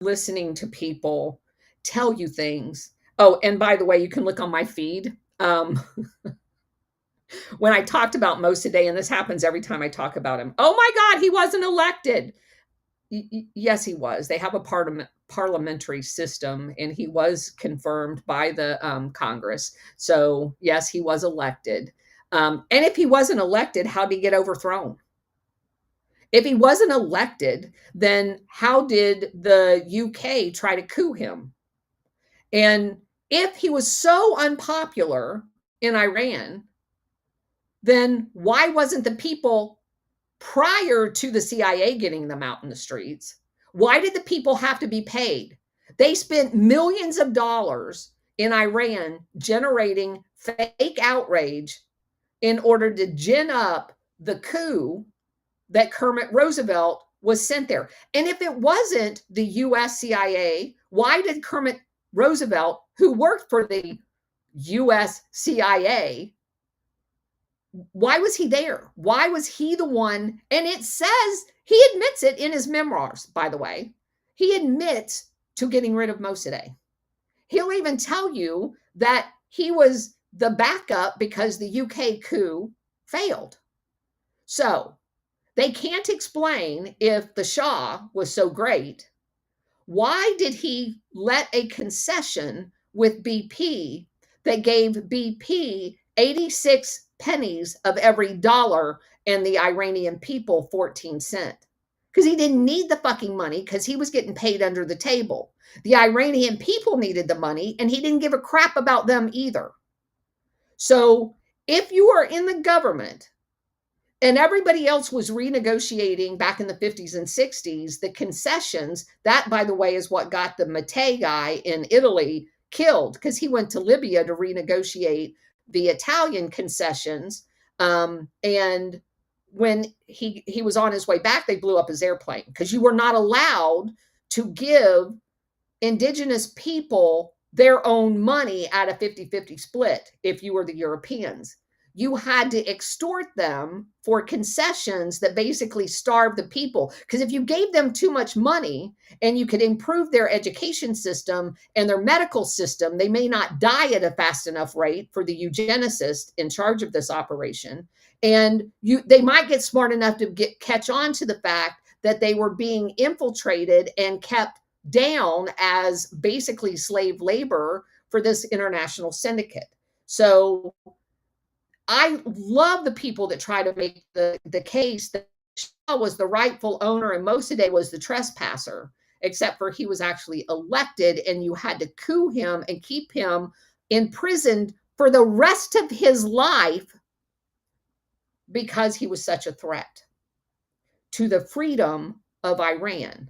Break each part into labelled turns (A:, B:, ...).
A: listening to people tell you things. Oh, and by the way, you can look on my feed. When I talked about Mossadegh, and this happens every time I talk about him. Oh my God, he wasn't elected. Yes, he was. They have a parliamentary system, and he was confirmed by the Congress. So yes, he was elected. And if he wasn't elected, how did he get overthrown? If he wasn't elected, then how did the UK try to coup him? And if he was so unpopular in Iran, then why wasn't the people prior to the CIA getting them out in the streets? Why did the people have to be paid? They spent millions of dollars in Iran generating fake outrage in order to gin up the coup that Kermit Roosevelt was sent there. And if it wasn't the US CIA, why did Kermit Roosevelt, who worked for the US CIA, why was he there? Why was he the one? And it says, he admits it in his memoirs, by the way. He admits to getting rid of Mossadegh. He'll even tell you that he was the backup because the UK coup failed. So they can't explain, if the Shah was so great, why did he let a concession with BP that gave BP 86 pennies of every dollar and the Iranian people 14 cents? Because he didn't need the fucking money, because he was getting paid under the table. The Iranian people needed the money, and he didn't give a crap about them either. So if you are in the government and everybody else was renegotiating back in the 50s and 60s, the concessions, that, by the way, is what got the Mattei guy in Italy killed, because he went to Libya to renegotiate the Italian concessions. And when he was on his way back, they blew up his airplane, because you were not allowed to give indigenous people their own money at a 50-50 split if you were the Europeans. You had to extort them for concessions that basically starved the people. Because if you gave them too much money and you could improve their education system and their medical system, they may not die at a fast enough rate for the eugenicist in charge of this operation. And they might get smart enough to catch on to the fact that they were being infiltrated and kept down as basically slave labor for this international syndicate. So I love the people that try to make the case that Shah was the rightful owner and Mossadegh was the trespasser, except for he was actually elected, and you had to coup him and keep him imprisoned for the rest of his life because he was such a threat to the freedom of Iran.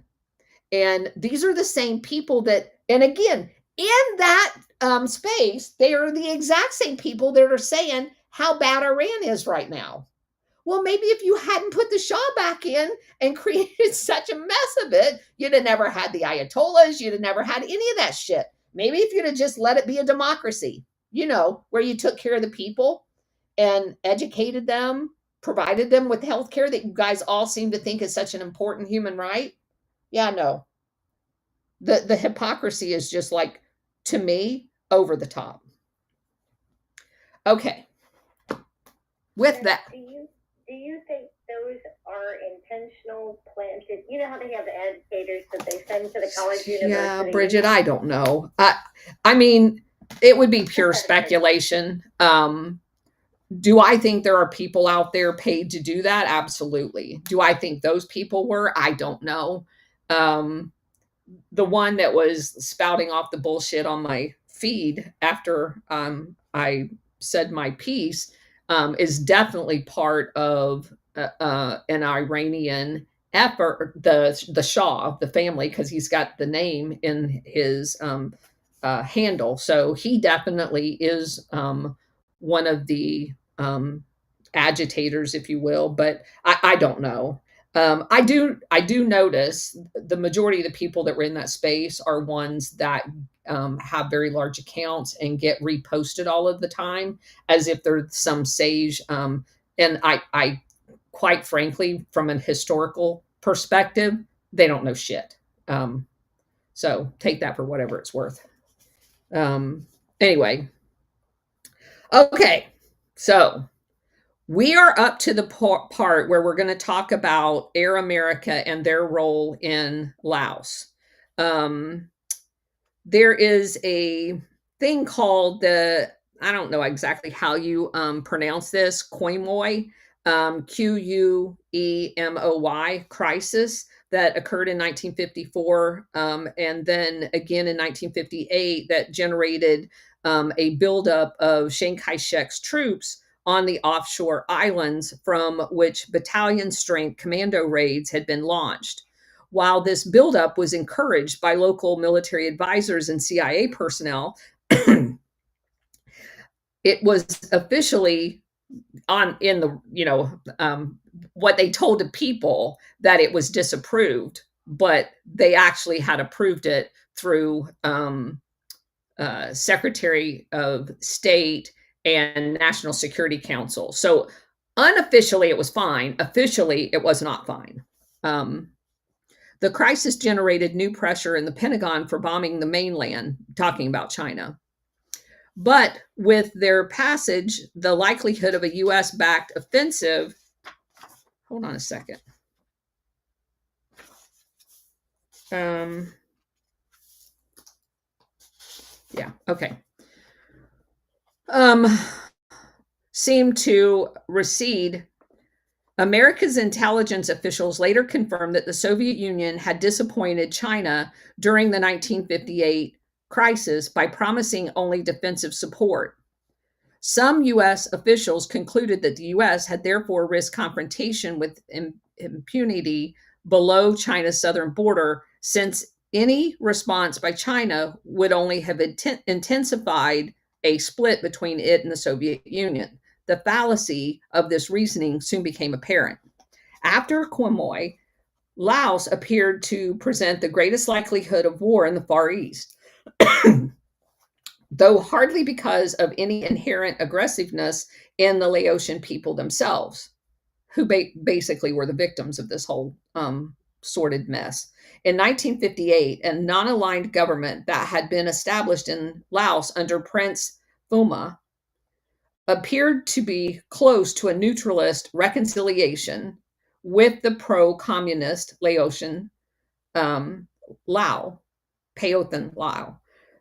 A: And these are the same people that, and again, in that space, they are the exact same people that are saying how bad Iran is right now. Well, maybe if you hadn't put the Shah back in and created such a mess of it, you'd have never had the Ayatollahs, you'd have never had any of that shit. Maybe if you'd have just let it be a democracy, where you took care of the people and educated them, provided them with health care that you guys all seem to think is such an important human right. Yeah, no. The hypocrisy is just, like, to me, over the top. Okay. With that.
B: Do you think those are intentional planted? You know how they have the educators that they send to the college university?
A: Yeah, Bridget, I don't know. I mean, it would be pure speculation. Do I think there are people out there paid to do that? Absolutely. Do I think those people were? I don't know. The one that was spouting off the bullshit on my feed after I said my piece is definitely part of an Iranian effort, the Shah, the family, because he's got the name in his handle. So he definitely is one of the agitators, if you will, but I don't know. I do notice the majority of the people that were in that space are ones that have very large accounts and get reposted all of the time as if they're some sage. And I quite frankly, from an historical perspective, they don't know shit. So take that for whatever it's worth. Anyway, okay. So we are up to the part where we're going to talk about Air America and their role in Laos. Um, there is a thing called the, I don't know exactly how you pronounce this, Quemoy, Quemoy crisis that occurred in 1954, and then again in 1958 that generated a buildup of Chiang Kai-shek's troops on the offshore islands from which battalion strength commando raids had been launched. While this buildup was encouraged by local military advisors and CIA personnel, it was officially on in the what they told the people that it was disapproved, but they actually had approved it through Secretary of State and National Security Council. So unofficially, it was fine. Officially, it was not fine. The crisis generated new pressure in the Pentagon for bombing the mainland, talking about China. But with their passage, the likelihood of a US backed offensive. Hold on a second. Yeah, okay. Seemed to recede. America's intelligence officials later confirmed that the Soviet Union had disappointed China during the 1958 crisis by promising only defensive support. Some U.S. officials concluded that the U.S. had therefore risked confrontation with impunity below China's southern border, since any response by China would only have intensified a split between it and the Soviet Union. The fallacy of this reasoning soon became apparent. After Quemoy, Laos appeared to present the greatest likelihood of war in the Far East. Though hardly because of any inherent aggressiveness in the Laotian people themselves, who basically were the victims of this whole sordid mess. In 1958, a non-aligned government that had been established in Laos under Prince Phuma appeared to be close to a neutralist reconciliation with the pro-communist Laotian Lao, Peothan Lao,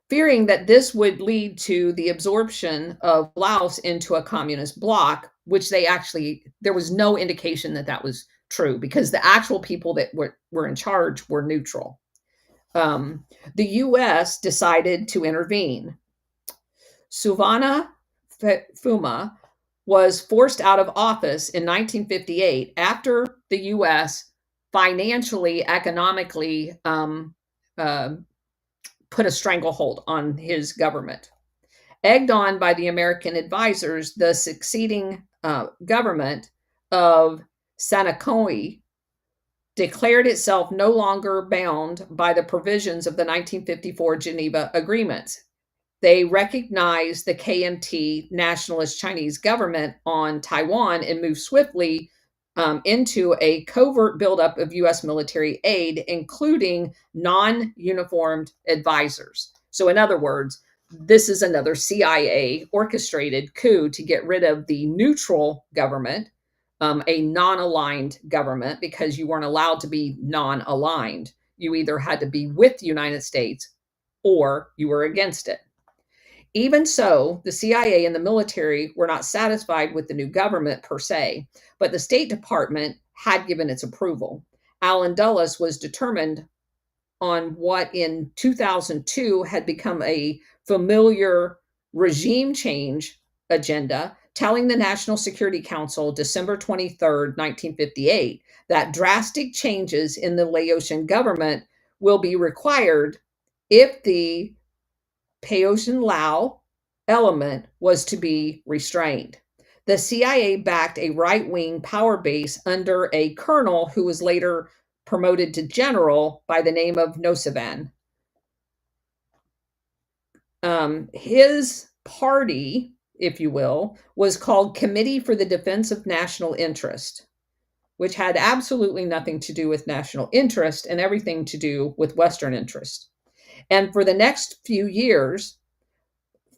A: fearing that this would lead to the absorption of Laos into a communist bloc, which there was no indication that that was true, because the actual people that were in charge were neutral. The U.S. decided to intervene. Suvarna Phuma was forced out of office in 1958 after the U.S. financially, economically put a stranglehold on his government. Egged on by the American advisors, the succeeding government of Sanakoi declared itself no longer bound by the provisions of the 1954 Geneva Agreements. They recognized the KMT nationalist Chinese government on Taiwan and moved swiftly into a covert buildup of U.S. military aid, including non-uniformed advisors. So in other words, this is another CIA orchestrated coup to get rid of the neutral government, a non-aligned government, because you weren't allowed to be non-aligned. You either had to be with the United States or you were against it. Even so, the CIA and the military were not satisfied with the new government per se, but the State Department had given its approval. Allen Dulles was determined on what in 2002 had become a familiar regime change agenda, telling the National Security Council December 23rd, 1958, that drastic changes in the Laotian government will be required if the Peotian Lao element was to be restrained. The CIA backed a right-wing power base under a colonel who was later promoted to general by the name of Nosevan. His party, if you will, was called Committee for the Defense of National Interest, which had absolutely nothing to do with national interest and everything to do with Western interest. And for the next few years,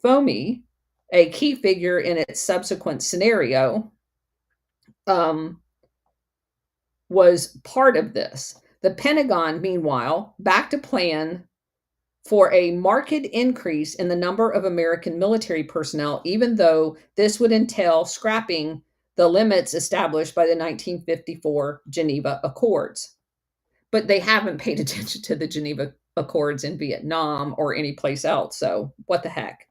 A: Fomi, a key figure in its subsequent scenario, um, was part of this. The Pentagon, meanwhile, backed a plan for a marked increase in the number of American military personnel, even though this would entail scrapping the limits established by the 1954 Geneva Accords. But they haven't paid attention to the Geneva Accords in Vietnam or any place else, so what the heck?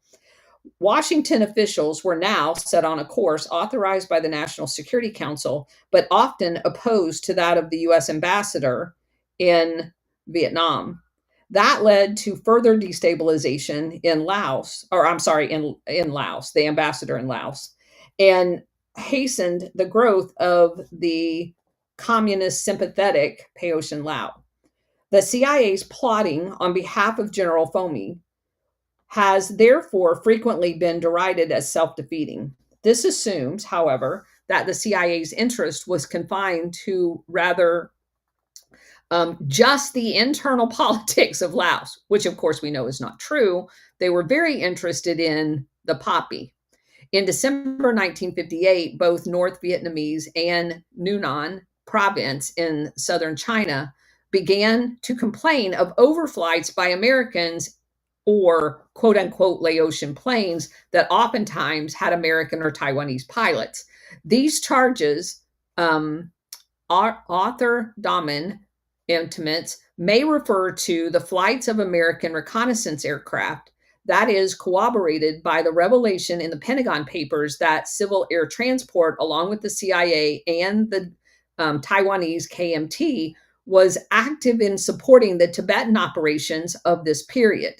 A: Washington officials were now set on a course authorized by the National Security Council, but often opposed to that of the U.S. ambassador in Vietnam. That led to further destabilization in Laos, or I'm sorry, in Laos, the ambassador in Laos, and hastened the growth of the communist sympathetic Paotian Lao. The CIA's plotting on behalf of General Fomi has therefore frequently been derided as self defeating. This assumes, however, that the CIA's interest was confined to rather just the internal politics of Laos, which of course we know is not true. They were very interested in the poppy. In December 1958, both North Vietnamese and Nhunan province in southern China began to complain of overflights by Americans or quote unquote Laotian planes that oftentimes had American or Taiwanese pilots. These charges, Arthur Dahmen intimates, may refer to the flights of American reconnaissance aircraft. That is corroborated by the revelation in the Pentagon Papers that civil air transport, along with the CIA and the Taiwanese KMT, was active in supporting the Tibetan operations of this period.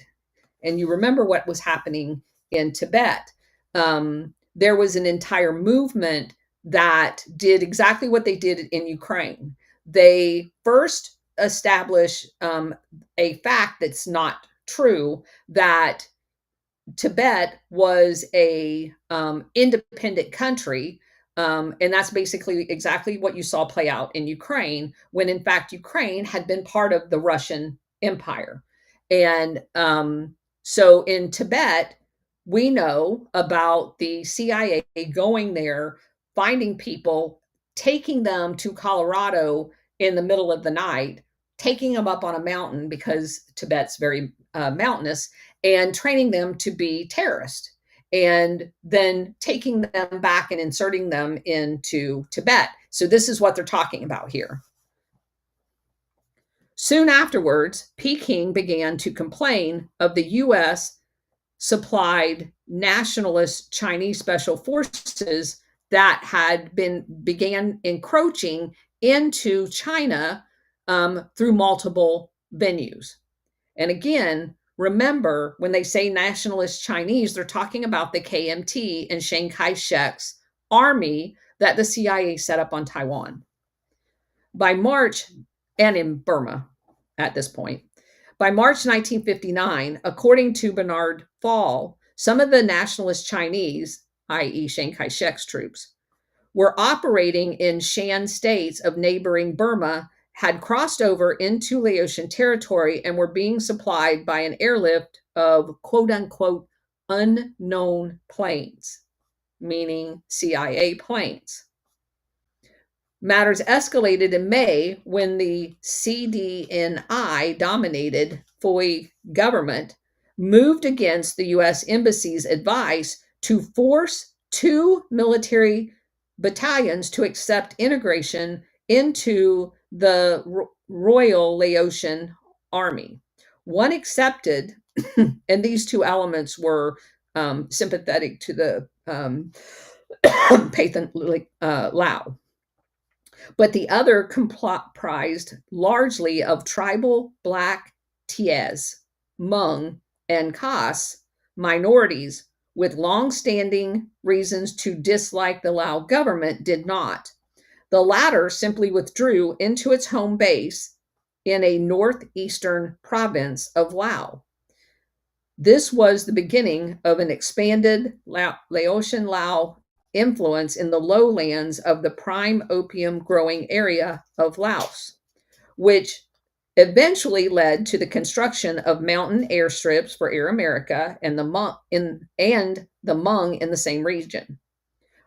A: And you remember what was happening in Tibet. There was an entire movement that did exactly what they did in Ukraine. They first established a fact that's not true, that Tibet was a independent country, and that's basically exactly what you saw play out in Ukraine, when in fact Ukraine had been part of the Russian Empire. And so in Tibet, we know about the CIA going there, finding people, taking them to Colorado in the middle of the night, taking them up on a mountain because Tibet's very mountainous, and training them to be terrorists, and then taking them back and inserting them into Tibet. So this is what they're talking about here. Soon afterwards, Peking began to complain of the U.S. supplied nationalist Chinese special forces that began encroaching into China through multiple venues. And again, remember, when they say nationalist Chinese, they're talking about the KMT and Chiang Kai-shek's army that the CIA set up on Taiwan. By March, and in Burma at this point, by March 1959, according to Bernard Fall, some of the nationalist Chinese, i.e. Chiang Kai-shek's troops, were operating in Shan states of neighboring Burma, had crossed over into Laotian territory, and were being supplied by an airlift of quote unquote unknown planes, meaning CIA planes. Matters escalated in May when the CDNI dominated Phoi government moved against the U.S. Embassy's advice to force 2 military battalions to accept integration into the Royal Laotian Army. One accepted, and these 2 elements were sympathetic to the Pathan Lao. But the other comprised largely of tribal Black, Tiez, Hmong, and Khas minorities with long-standing reasons to dislike the Lao government did not. The latter simply withdrew into its home base in a northeastern province of Lao. This was the beginning of an expanded Laotian Lao influence in the lowlands of the prime opium growing area of Laos, which eventually led to the construction of mountain airstrips for Air America and the Hmong in the same region.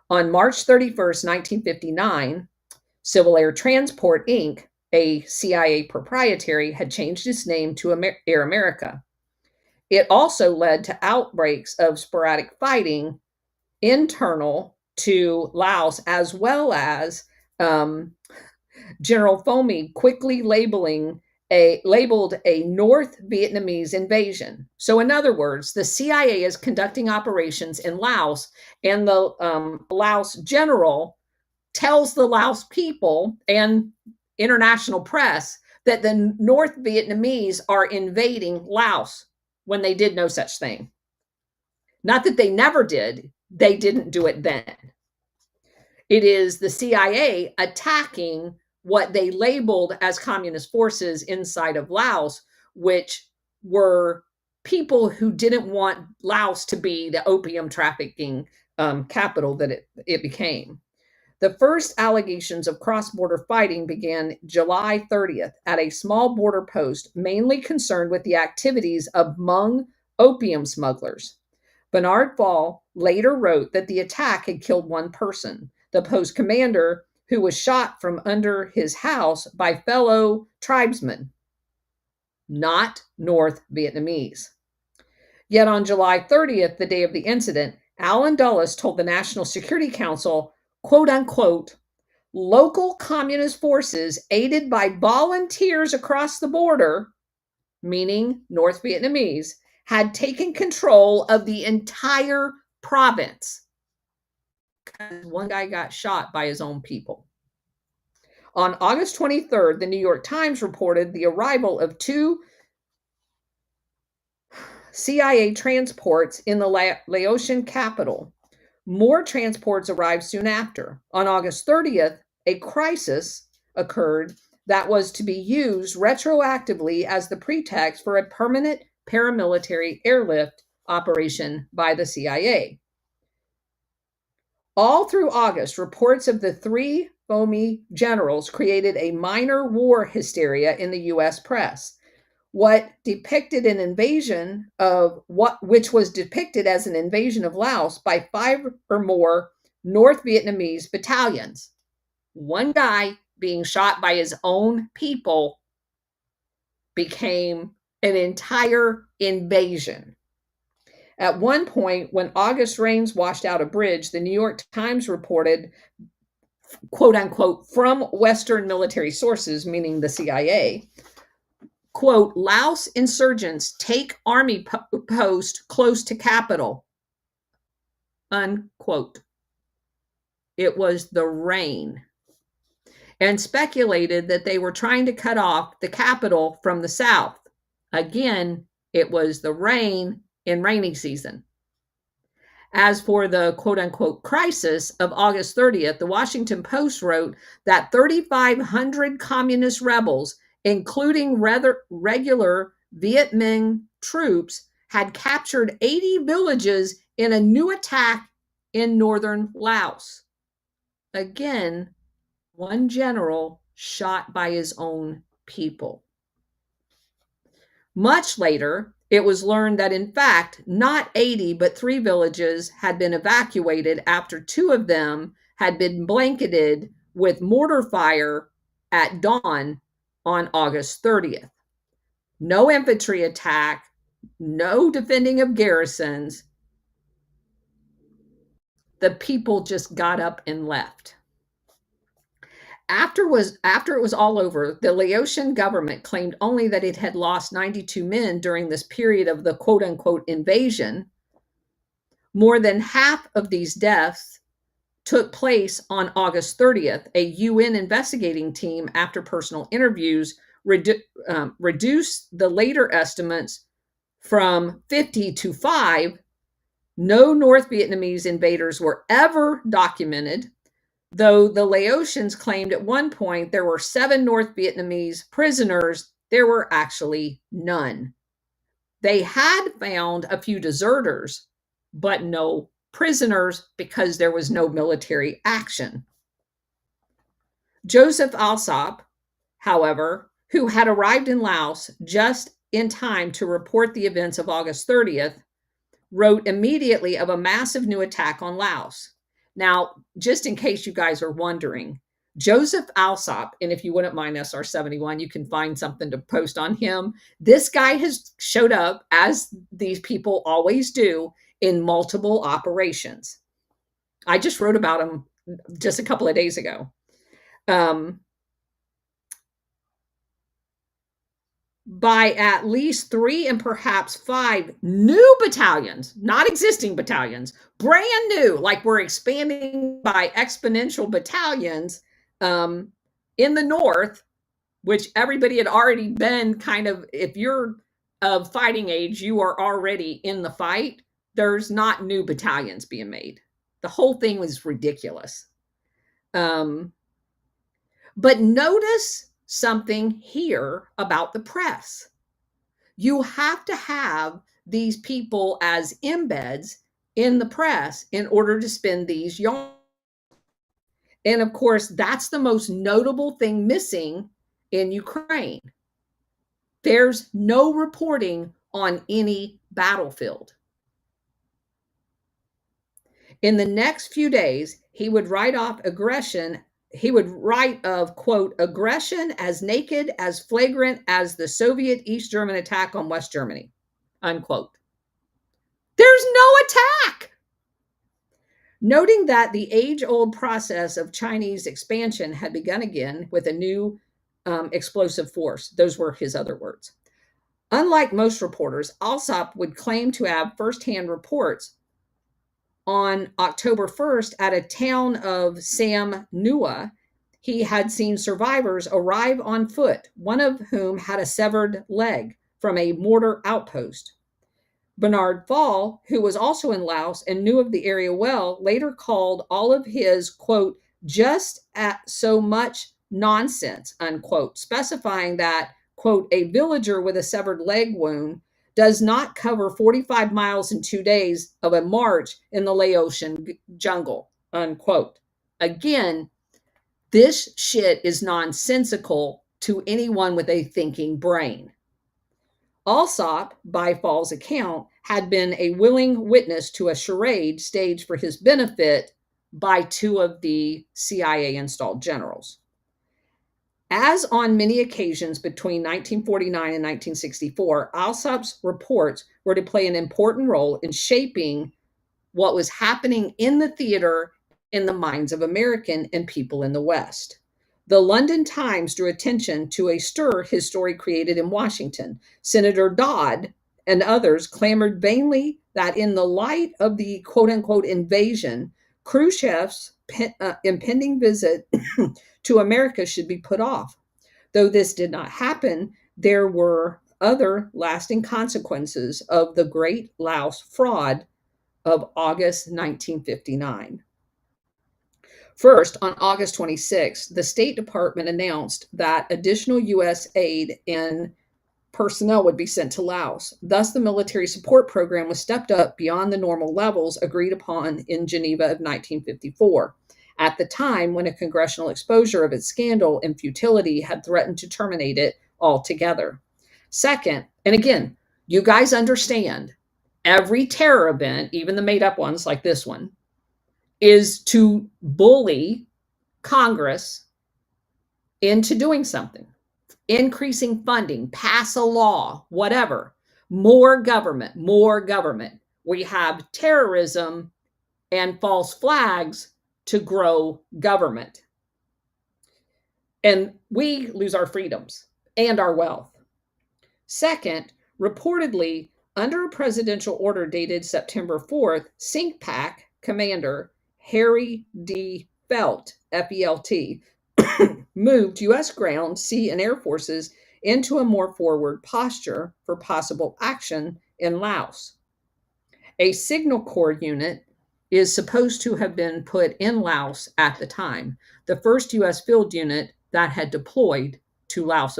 A: On March 31st, 1959, Civil Air Transport, Inc., a CIA proprietary, had changed its name to Air America. It also led to outbreaks of sporadic fighting internal to Laos, as well as General Phommy quickly labeled a North Vietnamese invasion. So, in other words, the CIA is conducting operations in Laos, and the Laos general tells the Laos people and international press that the North Vietnamese are invading Laos when they did no such thing. Not that they never did, they didn't do it then. It is the CIA attacking what they labeled as communist forces inside of Laos, which were people who didn't want Laos to be the opium trafficking capital that it became. The first allegations of cross-border fighting began July 30th at a small border post mainly concerned with the activities of Hmong opium smugglers. Bernard Fall later wrote that the attack had killed one person, the post commander, who was shot from under his house by fellow tribesmen, not North Vietnamese. Yet on July 30th, the day of the incident, Alan Dulles told the National Security Council, quote unquote, local communist forces aided by volunteers across the border, meaning North Vietnamese, had taken control of the entire province. One guy got shot by his own people. On August 23rd, the New York Times reported the arrival of two CIA transports in the Laotian capital. More transports arrived soon after. On August 30th, a crisis occurred that was to be used retroactively as the pretext for a permanent paramilitary airlift operation by the CIA. All through August, reports of the three Phommy generals created a minor war hysteria in the U.S. press. Which was depicted as an invasion of Laos by 5 or more North Vietnamese battalions. One guy being shot by his own people became an entire invasion. At one point, when August rains washed out a bridge, the New York Times reported, quote unquote, from Western military sources, meaning the CIA, quote, Laos insurgents take army post close to capital, unquote. It was the rain, and speculated that they were trying to cut off the capital from the south. Again, it was the rain in rainy season. As for the quote unquote crisis of August 30th, the Washington Post wrote that 3,500 communist rebels, including regular Viet Minh troops, had captured 80 villages in a new attack in northern Laos. Again, one general shot by his own people. Much later, it was learned that, in fact, not 80, but 3 villages had been evacuated after 2 of them had been blanketed with mortar fire at dawn on August 30th. No infantry attack, no defending of garrisons. The people just got up and left. After it was all over, the Laotian government claimed only that it had lost 92 men during this period of the quote unquote invasion. More than half of these deaths took place on August 30th. A UN investigating team, after personal interviews, reduced the later estimates from 50 to 5. No North Vietnamese invaders were ever documented, though the Laotians claimed at one point there were 7 North Vietnamese prisoners. There were actually none. They had found a few deserters, but no prisoners, because there was no military action. Joseph Alsop, however, who had arrived in Laos just in time to report the events of August 30th, wrote immediately of a massive new attack on Laos. Now, just in case you guys are wondering, Joseph Alsop, and if you wouldn't mind SR71, you can find something to post on him. This guy has showed up, as these people always do, in multiple operations. I just wrote about him just a couple of days ago. By at least 3 and perhaps 5 new battalions, not existing battalions, brand new, like we're expanding by exponential battalions in the north, which everybody had already been kind of, if you're of fighting age, you are already in the fight. There's not new battalions being made. The whole thing was ridiculous. But notice something here about the press. You have to have these people as embeds in the press in order to spin these yarns. And of course, that's the most notable thing missing in Ukraine. There's no reporting on any battlefield. In the next few days, he would write off aggression. He would write of, quote, aggression as naked, as flagrant as the Soviet East German attack on West Germany, unquote. There's no attack. Noting that the age-old process of Chinese expansion had begun again with a new explosive force. Those were his other words. Unlike most reporters, Alsop would claim to have firsthand reports on October 1st at a town of Sam Nua. He had seen survivors arrive on foot, one of whom had a severed leg from a mortar outpost. Bernard Fall, who was also in Laos and knew of the area well, later called all of his, quote, just at so much nonsense, unquote, specifying that, quote, a villager with a severed leg wound does not cover 45 miles in 2 days of a march in the Laotian jungle, unquote. Again, this shit is nonsensical to anyone with a thinking brain. Alsop, by Fall's account, had been a willing witness to a charade staged for his benefit by 2 of the CIA-installed generals. As on many occasions between 1949 and 1964, Alsop's reports were to play an important role in shaping what was happening in the theater in the minds of American and people in the West. The London Times drew attention to a stir his story created in Washington. Senator Dodd and others clamored vainly that in the light of the quote-unquote invasion, Khrushchev's impending visit to America should be put off. Though this did not happen, there were other lasting consequences of the Great Laos fraud of August 1959. First, on August 26, the State Department announced that additional U.S. aid and personnel would be sent to Laos. Thus, the military support program was stepped up beyond the normal levels agreed upon in Geneva of 1954, at the time when a congressional exposure of its scandal and futility had threatened to terminate it altogether. Second, and again, you guys understand, every terror event, even the made-up ones like this one, is to bully Congress into doing something, increasing funding, pass a law, whatever. More government, more government. We have terrorism and false flags to grow government. And we lose our freedoms and our wealth. Second, reportedly, under a presidential order dated September 4th, CINCPAC commander Harry D. Felt, F-E-L-T, moved U.S. ground, sea, and air forces into a more forward posture for possible action in Laos. A signal corps unit is supposed to have been put in Laos at the time, the first U.S. field unit that had deployed to Laos.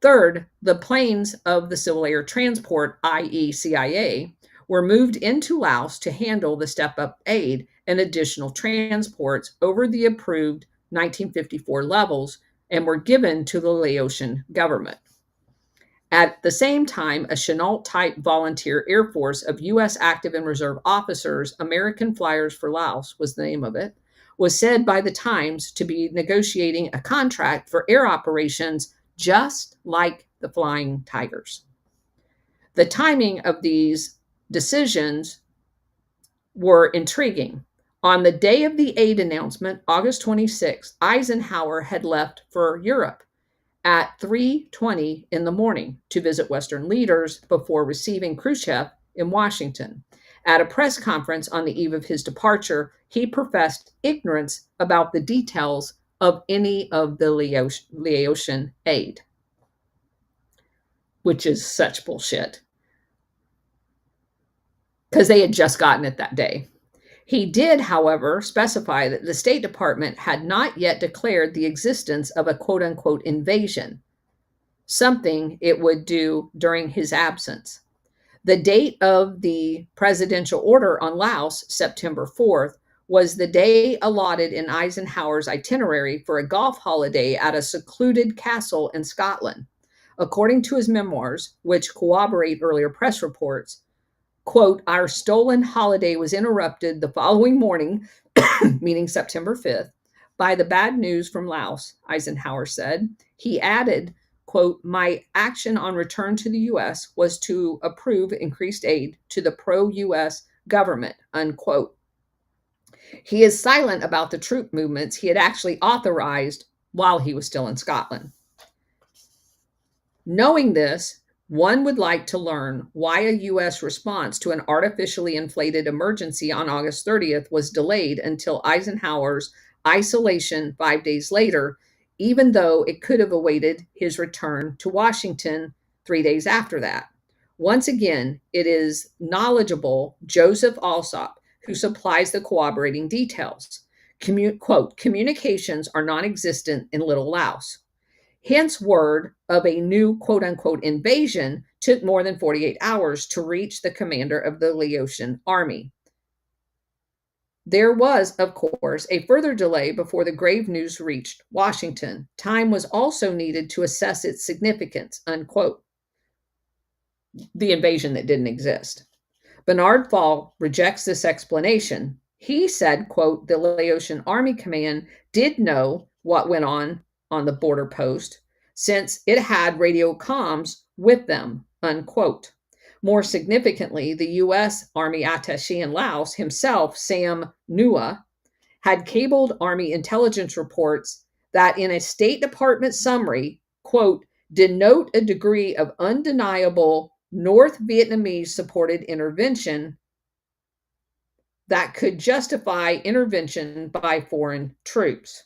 A: Third, the planes of the Civil Air Transport, i.e. CIA, were moved into Laos to handle the step-up aid and additional transports over the approved 1954 levels and were given to the Laotian government. At the same time, a Chenault-type volunteer Air Force of U.S. active and reserve officers, American Flyers for Laos was the name of it, was said by the Times to be negotiating a contract for air operations just like the Flying Tigers. The timing of these decisions were intriguing. On the day of the aid announcement, August 26th, Eisenhower had left for Europe at 3:20 in the morning to visit Western leaders before receiving Khrushchev in Washington. At a press conference on the eve of his departure, he professed ignorance about the details of any of the Laotian aid, which is such bullshit, because they had just gotten it that day. He did, however, specify that the State Department had not yet declared the existence of a quote-unquote invasion, something it would do during his absence. The date of the presidential order on Laos, September 4th, was the day allotted in Eisenhower's itinerary for a golf holiday at a secluded castle in Scotland. According to his memoirs, which corroborate earlier press reports, quote, our stolen holiday was interrupted the following morning, meaning September 5th, by the bad news from Laos, Eisenhower said. He added, quote, my action on return to the U.S. was to approve increased aid to the pro-U.S. government, unquote. He is silent about the troop movements he had actually authorized while he was still in Scotland. Knowing this, one would like to learn why a U.S. response to an artificially inflated emergency on August 30th was delayed until Eisenhower's isolation 5 days later, even though it could have awaited his return to Washington 3 days after that. Once again, it is knowledgeable Joseph Alsop who supplies the corroborating details. Quote, communications are non-existent in Little Laos. Hence, word of a new quote-unquote invasion took more than 48 hours to reach the commander of the Laotian army. There was, of course, a further delay before the grave news reached Washington. Time was also needed to assess its significance, unquote. The invasion that didn't exist. Bernard Fall rejects this explanation. He said, quote, the Laotian Army Command did know what went on the border post, since it had radio comms with them, unquote. More significantly, the U.S. Army attaché in Laos himself, Sam Nua, had cabled Army intelligence reports that in a State Department summary, quote, denote a degree of undeniable North Vietnamese supported intervention that could justify intervention by foreign troops.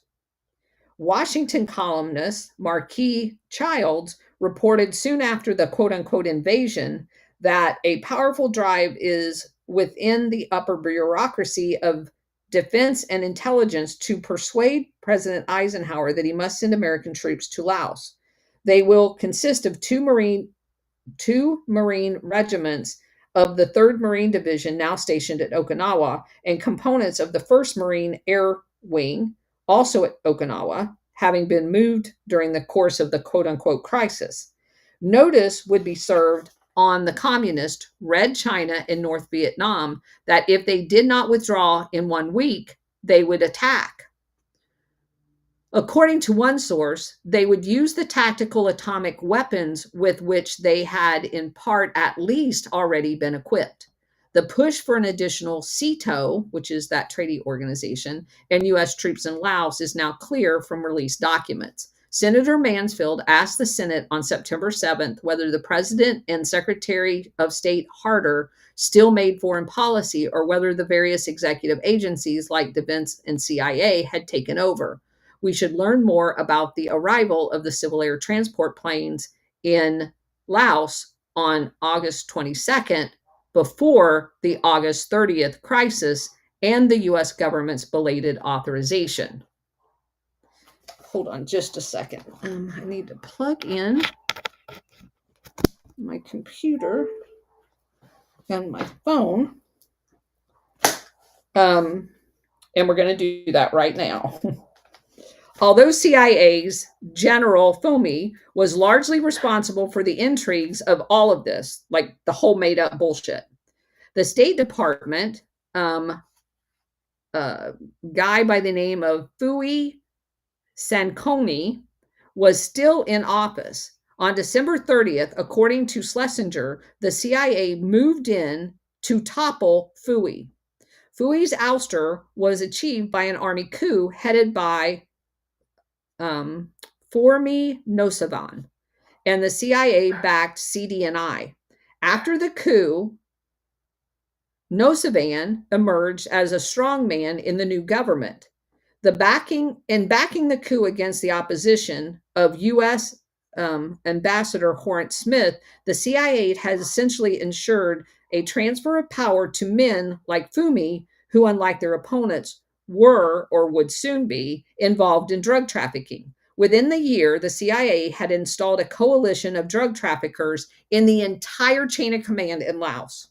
A: Washington columnist Marquis Childs reported soon after the quote-unquote invasion that a powerful drive is within the upper bureaucracy of defense and intelligence to persuade President Eisenhower that he must send American troops to Laos. They will consist of two Marine regiments of the 3rd Marine Division, now stationed at Okinawa, and components of the 1st Marine Air Wing, also at Okinawa, having been moved during the course of the quote-unquote crisis. Notice would be served on the communist Red China in North Vietnam that if they did not withdraw in 1 week, they would attack. According to one source, they would use the tactical atomic weapons with which they had in part at least already been equipped. The push for an additional SEATO, which is that treaty organization, and U.S. troops in Laos is now clear from released documents. Senator Mansfield asked the Senate on September 7th whether the President and Secretary of State Harder still made foreign policy or whether the various executive agencies like Defense and CIA had taken over. We should learn more about the arrival of the civil air transport planes in Laos on August 22nd, before the August 30th crisis and the U.S. government's belated authorization. Hold on just a second. I need to plug in my computer and my phone. And we're going to do that right now. Although CIA's General Fumi was largely responsible for the intrigues of all of this, like the whole made up bullshit, the State Department, um, uh, guy by the name of Fui Sanconi, was still in office. On December 30th, according to Schlesinger, the CIA moved in to topple Fui. Fui's ouster was achieved by an army coup headed by Formi Nosavan, and the CIA backed CDNI. After the coup, Nosavan emerged as a strongman in the new government. Backing the coup against the opposition of U.S. Ambassador Horrence Smith, the CIA has essentially ensured a transfer of power to men like Fumi, who, unlike their opponents, were or would soon be involved in drug trafficking. Within the year, the CIA had installed a coalition of drug traffickers in the entire chain of command in Laos.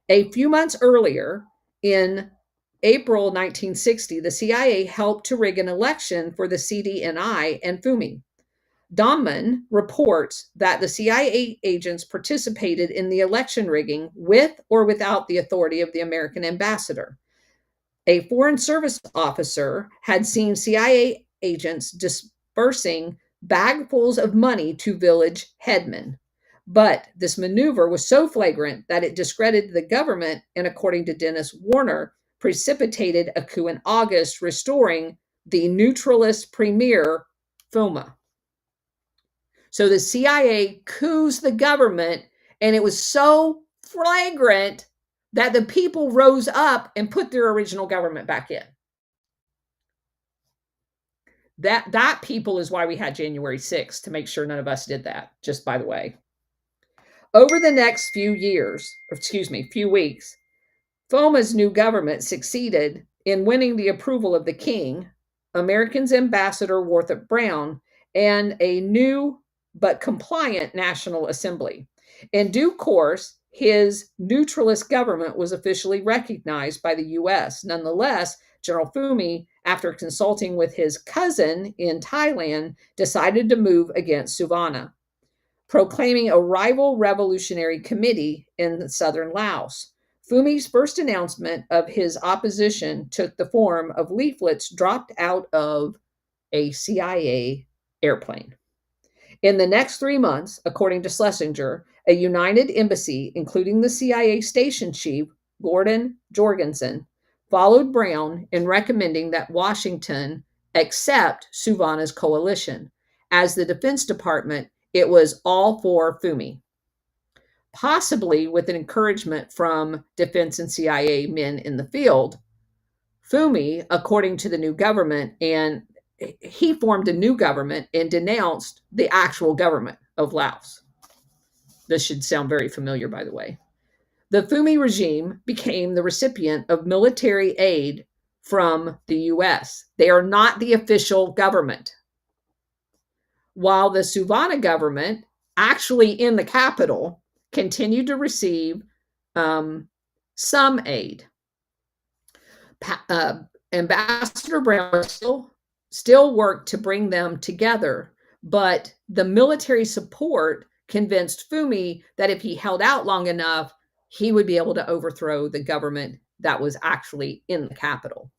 A: A few months earlier, in April 1960, the CIA helped to rig an election for the CDNI and Fumi. Donman reports that the CIA agents participated in the election rigging with or without the authority of the American ambassador. A Foreign Service officer had seen CIA agents dispersing bagfuls of money to village headmen. But this maneuver was so flagrant that it discredited the government and, according to Dennis Warner, precipitated a coup in August, restoring the neutralist premier, Fuma. So the CIA coups the government, and it was so flagrant that the people rose up and put their original government back in. That people is why we had January 6th, to make sure none of us did that, just by the way. Over the next few weeks, Foma's new government succeeded in winning the approval of the king, America's Ambassador Winthrop Brown, and a new but compliant National Assembly. In due course, his neutralist government was officially recognized by the U.S. Nonetheless, General Fumi, after consulting with his cousin in Thailand, decided to move against Suvarna, proclaiming a rival revolutionary committee in southern Laos. Fumi's first announcement of his opposition took the form of leaflets dropped out of a CIA airplane. In the next 3 months, according to Schlesinger, a united embassy, including the CIA station chief, Gordon Jorgensen, followed Brown in recommending that Washington accept Suvarna's coalition. As the Defense Department, it was all for Fumi, possibly with an encouragement from defense and CIA men in the field. Fumi, according to the new government, and he formed a new government and denounced the actual government of Laos. This should sound very familiar, by the way. The Fumi regime became the recipient of military aid from the US. They are not the official government. While the Suvarna government, actually in the capital, continued to receive some aid. Ambassador Brown still worked to bring them together, but the military support convinced Fumi that if he held out long enough, he would be able to overthrow the government that was actually in the capital.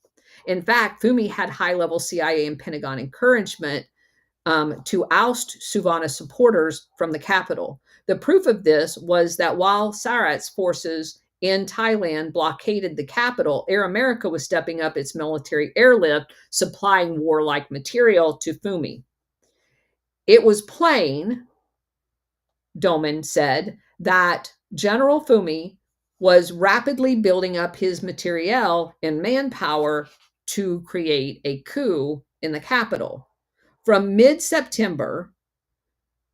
A: In fact, Fumi had high-level CIA and Pentagon encouragement to oust Suvarna's supporters from the capital. The proof of this was that while Sarat's forces in Thailand blockaded the capital, Air America was stepping up its military airlift, supplying warlike material to Fumi. It was plain, Doman said, that General Fumi was rapidly building up his materiel and manpower to create a coup in the capital. From mid-September,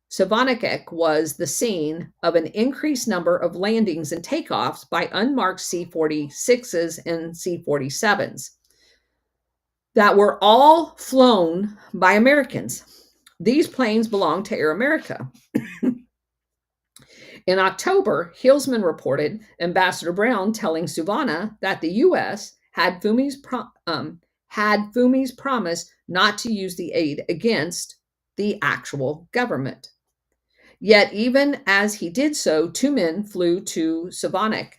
A: Savannakhet was the scene of an increased number of landings and takeoffs by unmarked C-46s and C-47s that were all flown by Americans. These planes belonged to Air America. In October, Hillsman reported Ambassador Brown telling Suvarna that the U.S. had Fumi's had Fumi's promise not to use the aid against the actual government. Yet, even as he did so, two men flew to Savanak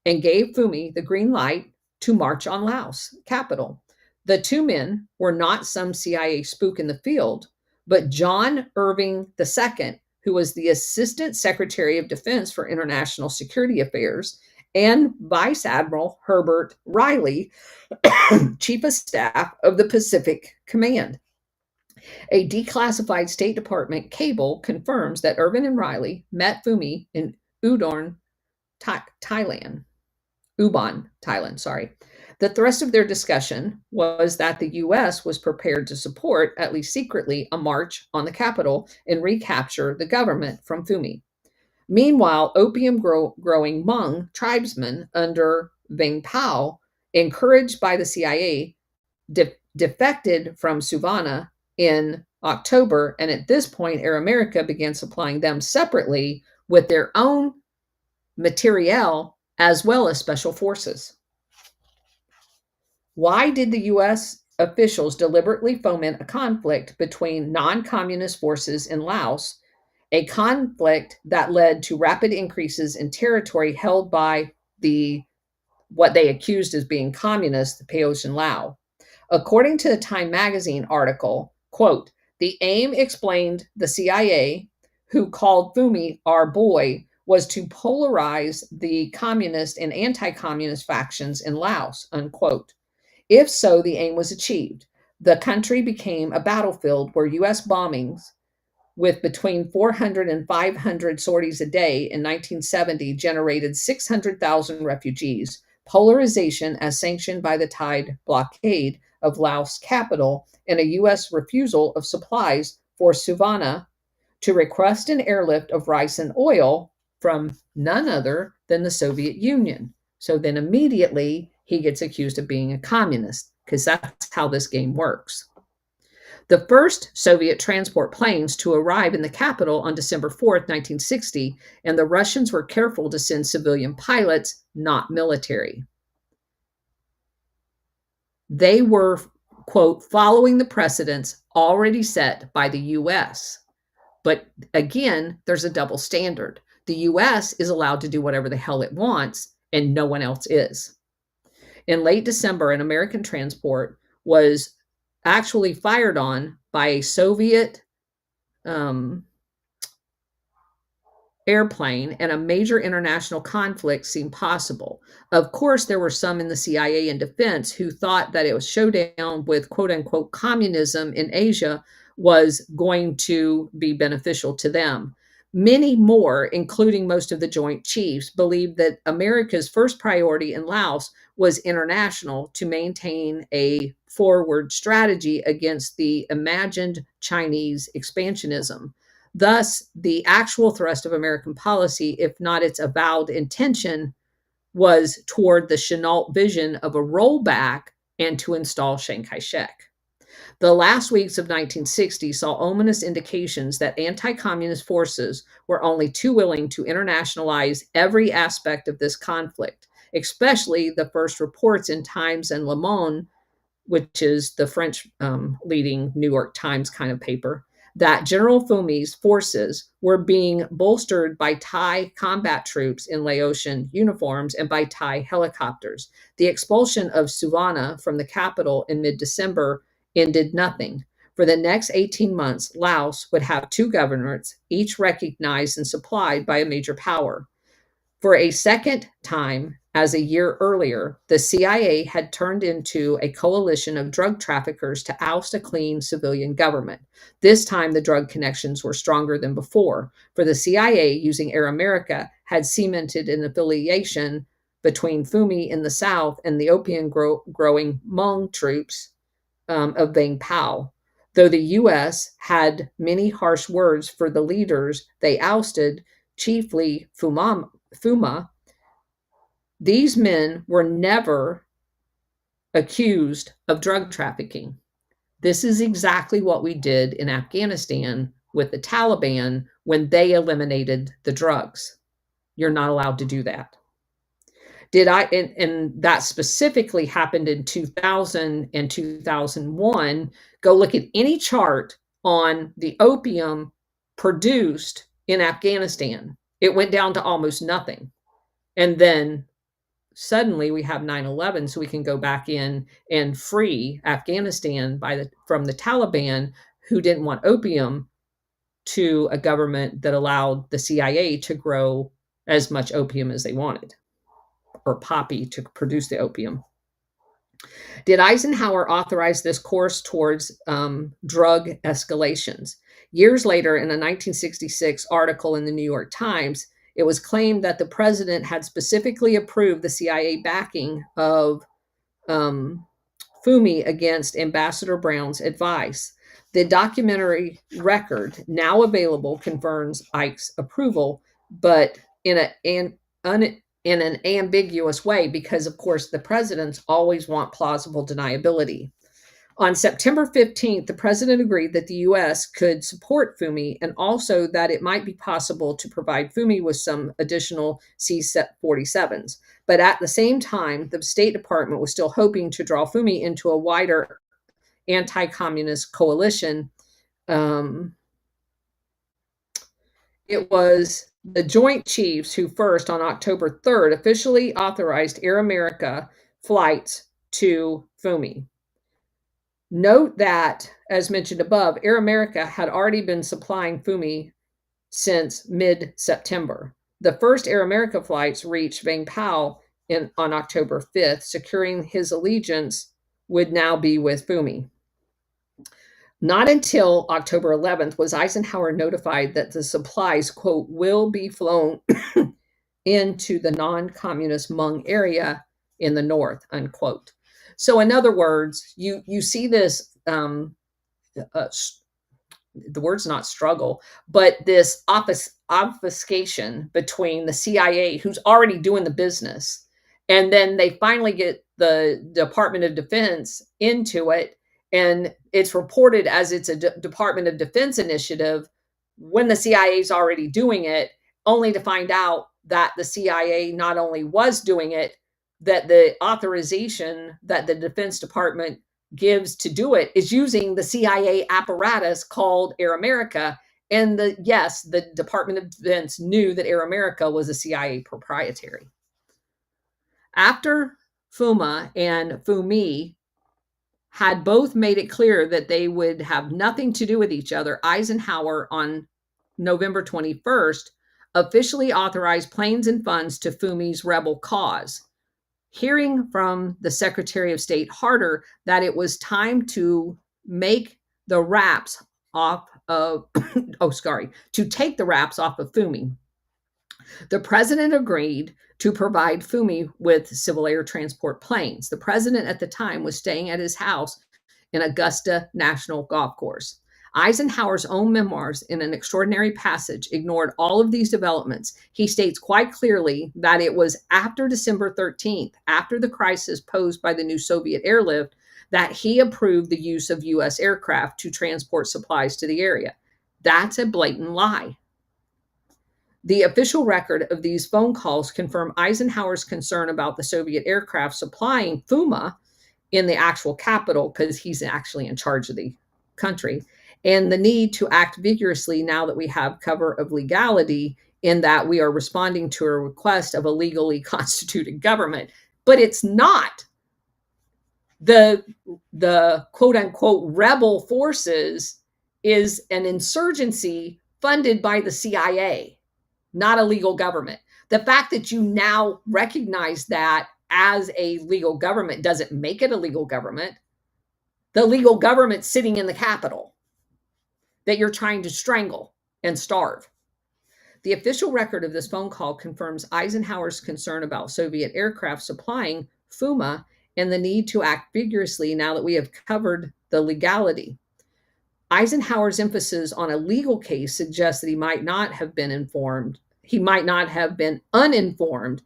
A: and gave Fumi the green light to march on Laos capital. The two men were not some CIA spook in the field, but John Irving II, who was the Assistant Secretary of Defense for International Security Affairs, and Vice Admiral Herbert Riley, Chief of Staff of the Pacific Command. A declassified State Department cable confirms that Irvin and Riley met Fumi in Udon, Thailand. Ubon, Thailand, sorry. The thrust of their discussion was that the US was prepared to support, at least secretly, a march on the capital and recapture the government from Fumi. Meanwhile, opium growing Hmong tribesmen under Vang Pao, encouraged by the CIA, defected from Savannah in October, and at this point, Air America began supplying them separately with their own materiel as well as special forces. Why did the U.S. officials deliberately foment a conflict between non-communist forces in Laos, a conflict that led to rapid increases in territory held by what they accused as being communist, the Paeotian Lao? According to the Time magazine article, quote, the aim, explained the CIA, who called Fumi our boy, was to polarize the communist and anti-communist factions in Laos, unquote. If so, the aim was achieved. The country became a battlefield where U.S. bombings with between 400 and 500 sorties a day in 1970 generated 600,000 refugees. Polarization, as sanctioned by the Thai blockade of Laos capital, and a U.S. refusal of supplies for Savannah to request an airlift of rice and oil from none other than the Soviet Union. So then immediately he gets accused of being a communist, because that's how this game works. The first Soviet transport planes to arrive in the capital on December 4th, 1960, and the Russians were careful to send civilian pilots, not military. They were, quote, following the precedents already set by the U.S. But again, there's a double standard. The U.S. is allowed to do whatever the hell it wants, and no one else is. In late December, an American transport was actually fired on by a Soviet airplane, and a major international conflict seemed possible. Of course, there were some in the CIA and defense who thought that it was showdown with quote unquote communism in Asia was going to be beneficial to them. Many more, including most of the Joint Chiefs, believed that America's first priority in Laos was international, to maintain a forward strategy against the imagined Chinese expansionism. Thus, the actual thrust of American policy, if not its avowed intention, was toward the Chenault vision of a rollback and to install Chiang Kai-shek. The last weeks of 1960 saw ominous indications that anti-communist forces were only too willing to internationalize every aspect of this conflict, especially the first reports in Times and Le Monde, which is the French leading New York Times kind of paper, that General Fumi's forces were being bolstered by Thai combat troops in Laotian uniforms and by Thai helicopters. The expulsion of Savannah from the capital in mid-December ended nothing. For the next 18 months, Laos would have two governorates, each recognized and supplied by a major power. For a second time, as a year earlier, the CIA had turned into a coalition of drug traffickers to oust a clean civilian government. This time, the drug connections were stronger than before, for the CIA, using Air America, had cemented an affiliation between Fumi in the south and the opium-growing Hmong troops of Vang Pao. Though the U.S. had many harsh words for the leaders they ousted, chiefly Fuma, these men were never accused of drug trafficking. This is exactly what we did in Afghanistan with the Taliban when they eliminated the drugs. You're not allowed to do that. And that specifically happened in 2000 and 2001. Go look at any chart on the opium produced in Afghanistan. It went down to almost nothing. And then suddenly we have 9/11, so we can go back in and free Afghanistan from the Taliban, who didn't want opium, to a government that allowed the CIA to grow as much opium as they wanted, or poppy to produce the opium. Did Eisenhower authorize this course towards drug escalations? Years later, in a 1966 article in the New York Times, it was claimed that the president had specifically approved the CIA backing of Fumi against Ambassador Brown's advice. The documentary record, now available, confirms Ike's approval, but in an ambiguous way, because, of course, the presidents always want plausible deniability. On September 15th, the president agreed that the U.S. could support Fumi, and also that it might be possible to provide Fumi with some additional C-47s. But at the same time, the State Department was still hoping to draw Fumi into a wider anti-communist coalition. It was the Joint Chiefs who first, on October 3rd, officially authorized Air America flights to Fumi. Note that, as mentioned above, Air America had already been supplying Fumi since mid-September. The first Air America flights reached Vang Pao on October 5th. Securing his allegiance would now be with Fumi. Not until October 11th was Eisenhower notified that the supplies, quote, will be flown into the non-communist Hmong area in the north, unquote. So in other words, you see this, the word's not struggle, but this obfuscation between the CIA, who's already doing the business, and then they finally get the Department of Defense into it, and it's reported as it's a Department of Defense initiative when the CIA is already doing it, only to find out that the CIA not only was doing it, that the authorization that the Defense Department gives to do it is using the CIA apparatus called Air America. And the Department of Defense knew that Air America was a CIA proprietary. After Fuma and Fumi had both made it clear that they would have nothing to do with each other, Eisenhower, on November 21st, officially authorized planes and funds to Fumi's rebel cause. Hearing from the Secretary of State Harder that it was time to make the wraps off of, to take the wraps off of Fumi, the president agreed to provide Fumi with civil air transport planes. The president at the time was staying at his house in Augusta National Golf Course. Eisenhower's own memoirs, in an extraordinary passage, ignored all of these developments. He states quite clearly that it was after December 13th, after the crisis posed by the new Soviet airlift, that he approved the use of U.S. aircraft to transport supplies to the area. That's a blatant lie. The official record of these phone calls confirm Eisenhower's concern about the Soviet aircraft supplying Fuma in the actual capital, because he's actually in charge of the country, and the need to act vigorously now that we have cover of legality, in that we are responding to a request of a legally constituted government. But it's not. The quote unquote rebel forces is an insurgency funded by the CIA, not a legal government. The fact that you now recognize that as a legal government doesn't make it a legal government. The legal government sitting in the Capitol that you're trying to strangle and starve. The official record of this phone call confirms Eisenhower's concern about Soviet aircraft supplying Fuma and the need to act vigorously now that we have covered the legality. Eisenhower's emphasis on a legal case suggests that he might not have been informed. He might not have been uninformed.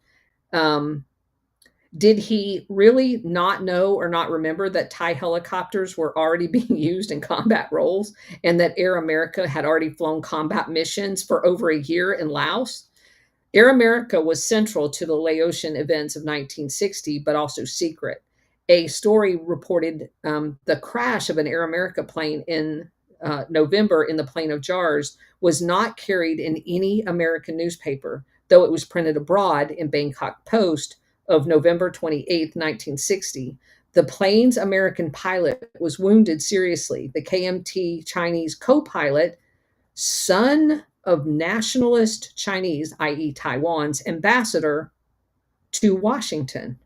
A: Did he really not know or not remember that Thai helicopters were already being used in combat roles, and that Air America had already flown combat missions for over a year in Laos? Air America was central to the Laotian events of 1960, but also secret. A story reported the crash of an Air America plane in November in the Plain of Jars was not carried in any American newspaper, though it was printed abroad in Bangkok Post of November 28th, 1960. The plane's American pilot was wounded seriously. The KMT Chinese co pilot, son of nationalist Chinese, i.e., Taiwan's ambassador to Washington,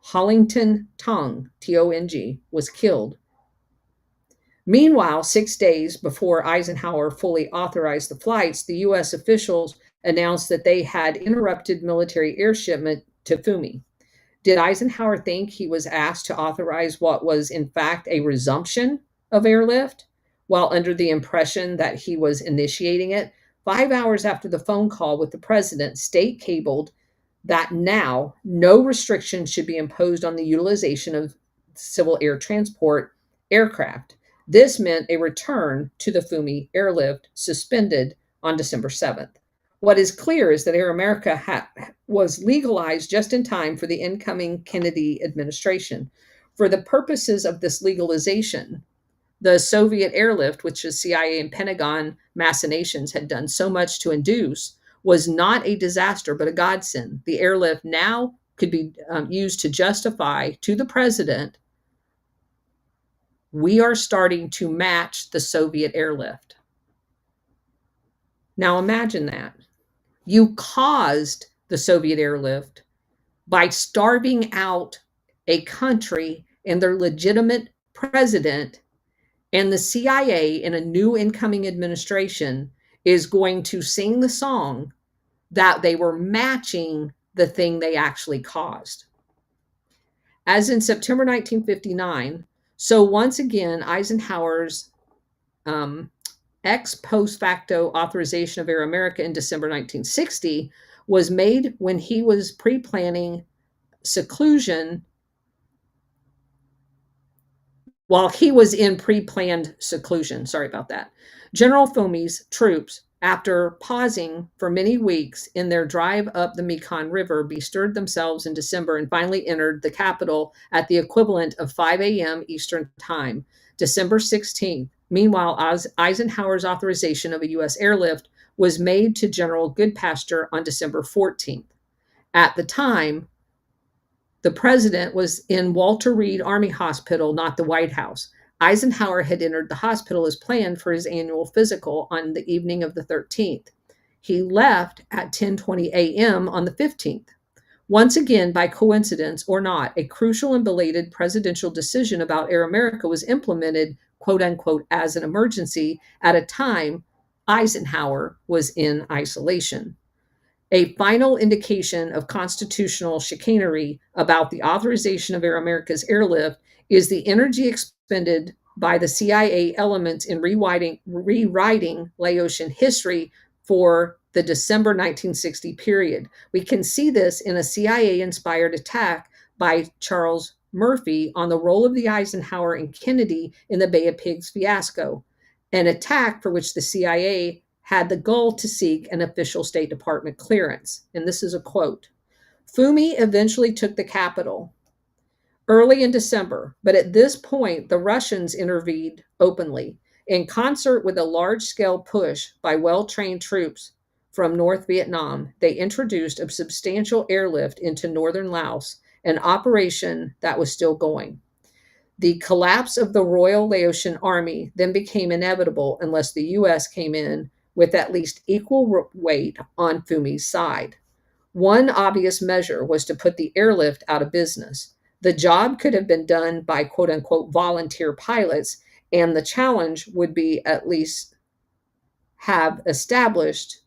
A: Hollington Tong, Tong, was killed. Meanwhile, 6 days before Eisenhower fully authorized the flights, the U.S. officials announced that they had interrupted military air shipment to Fumi. Did Eisenhower think he was asked to authorize what was, in fact, a resumption of airlift, while under the impression that he was initiating it? 5 hours after the phone call with the president, state cabled that now no restriction should be imposed on the utilization of civil air transport aircraft. This meant a return to the Fumi airlift suspended on December 7th. What is clear is that Air America was legalized just in time for the incoming Kennedy administration. For the purposes of this legalization, the Soviet airlift, which the CIA and Pentagon machinations had done so much to induce, was not a disaster, but a godsend. The airlift now could be used to justify to the president, we are starting to match the Soviet airlift. Now imagine that. You caused the Soviet airlift by starving out a country and their legitimate president, and the CIA in a new incoming administration is going to sing the song that they were matching the thing they actually caused. As in September 1959, so once again, Eisenhower's ex post facto authorization of Air America in December 1960 was made when he was pre-planning seclusion, while he was in pre-planned seclusion. Sorry about that. General Fumi's troops, after pausing for many weeks in their drive up the Mekong River, bestirred themselves in December and finally entered the capital at the equivalent of 5 a.m. Eastern Time, December 16th. Meanwhile, Eisenhower's authorization of a U.S. airlift was made to General Goodpasture on December 14th. At the time, the president was in Walter Reed Army Hospital, not the White House. Eisenhower had entered the hospital as planned for his annual physical on the evening of the 13th. He left at 10:20 a.m. on the 15th. Once again, by coincidence or not, a crucial and belated presidential decision about Air America was implemented, quote unquote, as an emergency at a time Eisenhower was in isolation. A final indication of constitutional chicanery about the authorization of Air America's airlift is the energy expended by the CIA elements in rewriting Laotian history for the December 1960 period. We can see this in a CIA-inspired attack by Charles Murphy on the role of the Eisenhower and Kennedy in the Bay of Pigs fiasco, an attack for which the CIA had the goal to seek an official State Department clearance. And this is a quote. Fumi eventually took the capital early in December, but at this point, the Russians intervened openly. In concert with a large-scale push by well-trained troops from North Vietnam, they introduced a substantial airlift into northern Laos, an operation that was still going. The collapse of the Royal Laotian Army then became inevitable unless the U.S. came in with at least equal weight on Fumi's side. One obvious measure was to put the airlift out of business. The job could have been done by quote unquote volunteer pilots, and the challenge would be at least have established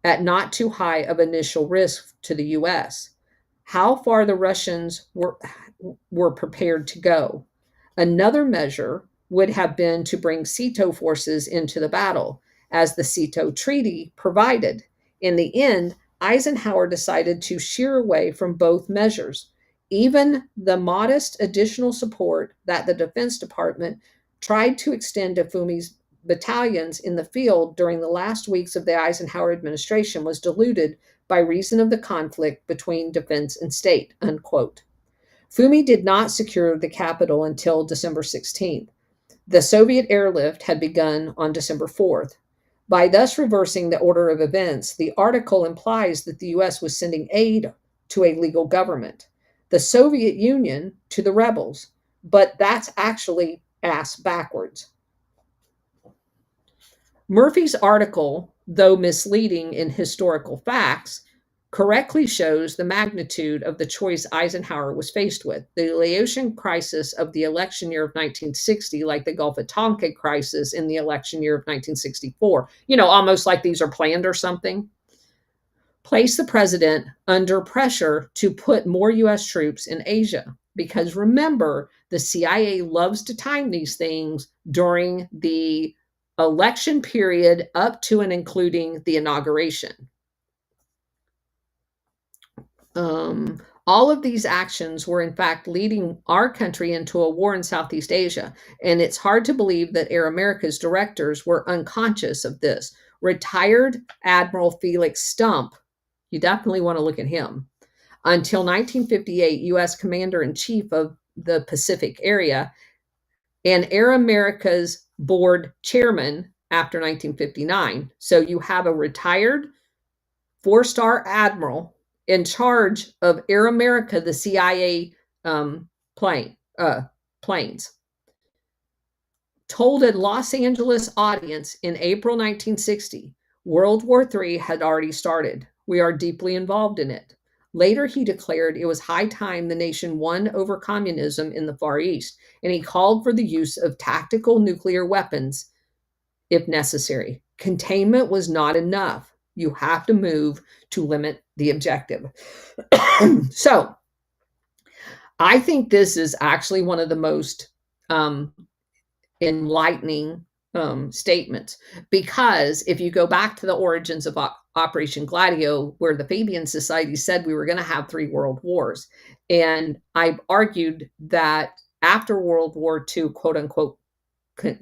A: at not too high of initial risk to the U.S. how far the Russians were prepared to go. Another measure would have been to bring SEATO forces into the battle, as the SEATO Treaty provided. In the end, Eisenhower decided to sheer away from both measures. Even the modest additional support that the Defense Department tried to extend to Fumi's battalions in the field during the last weeks of the Eisenhower administration was diluted by reason of the conflict between defense and state, unquote. Fumi did not secure the capital until December 16th. The Soviet airlift had begun on December 4th. By thus reversing the order of events, the article implies that the U.S. was sending aid to a legal government, the Soviet Union to the rebels, but that's actually ass backwards. Murphy's article, though misleading in historical facts, correctly shows the magnitude of the choice Eisenhower was faced with. The Laotian crisis of the election year of 1960, like the Gulf of Tonkin crisis in the election year of 1964, almost like these are planned or something, placed the president under pressure to put more U.S. troops in Asia. Because remember, the CIA loves to time these things during the election period up to and including the inauguration. All of these actions were in fact leading our country into a war in Southeast Asia, and it's hard to believe that Air America's directors were unconscious of this. Retired Admiral Felix Stump, you definitely want to look at him, until 1958 U.S. Commander-in-Chief of the Pacific area, and Air America's board chairman after 1959. So you have a retired four-star admiral in charge of Air America, the CIA planes, told a Los Angeles audience in April 1960, World War III had already started. We are deeply involved in it. Later, he declared it was high time the nation won over communism in the Far East, and he called for the use of tactical nuclear weapons if necessary. Containment was not enough. You have to move to limit the objective. So, I think this is actually one of the most enlightening statements, because if you go back to the origins of Operation Gladio, where the Fabian Society said we were going to have 3 world wars, and I've argued that after World War II, quote unquote,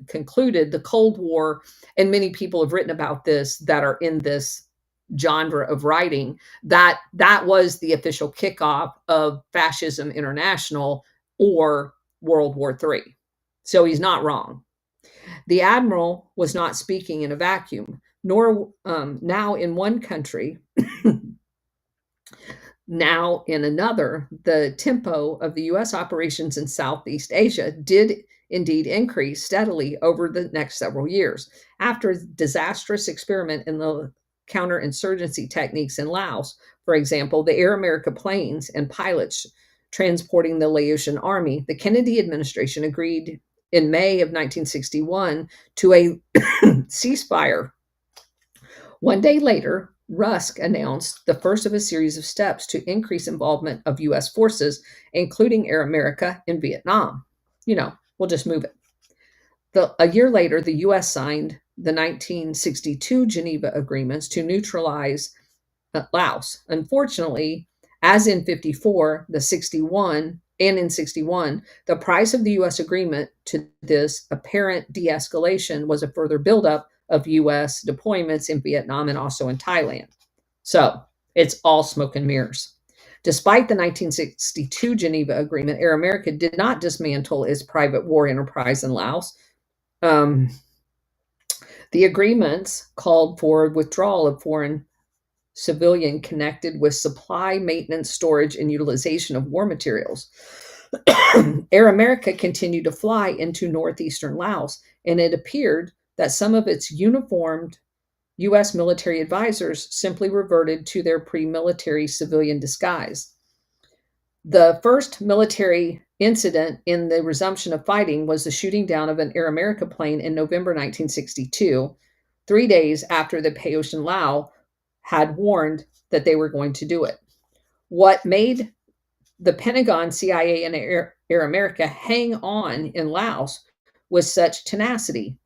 A: concluded, the Cold War, and many people have written about this that are in this genre of writing, that was the official kickoff of Fascism International or World War III. So he's not wrong. The admiral was not speaking in a vacuum, nor now in one country, now in another. The tempo of the U.S. operations in Southeast Asia did indeed increase steadily over the next several years. After a disastrous experiment in the counterinsurgency techniques in Laos, for example, the Air America planes and pilots transporting the Laotian army, the Kennedy administration agreed in May of 1961 to a ceasefire. One day later, Rusk announced the first of a series of steps to increase involvement of U.S. forces, including Air America, in Vietnam. We'll just move it. A year later, the U.S. signed the 1962 Geneva Agreements to neutralize Laos. Unfortunately, as in 54, in 61, the price of the U.S. agreement to this apparent de-escalation was a further buildup of U.S. deployments in Vietnam and also in Thailand. So it's all smoke and mirrors. Despite the 1962 Geneva Agreement, Air America did not dismantle its private war enterprise in Laos. The agreements called for withdrawal of foreign civilian connected with supply, maintenance, storage, and utilization of war materials. Air America continued to fly into northeastern Laos, and it appeared that some of its uniformed U.S. military advisors simply reverted to their pre-military civilian disguise. The first military incident in the resumption of fighting was the shooting down of an Air America plane in November 1962, 3 days after the Paeotian Lao had warned that they were going to do it. What made the Pentagon, CIA, and Air America hang on in Laos was such tenacity.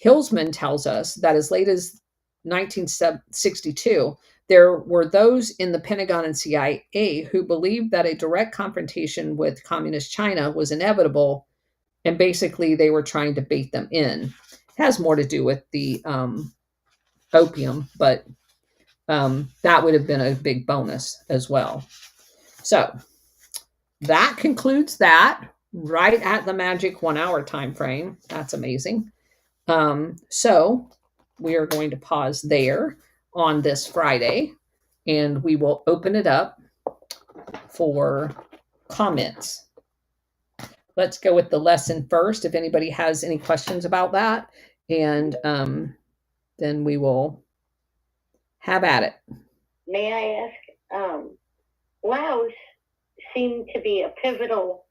A: Hillsman tells us that as late as 1962, there were those in the Pentagon and CIA who believed that a direct confrontation with communist China was inevitable, and basically they were trying to bait them in. It has more to do with the opium, but that would have been a big bonus as well. So that concludes that right at the magic 1 hour time frame. That's amazing. So we are going to pause there on this Friday, and we will open it up for comments. Let's go with the lesson first, if anybody has any questions about that, and then we will have at it.
B: May I ask, Laos seemed to be a pivotal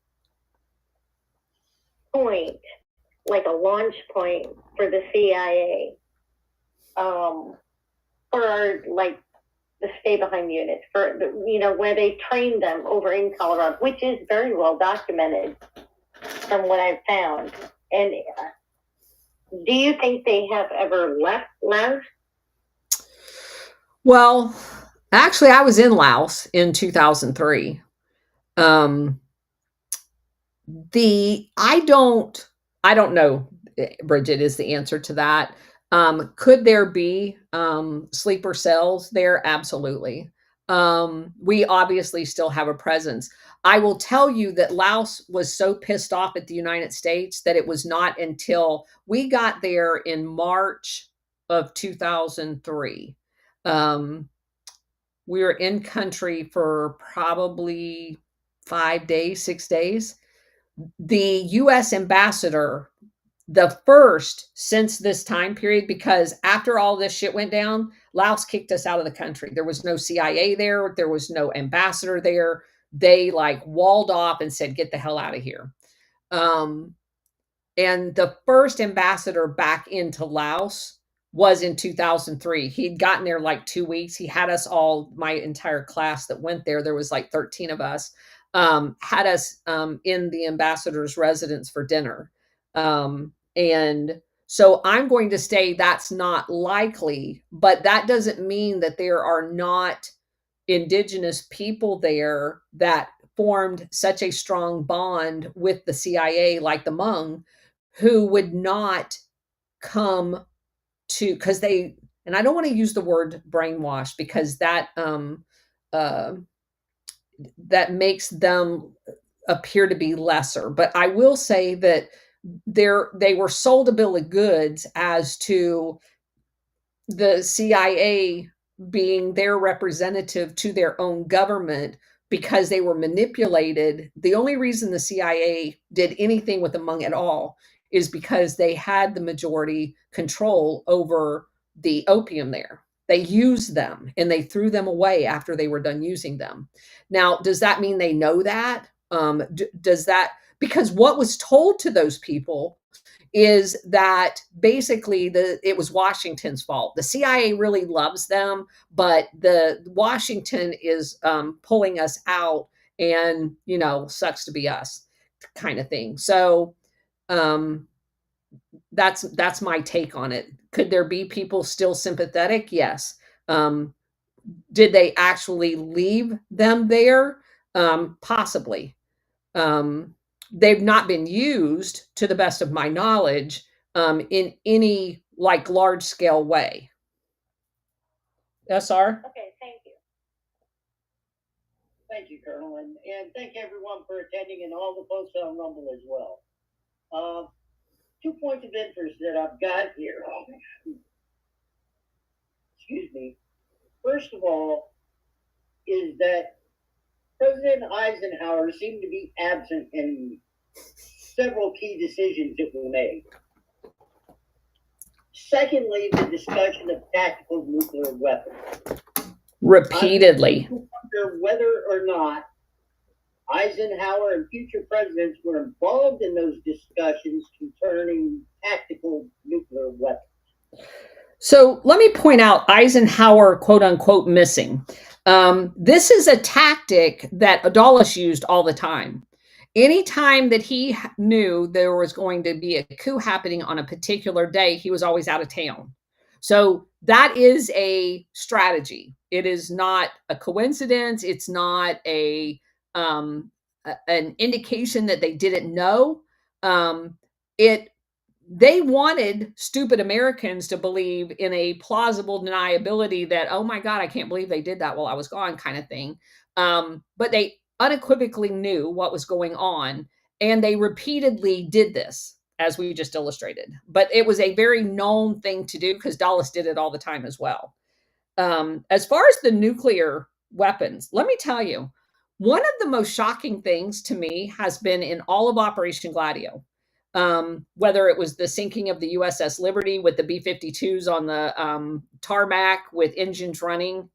B: point, like a launch point for the CIA, for like the stay behind units, for where they trained them over in Colorado, which is very well documented from what I've found. And do you think they have ever left Laos?
A: Well, actually, I was in Laos in 2003. I don't know, Bridget, is the answer to that. Could there be sleeper cells there? Absolutely. We obviously still have a presence. I will tell you that Laos was so pissed off at the United States that it was not until we got there in March of 2003. We were in country for probably 5 days, 6 days. The US ambassador, the first since this time period, because after all this shit went down, Laos kicked us out of the country. There was no CIA there. There was no ambassador there. They like walled off and said, get the hell out of here. And the first ambassador back into Laos was in 2003. He'd gotten there like 2 weeks. He had us all, my entire class that went there was like 13 of us, had us in the ambassador's residence for dinner. And so I'm going to say that's not likely, but that doesn't mean that there are not indigenous people there that formed such a strong bond with the CIA, like the Hmong, who would not come to, because they, and I don't want to use the word brainwash because that that makes them appear to be lesser. But I will say that they were sold a bill of goods as to the CIA being their representative to their own government because they were manipulated. The only reason the CIA did anything with the Hmong at all is because they had the majority control over the opium there. They used them and they threw them away after they were done using them. Now, does that mean they know that? Does that, because what was told to those people is that basically it was Washington's fault. The CIA really loves them, but the Washington is pulling us out, and sucks to be us, kind of thing. So that's my take on it. Could there be people still sympathetic? Yes. Did they actually leave them there? Possibly. They've not been used, to the best of my knowledge, in any like large scale way. SR?
B: Okay, thank you.
C: Thank you, Colonel, and thank everyone for attending, and all the folks on Rumble as well. 2 points of interest that I've got here. Excuse me. First of all, is that President Eisenhower seemed to be absent in several key decisions that were made. Secondly, the discussion of tactical nuclear weapons.
A: Repeatedly.
C: I wonder whether or not Eisenhower and future presidents were involved in those discussions concerning tactical nuclear weapons.
A: So let me point out Eisenhower, quote unquote, missing. This is a tactic that Dulles used all the time. Anytime that he knew there was going to be a coup happening on a particular day, he was always out of town. So that is a strategy. It is not a coincidence. It's not an indication that they didn't know. It they wanted stupid Americans to believe in a plausible deniability that, oh my God, I can't believe they did that while I was gone, kind of thing. But they unequivocally knew what was going on, and they repeatedly did this, as we just illustrated. But it was a very known thing to do because Dulles did it all the time as well. As far as the nuclear weapons, let me tell you, one of the most shocking things to me has been in all of Operation Gladio. Whether it was the sinking of the USS Liberty with the B-52s on the tarmac with engines running,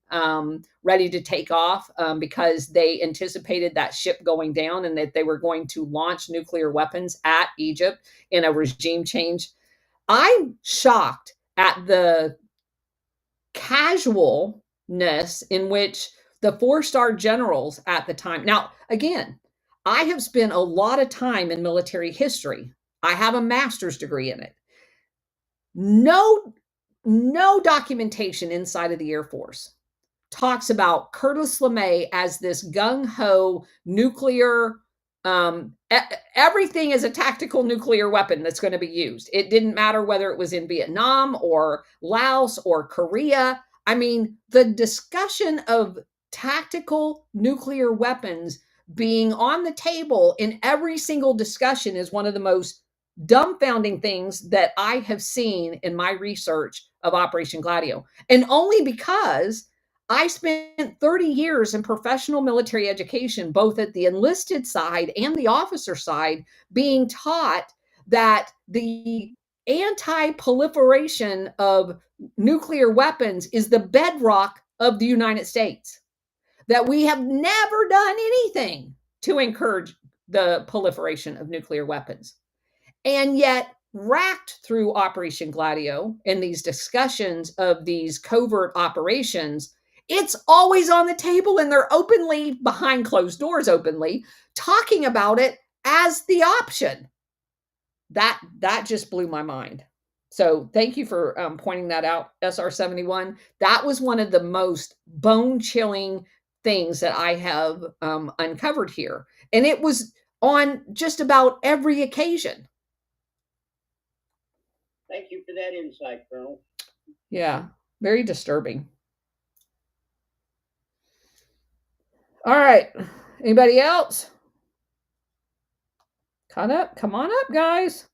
A: ready to take off because they anticipated that ship going down and that they were going to launch nuclear weapons at Egypt in a regime change. I'm shocked at the casualness in which the four-star generals at the time. Now, again, I have spent a lot of time in military history. I have a master's degree in it. No documentation inside of the Air Force talks about Curtis LeMay as this gung-ho nuclear, everything is a tactical nuclear weapon that's going to be used. It didn't matter whether it was in Vietnam or Laos or Korea. I mean, the discussion of tactical nuclear weapons being on the table in every single discussion is one of the most dumbfounding things that I have seen in my research of Operation Gladio. And only because I spent 30 years in professional military education, both at the enlisted side and the officer side, being taught that the anti-proliferation of nuclear weapons is the bedrock of the United States. That we have never done anything to encourage the proliferation of nuclear weapons. And yet, racked through Operation Gladio and these discussions of these covert operations, it's always on the table and they're openly, behind closed doors, openly talking about it as the option. That just blew my mind. So thank you for pointing that out, SR-71. That was one of the most bone-chilling things that I have uncovered here. And it was on just about every occasion.
C: Thank you for that insight, Colonel.
A: Yeah, very disturbing. All right. Anybody else? Caught up? Come on up, guys.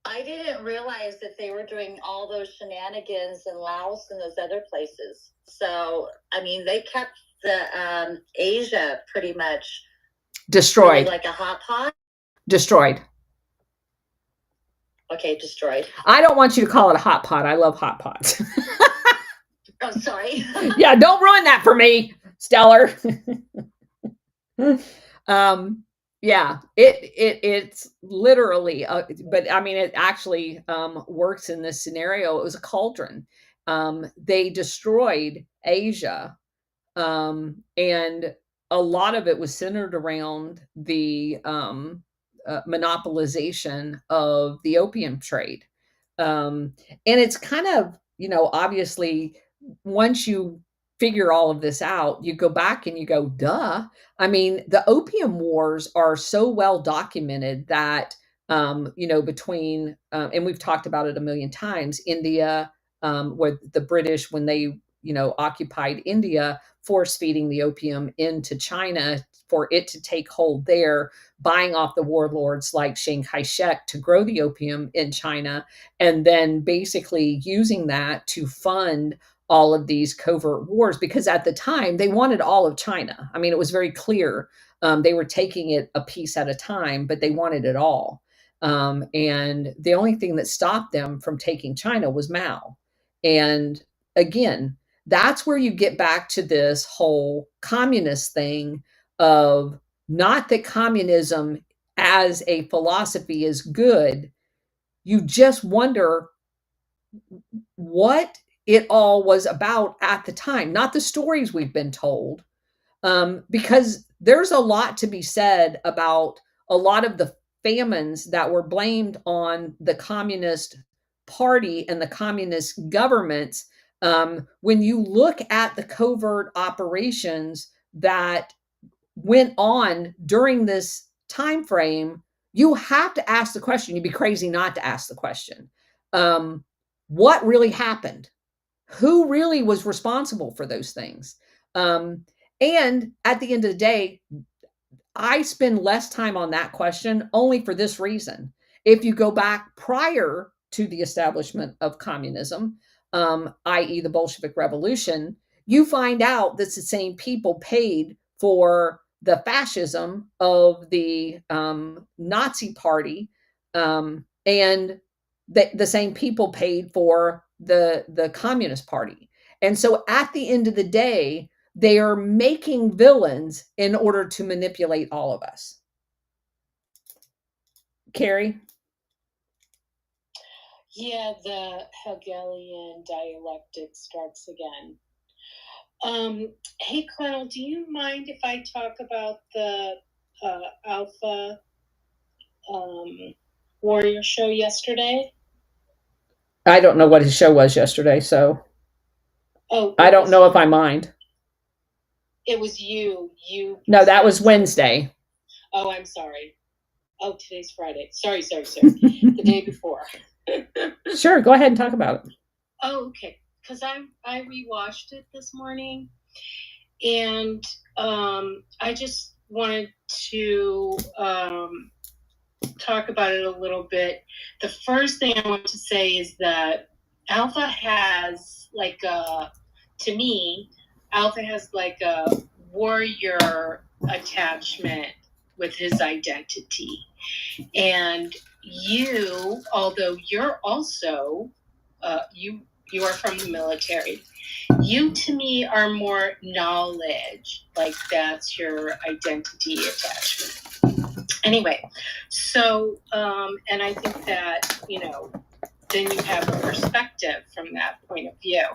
D: I didn't realize that they were doing all those shenanigans in Laos and those other places. So, I mean, they kept the Asia pretty much
A: destroyed,
D: really like a hot pot.
A: Destroyed.
D: Okay, destroyed.
A: I don't want you to call it a hot pot. I love hot pots.
D: Oh, sorry.
A: Yeah, don't ruin that for me, Stellar. Yeah, it's literally, but I mean, it actually works in this scenario. It was a cauldron. They destroyed Asia, and a lot of it was centered around the monopolization of the opium trade. And it's kind of, obviously, once you figure all of this out, you go back and you go, duh. I mean, the opium wars are so well documented that, between, and we've talked about it a million times, India, with the British, when they, occupied India, force feeding the opium into China for it to take hold there, buying off the warlords like Chiang Kai-shek to grow the opium in China, and then basically using that to fund all of these covert wars, because at the time they wanted all of China. I mean, it was very clear. They were taking it a piece at a time, but they wanted it all. And the only thing that stopped them from taking China was Mao. And again, that's where you get back to this whole communist thing of, not that communism as a philosophy is good. You just wonder what it all was about at the time, not the stories we've been told, because there's a lot to be said about a lot of the famines that were blamed on the Communist Party and the communist governments. When you look at the covert operations that went on during this time frame, you have to ask the question. You'd be crazy not to ask the question. What really happened? Who really was responsible for those things? And at the end of the day, I spend less time on that question only for this reason. If you go back prior to the establishment of communism, i.e., the Bolshevik Revolution, you find out that the same people paid for the fascism of the Nazi Party, and the same people paid for the Communist Party. And so at the end of the day, they are making villains in order to manipulate all of us. Carrie?
E: Yeah, the Hegelian dialectic strikes again. Hey, Colonel, do you mind if I talk about the Alpha Warrior show yesterday?
A: I don't know what his show was yesterday, so I don't know if I mind.
E: It was you.
A: No, that was Wednesday.
E: Oh, I'm sorry. Oh, today's Friday. Sorry. The day before.
A: Sure, go ahead and talk about it.
E: Oh, okay. Because I rewatched it this morning, and I just wanted to talk about it a little bit. The first thing I want to say is that Alpha has to me, Alpha has like a warrior attachment with his identity. And you, although you're also, you are from the military, you to me are more knowledge, like that's your identity attachment. Anyway, so, and I think that, then you have a perspective from that point of view.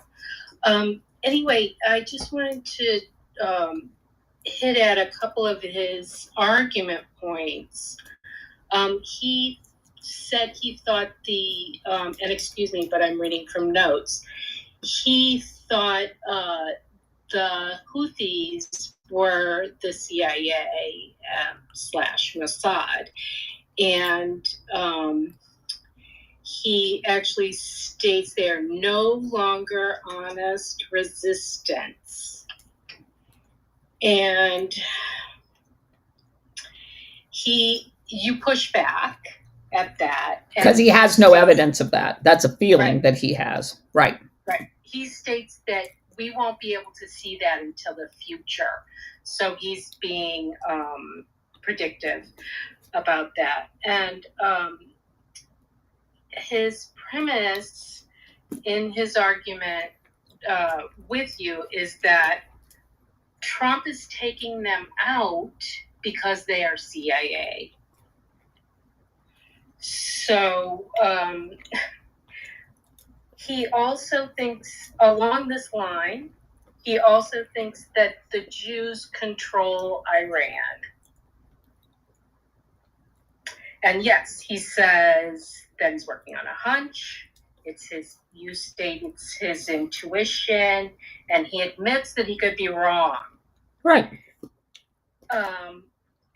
E: Anyway, I just wanted to hit at a couple of his argument points. He said he thought and excuse me, but I'm reading from notes. He thought the Houthis were the CIA / Mossad. And he actually states they are no longer honest resistance. And you push back at that.
A: Because he has no evidence of that. That's a feeling that he has. Right.
E: He states that we won't be able to see that until the future. So he's being predictive about that. And his premise in his argument with you is that Trump is taking them out because they are CIA. So he also thinks, along this line, he also thinks that the Jews control Iran. And yes, he says that he's working on a hunch. It's his intuition, and he admits that he could be wrong.
A: Right.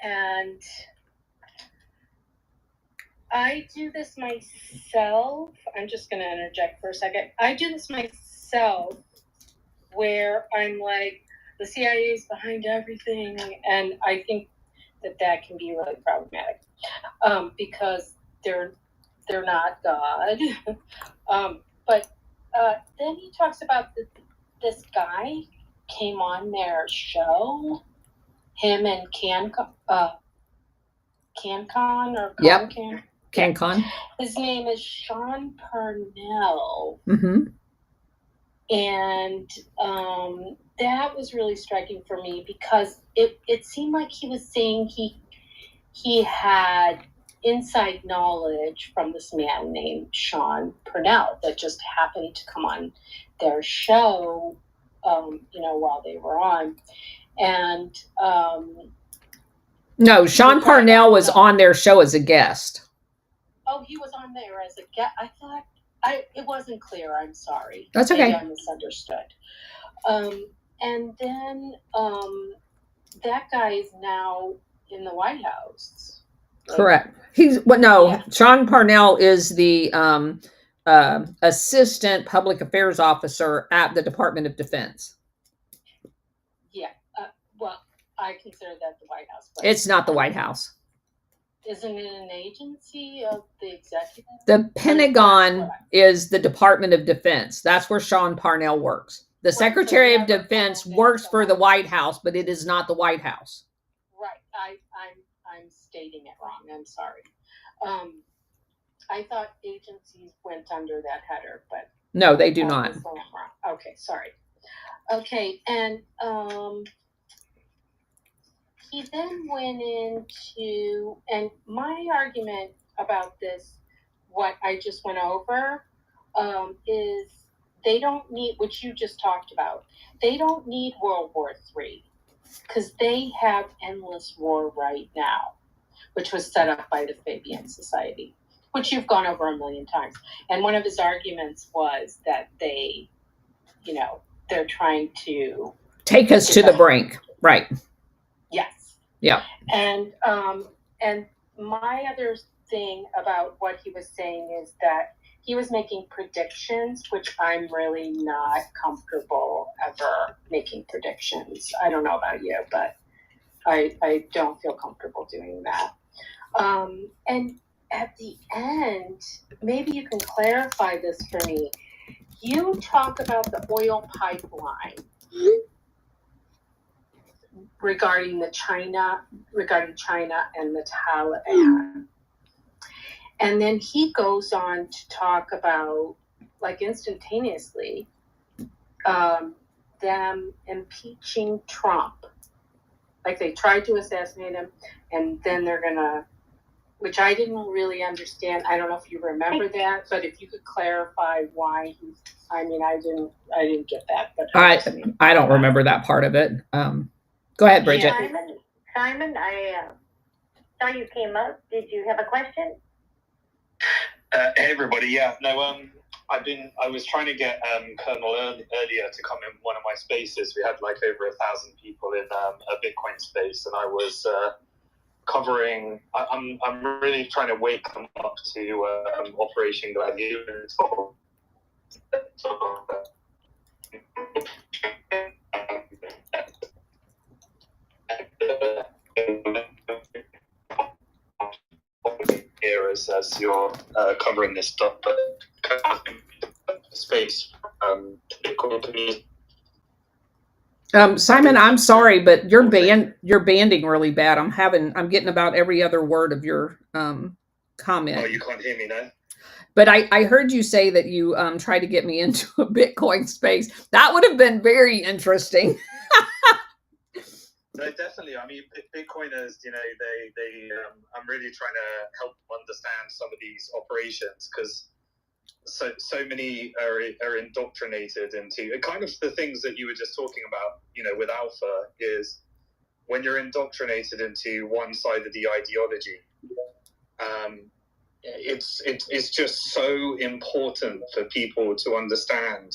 E: And I do this myself. I'm just going to interject for a second. I do this myself where I'm like, the CIA is behind everything. And I think that can be really problematic because they're not God. But then he talks about this guy came on their show, him and CanCon or
A: yep.
E: CanCon. His name is Sean Parnell.
A: Mm-hmm.
E: And that was really striking for me because it seemed like he was saying he had inside knowledge from this man named Sean Parnell that just happened to come on their show, while they were on. And
A: no, Sean Parnell was on their show as a guest.
E: Oh, he was on there as a guest. I thought it wasn't clear. I'm sorry.
A: That's okay.
E: Maybe I misunderstood. And then that guy is now in the White House.
A: Correct. He's well, no,
E: Yeah.
A: Sean Parnell is the assistant public affairs officer at the Department of Defense.
E: Yeah. Well, I consider that the White House. But
A: It's not the White House.
E: isn't it an agency of the executive?
A: The Pentagon is the Department of Defense. That's where Sean Parnell works. The
E: so
A: Secretary of
E: never
A: Defense
E: called it
A: works
E: the
A: for the
E: White
A: White House, but it is not the White House.
E: Right. I'm stating it wrong. I'm sorry. I thought agencies went under that header, but
A: No, they do
E: I
A: not.
E: was wrong. Okay, sorry. Okay, and he then went into, and my argument about this, what I just went over, is they don't need, which you just talked about, they don't need World War III because they have endless war right now, which was set up by the Fabian Society, which you've gone over a million times. And one of his arguments was that they, they're trying to
A: take us to the brink. Right.
E: Yes.
A: Yeah.
E: And my other thing about what he was saying is that he was making predictions, which I'm really not comfortable ever making predictions. I don't know about you, but I don't feel comfortable doing that. And at the end, maybe you can clarify this for me. You talk about the oil pipeline regarding China and the Taliban. And then he goes on to talk about, like instantaneously, them impeaching Trump. Like they tried to assassinate him, and then they're gonna, which I didn't really understand. I don't know if you remember that, but if you could clarify why he's, I didn't get that. But
A: I don't remember that part of it. Go ahead, Bridget.
B: Yeah. Simon, I saw you came up. Did you have a question?
F: Hey everybody, yeah, no, I was trying to get Colonel earlier to come in one of my spaces. We had like over 1,000 people in a Bitcoin space, and I was covering. I'm really trying to wake them up to Operation Gladiator. Here as you're covering this stuff, but space
A: Simon, I'm sorry, but you're banding really bad. I'm getting about every other word of your comment.
F: Oh, you can't hear me now?
A: But I heard you say that you tried to get me into a Bitcoin space. That would have been very interesting.
F: No, definitely. I mean, Bitcoiners, I'm really trying to help them understand some of these operations because so many are indoctrinated into kind of the things that you were just talking about, with Alpha, is when you're indoctrinated into one side of the ideology, it's just so important for people to understand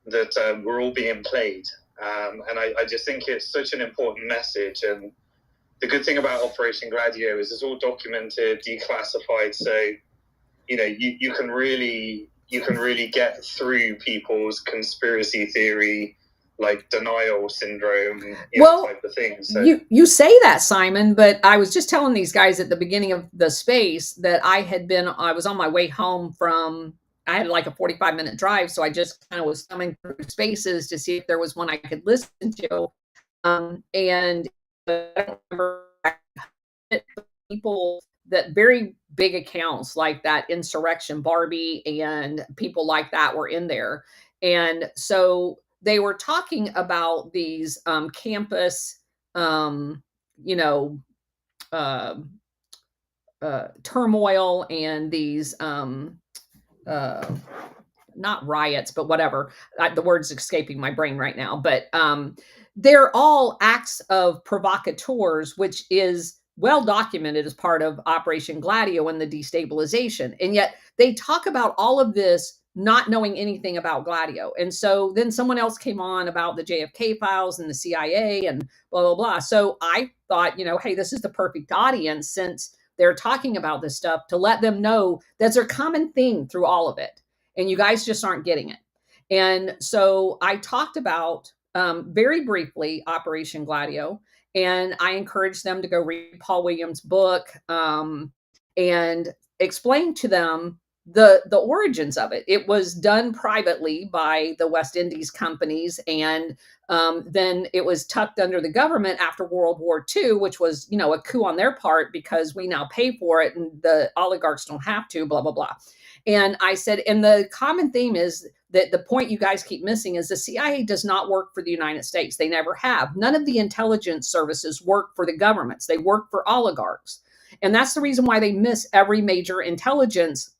F: that we're all being played. And I just think it's such an important message. And the good thing about Operation Gladio is it's all documented, declassified. So, you can really get through people's conspiracy theory, like denial syndrome, type of thing. So
A: you say that, Simon, but I was just telling these guys at the beginning of the space that I was on my way home I had like a 45-minute drive, so I just kind of was thumbing through spaces to see if there was one I could listen to. And I don't remember people that very big accounts like that Insurrection Barbie and people like that were in there. And so they were talking about these campus, turmoil and these not riots, but whatever. The word's escaping my brain right now. But they're all acts of provocateurs, which is well documented as part of Operation Gladio and the destabilization. And yet they talk about all of this not knowing anything about Gladio. And so then someone else came on about the JFK files and the CIA and blah, blah, blah. So I thought, hey, this is the perfect audience since they're talking about this stuff to let them know that's a common thing through all of it. And you guys just aren't getting it. And so I talked about very briefly Operation Gladio, and I encouraged them to go read Paul Williams' book and explain to them the origins of it. It was done privately by the West Indies companies, and then it was tucked under the government after World War II, which was, you know, a coup on their part because we now pay for it and the oligarchs don't have to, blah, blah, blah. And I said, and the common theme is that the point you guys keep missing is the CIA does not work for the United States. They never have. None of the intelligence services work for the governments. They work for oligarchs. And that's the reason why they miss every major intelligence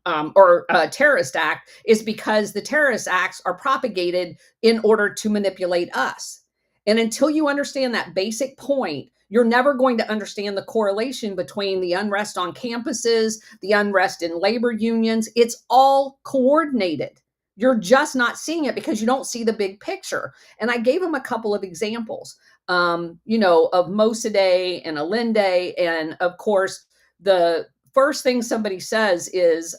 A: or terrorist act, is because the terrorist acts are propagated in order to manipulate us. And until you understand that basic point, you're never going to understand the correlation between the unrest on campuses, the unrest in labor unions. It's all coordinated. You're just not seeing it because you don't see the big picture. And I gave him a couple of examples, you know, of Mossadegh and Allende. And of course, the first thing somebody says is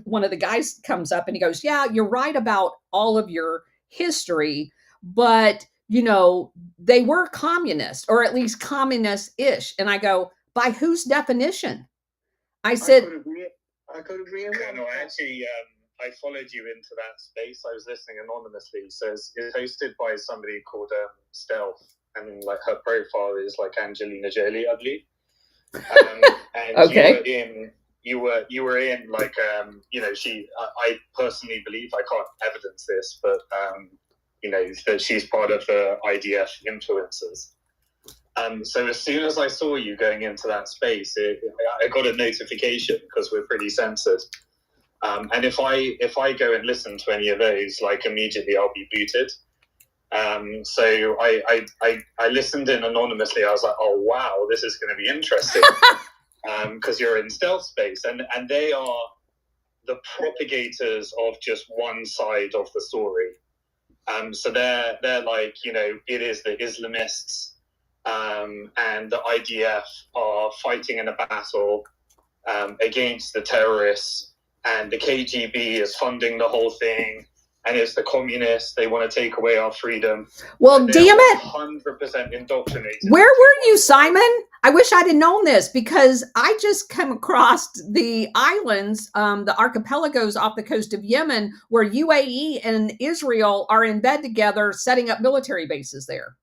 A: one of the guys comes up and he goes, yeah, you're right about all of your history, but, you know, they were communist, or at least communist-ish. And I go, by whose definition? I said,
C: I could agree.
F: Yeah, no, I actually, I followed you into that space. I was listening anonymously. So it's hosted by somebody called Stealth, and like her profile is like Angelina Jolie, I believe. And
A: okay.
F: you were in like you know, I personally believe, I can't evidence this, but you know, that she's part of the IDF influencers. So as soon as I saw you going into that space, I got a notification because we're pretty censored. And if I go and listen to any of those, like immediately I'll be booted. So I listened in anonymously. I was like, oh wow, this is going to be interesting, because you're in stealth space, and they are the propagators of just one side of the story. So they're like, you know, it is the Islamists and the IDF are fighting in a battle against the terrorists, and the KGB is funding the whole thing. And it's the communists. They want to take away our freedom.
A: Well, damn it.
F: 100% indoctrinated.
A: Where were you, Simon? I wish I'd have known this, because I just come across the islands, the archipelagos off the coast of Yemen, where UAE and Israel are in bed together, setting up military bases there.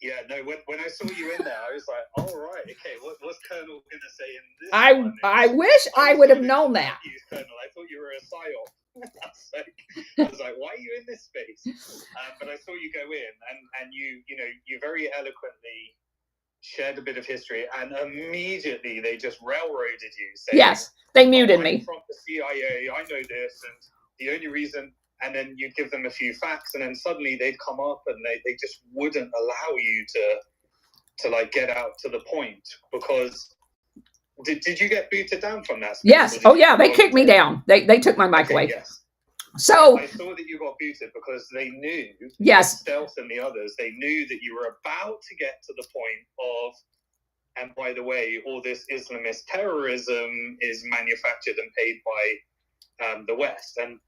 F: Yeah, no, when I saw you in there, I was like, all right, okay, what's Colonel going to say in this one?
A: I wish I would have known that.
F: Colonel, I thought you were a psyop. I was like, why are you in this space? But I saw you go in, and you very eloquently shared a bit of history, and immediately they just railroaded you. Saying,
A: yes, they muted me.
F: From the CIA, I know this, and the only reason. And then you'd give them a few facts, and then suddenly they'd come up and they just wouldn't allow you to like get out to the point, because did you get booted down from that space?
A: Yes. Oh yeah, they kicked me down. They took my mic away.
F: Yes.
A: So
F: I saw that you got booted because they knew,
A: yes,
F: Stealth and the others, they knew that you were about to get to the point of, and by the way, all this Islamist terrorism is manufactured and paid by the West, and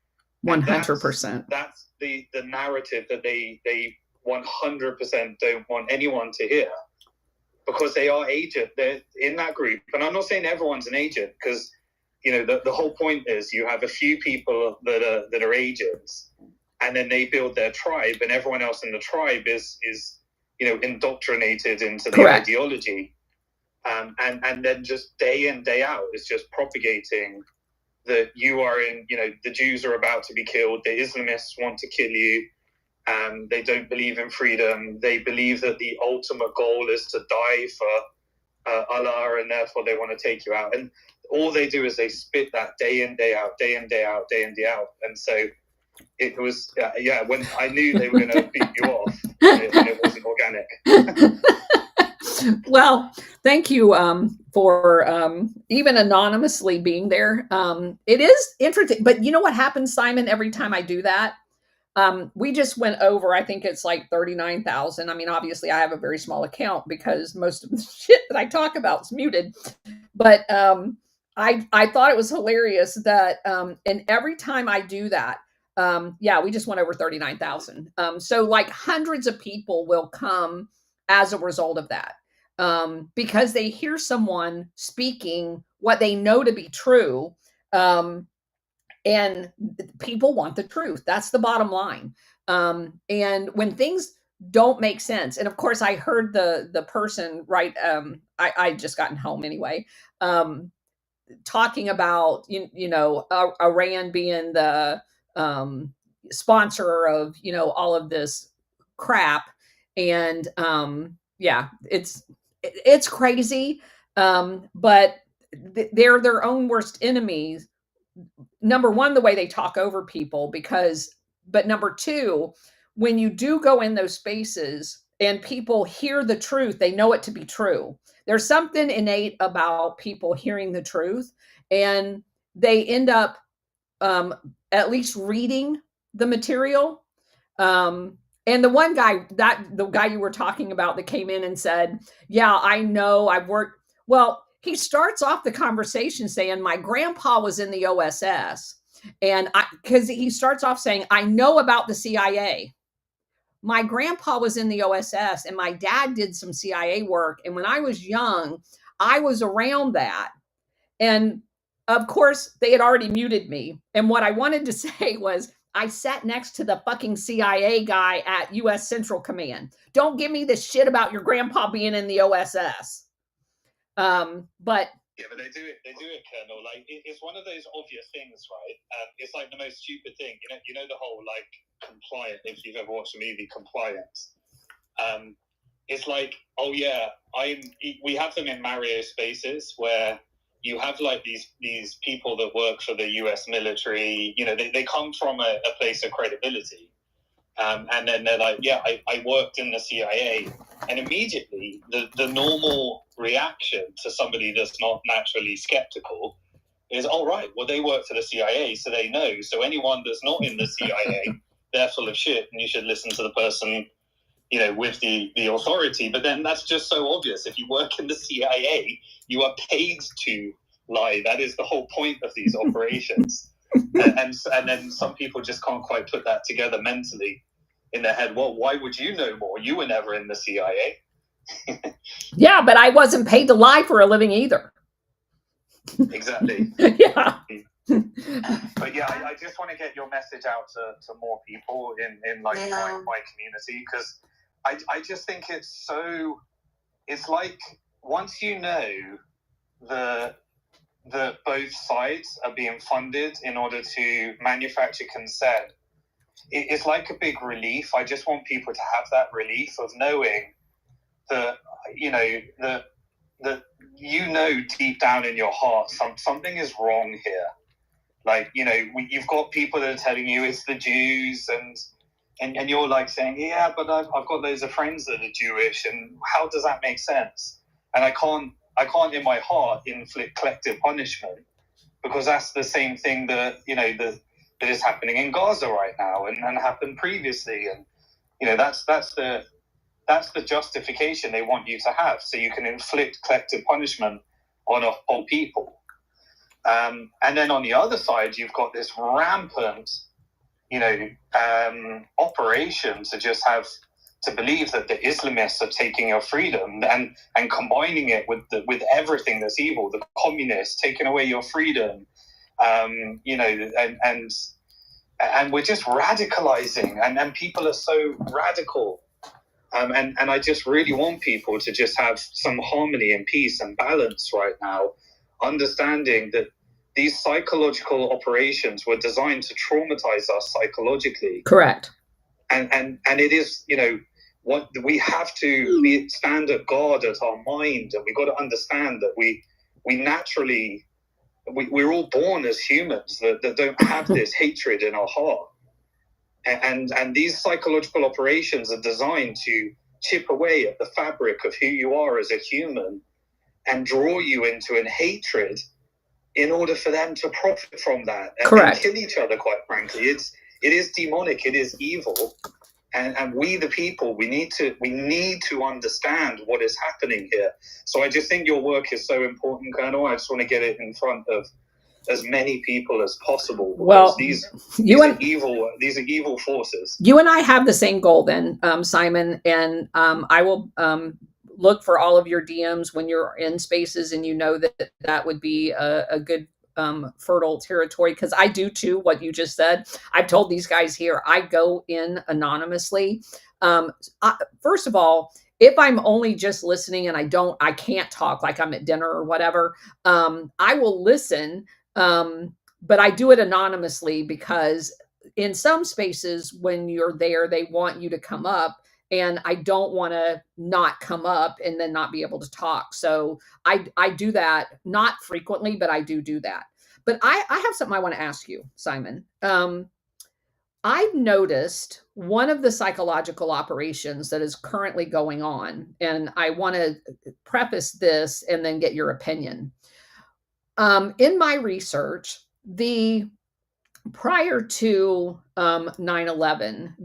A: 100%.
F: That's the narrative that they 100% don't want anyone to hear, because they are agent. They're in that group, and I'm not saying everyone's an agent, because you know the whole point is you have a few people that are agents, and then they build their tribe, and everyone else in the tribe is you know, indoctrinated into the
A: Correct.
F: ideology, and then just day in day out is just propagating that you are in, you know, the Jews are about to be killed, the Islamists want to kill you, they don't believe in freedom, they believe that the ultimate goal is to die for Allah, and therefore they want to take you out. And all they do is they spit that day in, day out, day in, day out, day in, day out. And so it was, when I knew they were going to beat you off, and it wasn't organic.
A: Well, thank you for even anonymously being there. It is interesting, but you know what happens, Simon, every time I do that? We just went over, I think it's like 39,000. I mean, obviously I have a very small account because most of the shit that I talk about is muted. But I thought it was hilarious that and every time I do that, yeah, we just went over 39,000. So like hundreds of people will come as a result of that. Because they hear someone speaking what they know to be true. And people want the truth. That's the bottom line. And when things don't make sense, and of course I heard the person, right, I just gotten home anyway, talking about Iran being the sponsor of all of this crap. And yeah, it's crazy. But they're their own worst enemies. Number one, the way they talk over people, but number two, when you do go in those spaces and people hear the truth, they know it to be true. There's something innate about people hearing the truth, and they end up at least reading the material. And the guy you were talking about that came in and said, yeah, I know, I've worked. Well, he starts off the conversation saying, my grandpa was in the OSS. And because he starts off saying, I know about the CIA. My grandpa was in the OSS and my dad did some CIA work. And when I was young, I was around that. And of course, they had already muted me. And what I wanted to say was, I sat next to the fucking CIA guy at US Central Command. Don't give me this shit about your grandpa being in the OSS. But
F: yeah, but they do it, Colonel. Like it's one of those obvious things, right? It's like the most stupid thing. You know the whole like compliant. If you've ever watched the movie Compliance, it's like, oh yeah, we have them in Mario spaces where you have like these people that work for the US military. They come from a place of credibility. And then they're like, yeah, I worked in the CIA. And immediately the normal reaction to somebody that's not naturally skeptical is, all right, well, they work for the CIA, so they know. So anyone that's not in the CIA, they're full of shit, and you should listen to the person, with the authority. But then that's just so obvious. If you work in the CIA, you are paid to lie. That is the whole point of these operations. And then some people just can't quite put that together mentally in their head. Well, why would you know more? You were never in the CIA.
A: Yeah, but I wasn't paid to lie for a living either.
F: Exactly.
A: Yeah.
F: But yeah, I just want to get your message out to more people in like my community, because I just think it's like once you know that both sides are being funded in order to manufacture consent, it's like a big relief. I just want people to have that relief of knowing that, that deep down in your heart, something is wrong here. Like, you've got people that are telling you it's the Jews, and you're like saying, yeah, but I've got loads of friends that are Jewish, and how does that make sense? And I can't in my heart inflict collective punishment, because that's the same thing that that is happening in Gaza right now and happened previously, and that's the justification they want you to have, so you can inflict collective punishment on people. And then on the other side, you've got this rampant operation to just have to believe that the Islamists are taking your freedom and combining it with everything that's evil, the communists taking away your freedom, and we're just radicalizing, and people are so radical. And I just really want people to just have some harmony and peace and balance right now, understanding that these psychological operations were designed to traumatize us psychologically.
A: Correct.
F: And it is, what we have to stand at guard at our mind, and we've got to understand that we naturally, we're all born as humans that don't have this hatred in our heart. And these psychological operations are designed to chip away at the fabric of who you are as a human and draw you into an hatred in order for them to profit from that and kill each other, quite frankly. it is demonic, it is evil. And we, the people, we need to understand what is happening here. So I just think your work is so important, Colonel. I just want to get it in front of as many people as possible.
A: Well,
F: these are evil forces.
A: You and I have the same goal then, Simon, and I will look for all of your DMs when you're in spaces, and you know that would be a good fertile territory, because I do too what you just said. I've told these guys here I go in anonymously. First of all, if I'm only just listening and I can't talk, like I'm at dinner or whatever, I will listen, but I do it anonymously, because in some spaces when you're there, they want you to come up, and I don't want to not come up and then not be able to talk. So I do that, not frequently, but I do that. But I have something I want to ask you, Simon. I've noticed one of the psychological operations that is currently going on, and I want to preface this and then get your opinion. In my research, prior to 9/11,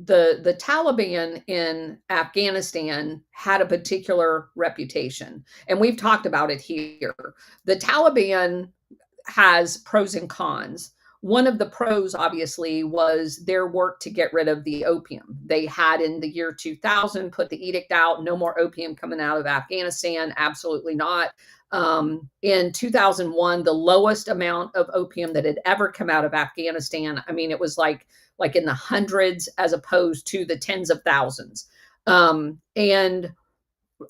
A: the Taliban in Afghanistan had a particular reputation, and we've talked about it here. The Taliban has pros and cons. One of the pros, obviously, was their work to get rid of the opium. They had, in the year 2000, put the edict out, no more opium coming out of Afghanistan. Absolutely not. In 2001, the lowest amount of opium that had ever come out of Afghanistan, I mean, it was like in the hundreds as opposed to the tens of thousands. And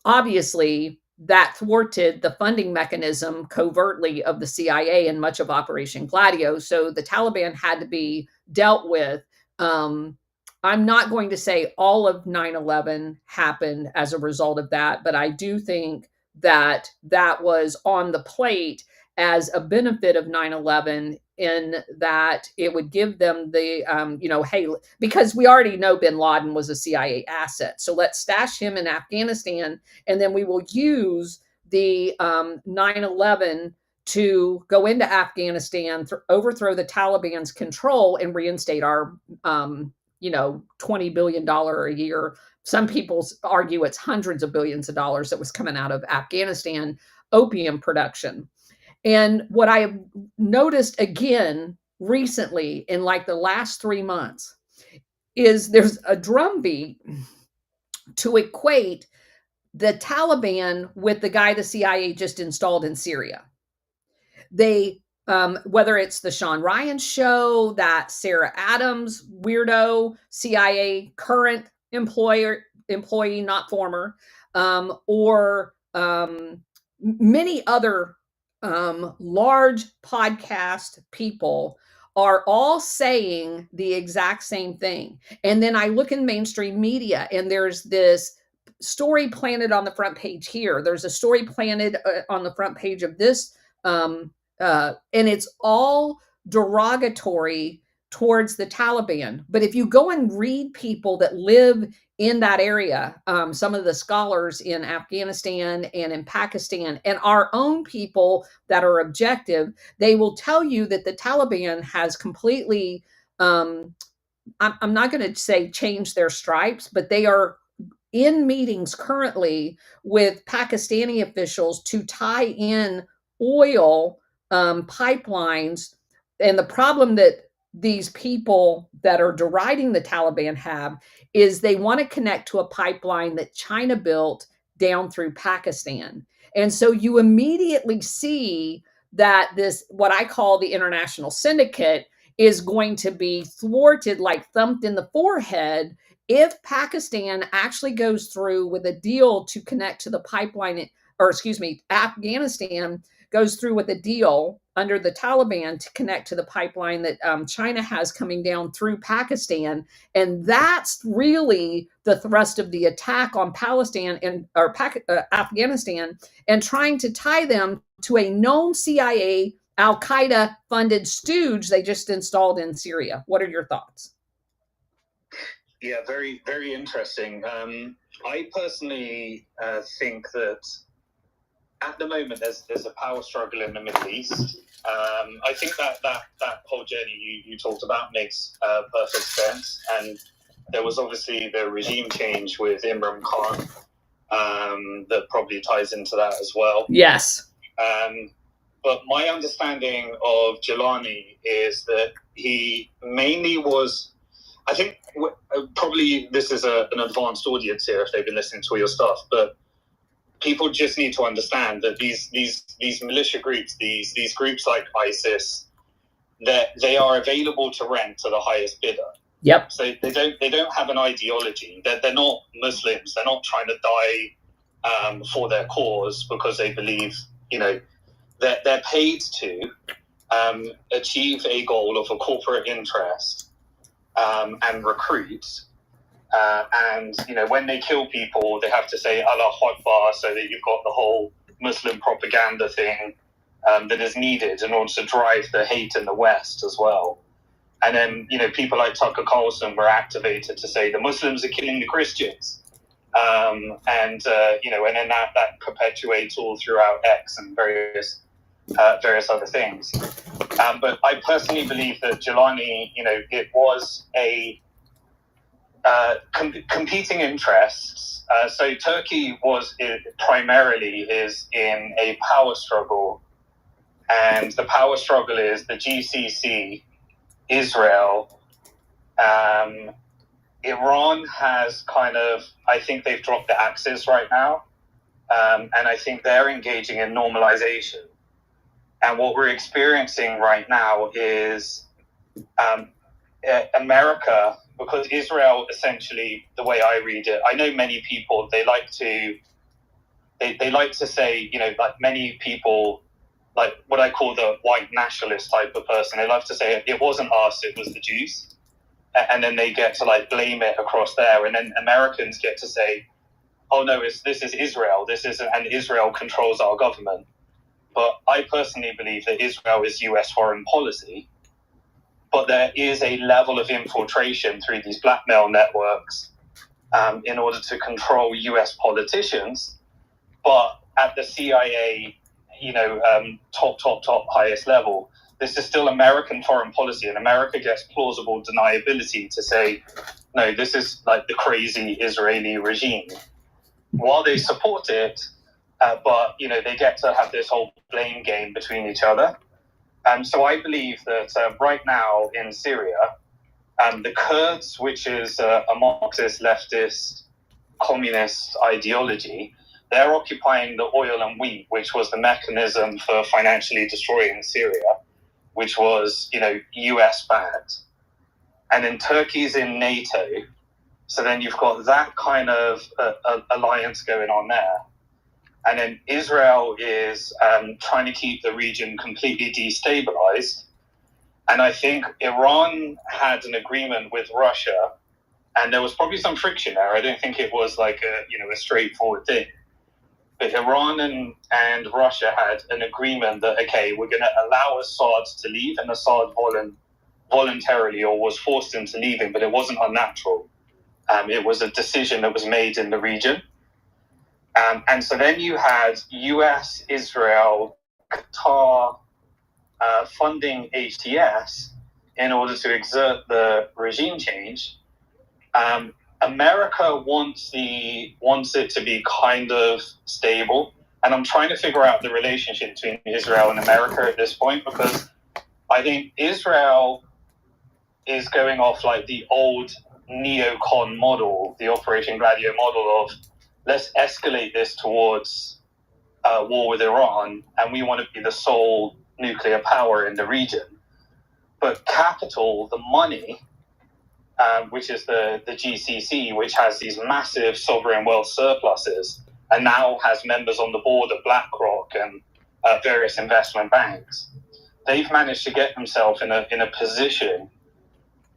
A: obviously, that thwarted the funding mechanism covertly of the CIA and much of Operation Gladio. So the Taliban had to be dealt with. I'm not going to say all of 9/11 happened as a result of that, but I do think that was on the plate as a benefit of 9/11, in that it would give them the, hey, because we already know bin Laden was a CIA asset. So let's stash him in Afghanistan, and then we will use the 9/11 to go into Afghanistan, overthrow the Taliban's control, and reinstate our, $20 billion a year. Some people argue it's hundreds of billions of dollars that was coming out of Afghanistan opium production. And what I have noticed again recently, in like the last 3 months, is there's a drumbeat to equate the Taliban with the guy the CIA just installed in Syria. They, whether it's the Sean Ryan show, that Sarah Adams weirdo CIA current employee, not former, or many other large podcast people are all saying the exact same thing. And then I look in mainstream media, and there's this story planted on the front page here. There's a story planted on the front page of this, and it's all derogatory towards the Taliban. But if you go and read people that live in that area, some of the scholars in Afghanistan and in Pakistan, and our own people that are objective, they will tell you that the Taliban has completely, I'm not going to say change their stripes, but they are in meetings currently with Pakistani officials to tie in oil pipelines. And the problem that these people that are deriding the Taliban have is they want to connect to a pipeline that China built down through Pakistan. And so you immediately see that this, what I call the international syndicate, is going to be thwarted, like thumped in the forehead, if Pakistan actually goes through with a deal to connect to the pipeline, or Afghanistan goes through with a deal under the Taliban to connect to the pipeline that China has coming down through Pakistan. And that's really the thrust of the attack on Palestine or Afghanistan, and trying to tie them to a known CIA, Al-Qaeda funded stooge they just installed in Syria. What are your thoughts?
F: Yeah, very, very interesting. I personally think that at the moment there's a power struggle in the Middle East. I think that whole journey you talked about makes perfect sense, and there was obviously the regime change with Imran Khan that probably ties into that as well.
A: Yes.
F: But my understanding of Jelani is that he mainly was, I think probably this is an advanced audience here if they've been listening to all your stuff, but people just need to understand that these militia groups, these groups like ISIS, that they are available to rent to the highest bidder.
A: Yep.
F: So they don't have an ideology. They're not Muslims. They're not trying to die for their cause because they believe, they're paid to achieve a goal of a corporate interest and recruit. And when they kill people, they have to say Allah Akbar, so that you've got the whole Muslim propaganda thing that is needed in order to drive the hate in the West as well. And then people like Tucker Carlson were activated to say the Muslims are killing the Christians, and then that perpetuates all throughout X and various other things. But I personally believe that Jelani, it was a competing interests. So Turkey primarily is in a power struggle, and the power struggle is the GCC, Israel, Iran has I think they've dropped the axis right now, and I think they're engaging in normalization. And what we're experiencing right now is America, because Israel essentially, the way I read it, I know many people, they like to say, like many people, like what I call the white nationalist type of person, they love to say it wasn't us, it was the Jews. And then they get to blame it across there. And then Americans get to say, oh no, this is Israel. And Israel controls our government. But I personally believe that Israel is US foreign policy. But there is a level of infiltration through these blackmail networks in order to control US politicians. But at the CIA, top highest level, this is still American foreign policy, and America gets plausible deniability to say, no, this is like the crazy Israeli regime. While they support it, but they get to have this whole blame game between each other. So I believe that right now in Syria, the Kurds, which is a Marxist, leftist, communist ideology, they're occupying the oil and wheat, which was the mechanism for financially destroying Syria, which was, US backed. And then Turkey's in NATO. So then you've got that kind of alliance going on there. And then Israel is trying to keep the region completely destabilized. And I think Iran had an agreement with Russia, and there was probably some friction there. I don't think it was like a straightforward thing. But Iran and Russia had an agreement that, okay, we're going to allow Assad to leave, and Assad voluntarily or was forced into leaving, but it wasn't unnatural. It was a decision that was made in the region. And so then you had US, Israel, Qatar funding HTS in order to exert the regime change. America wants it to be kind of stable. And I'm trying to figure out the relationship between Israel and America at this point, because I think Israel is going off like the old neocon model, the Operation Gladio model of let's escalate this towards war with Iran, and we want to be the sole nuclear power in the region. But capital, the money, which is the GCC, which has these massive sovereign wealth surpluses, and now has members on the board of BlackRock and various investment banks, they've managed to get themselves in a position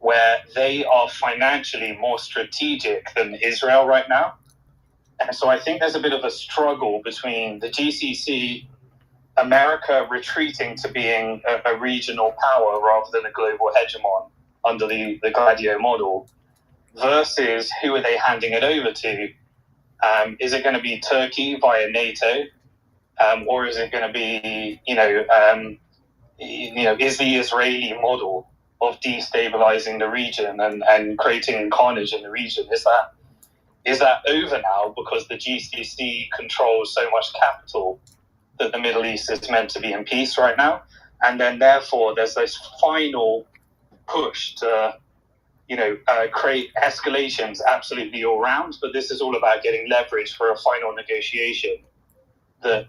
F: where they are financially more strategic than Israel right now. And so I think there's a bit of a struggle between the GCC, America retreating to being a regional power rather than a global hegemon under the Gladio model, versus who are they handing it over to? Is it going to be Turkey via NATO? or is it going to be, is the Israeli model of destabilizing the region and creating carnage in the region, is that over now because the GCC controls so much capital that the Middle East is meant to be in peace right now? And then therefore there's this final push to, create escalations absolutely all round. But this is all about getting leverage for a final negotiation that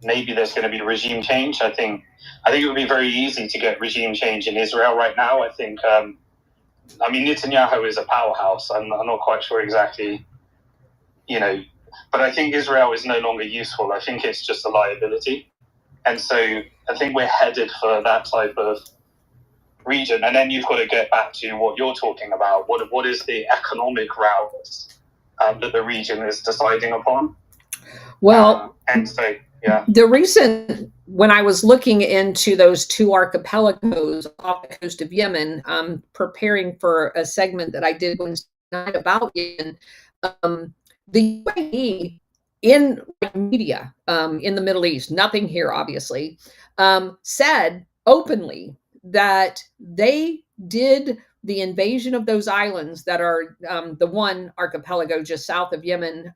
F: maybe there's going to be regime change. I think it would be very easy to get regime change in Israel right now. I think, Netanyahu is a powerhouse. I'm not quite sure exactly, but I think Israel is no longer useful. I think it's just a liability. And so I think we're headed for that type of region. And then you've got to get back to what you're talking about. What is the economic route that the region is deciding upon?
A: Well,
F: and so, yeah.
A: The reason, when I was looking into those two archipelagos off the coast of Yemen, preparing for a segment that I did Wednesday night about Yemen, the UAE in media in the Middle East, nothing here obviously, said openly that they did the invasion of those islands that are the one archipelago just south of Yemen,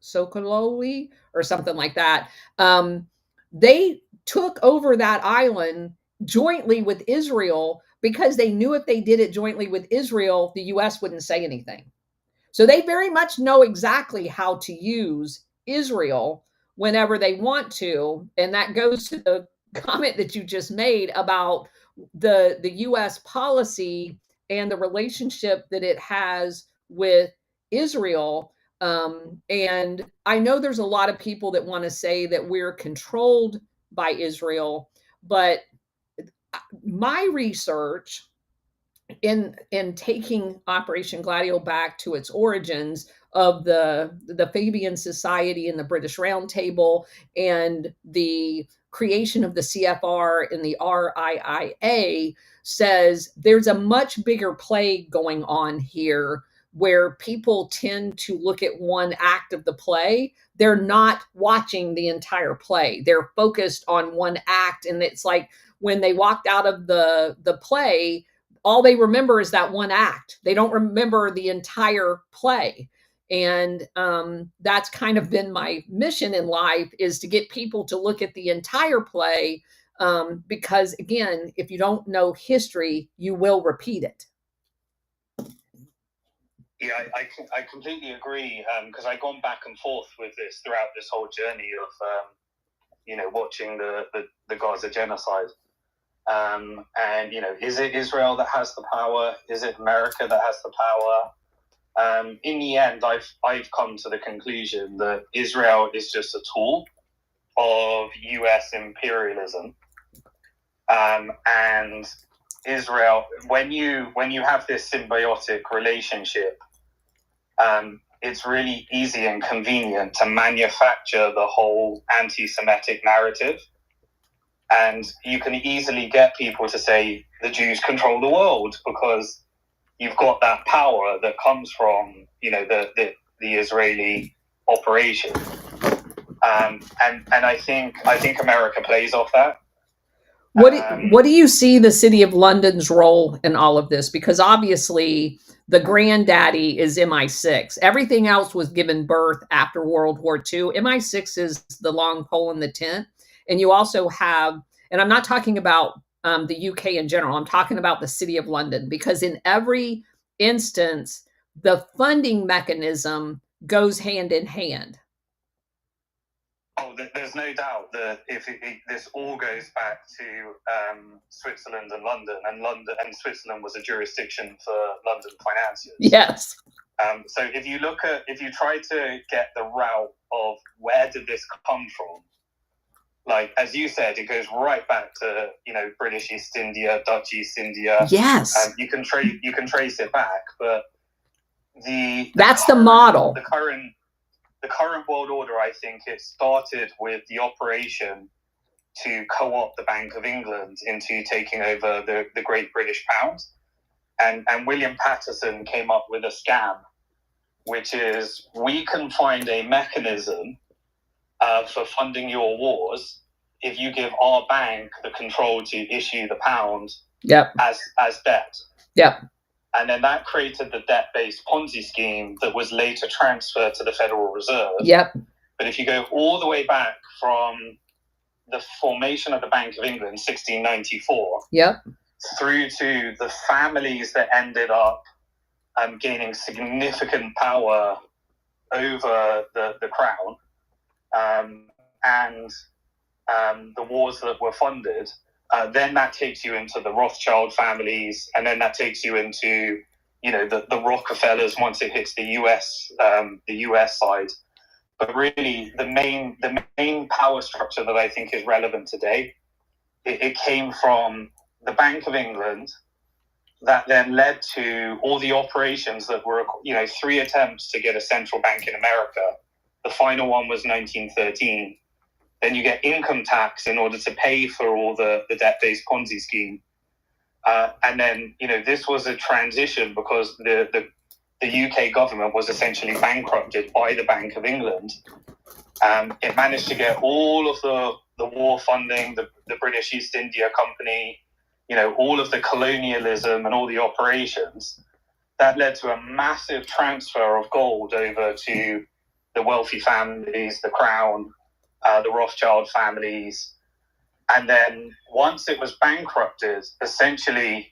A: Sokolowi or something like that. They took over that island jointly with Israel because they knew if they did it jointly with Israel, the US wouldn't say anything. So they very much know exactly how to use Israel whenever they want to. And that goes to the comment that you just made about the US policy and the relationship that it has with Israel. And I know there's a lot of people that want to say that we're controlled by Israel, but my research in taking Operation Gladio back to its origins of the Fabian Society and the British Round Table and the creation of the CFR and the RIIA says there's a much bigger play going on here where people tend to look at one act of the play. They're not watching the entire play. They're focused on one act. And it's like when they walked out of the play, all they remember is that one act. They don't remember the entire play. And that's kind of been my mission in life, is to get people to look at the entire play. Because again, if you don't know history, you will repeat it.
F: Yeah, I completely agree, because I've gone back and forth with this throughout this whole journey of, watching the Gaza genocide. And, is it Israel that has the power? Is it America that has the power? In the end, I've come to the conclusion that Israel is just a tool of US imperialism. And Israel, when you have this symbiotic relationship, it's really easy and convenient to manufacture the whole anti-Semitic narrative. And you can easily get people to say the Jews control the world because you've got that power that comes from, the Israeli operation. And I think America plays off that.
A: What do you see the City of London's role in all of this? Because obviously the granddaddy is MI6. Everything else was given birth after World War II. MI6 is the long pole in the tent. And you also have, and I'm not talking about the UK in general, I'm talking about the City of London, because in every instance, the funding mechanism goes hand in hand.
F: Oh, there's no doubt that if this all goes back to Switzerland and London, and Switzerland was a jurisdiction for London financiers.
A: Yes.
F: So if you try to get the route of where did this come from, like as you said, it goes right back to British East India, Dutch East India.
A: Yes.
F: You can trace it back, but
A: that's the model.
F: The current world order, I think it started with the operation to co-opt the Bank of England into taking over the Great British Pound. And William Patterson came up with a scam which is we can find a mechanism for funding your wars if you give our bank the control to issue the pound as debt.
A: Yep.
F: And then that created the debt-based Ponzi scheme that was later transferred to the Federal Reserve.
A: Yep.
F: But if you go all the way back from the formation of the Bank of England, 1694,
A: yep,
F: through to the families that ended up gaining significant power over the crown, and the wars that were funded, then that takes you into the Rothschild families, and then that takes you into, you know, the Rockefellers once it hits the US side. But really, the main power structure that I think is relevant today, it came from the Bank of England, that then led to all the operations that were, you know, 3 attempts to get a central bank in America. The final one was 1913. Then you get income tax in order to pay for all the debt-based Ponzi scheme. And then, you know, this was a transition because the UK government was essentially bankrupted by the Bank of England. It managed to get all of the war funding, the British East India Company, you know, all of the colonialism and all the operations. That led to a massive transfer of gold over to the wealthy families, the Crown, the Rothschild families. And then once it was bankrupted, essentially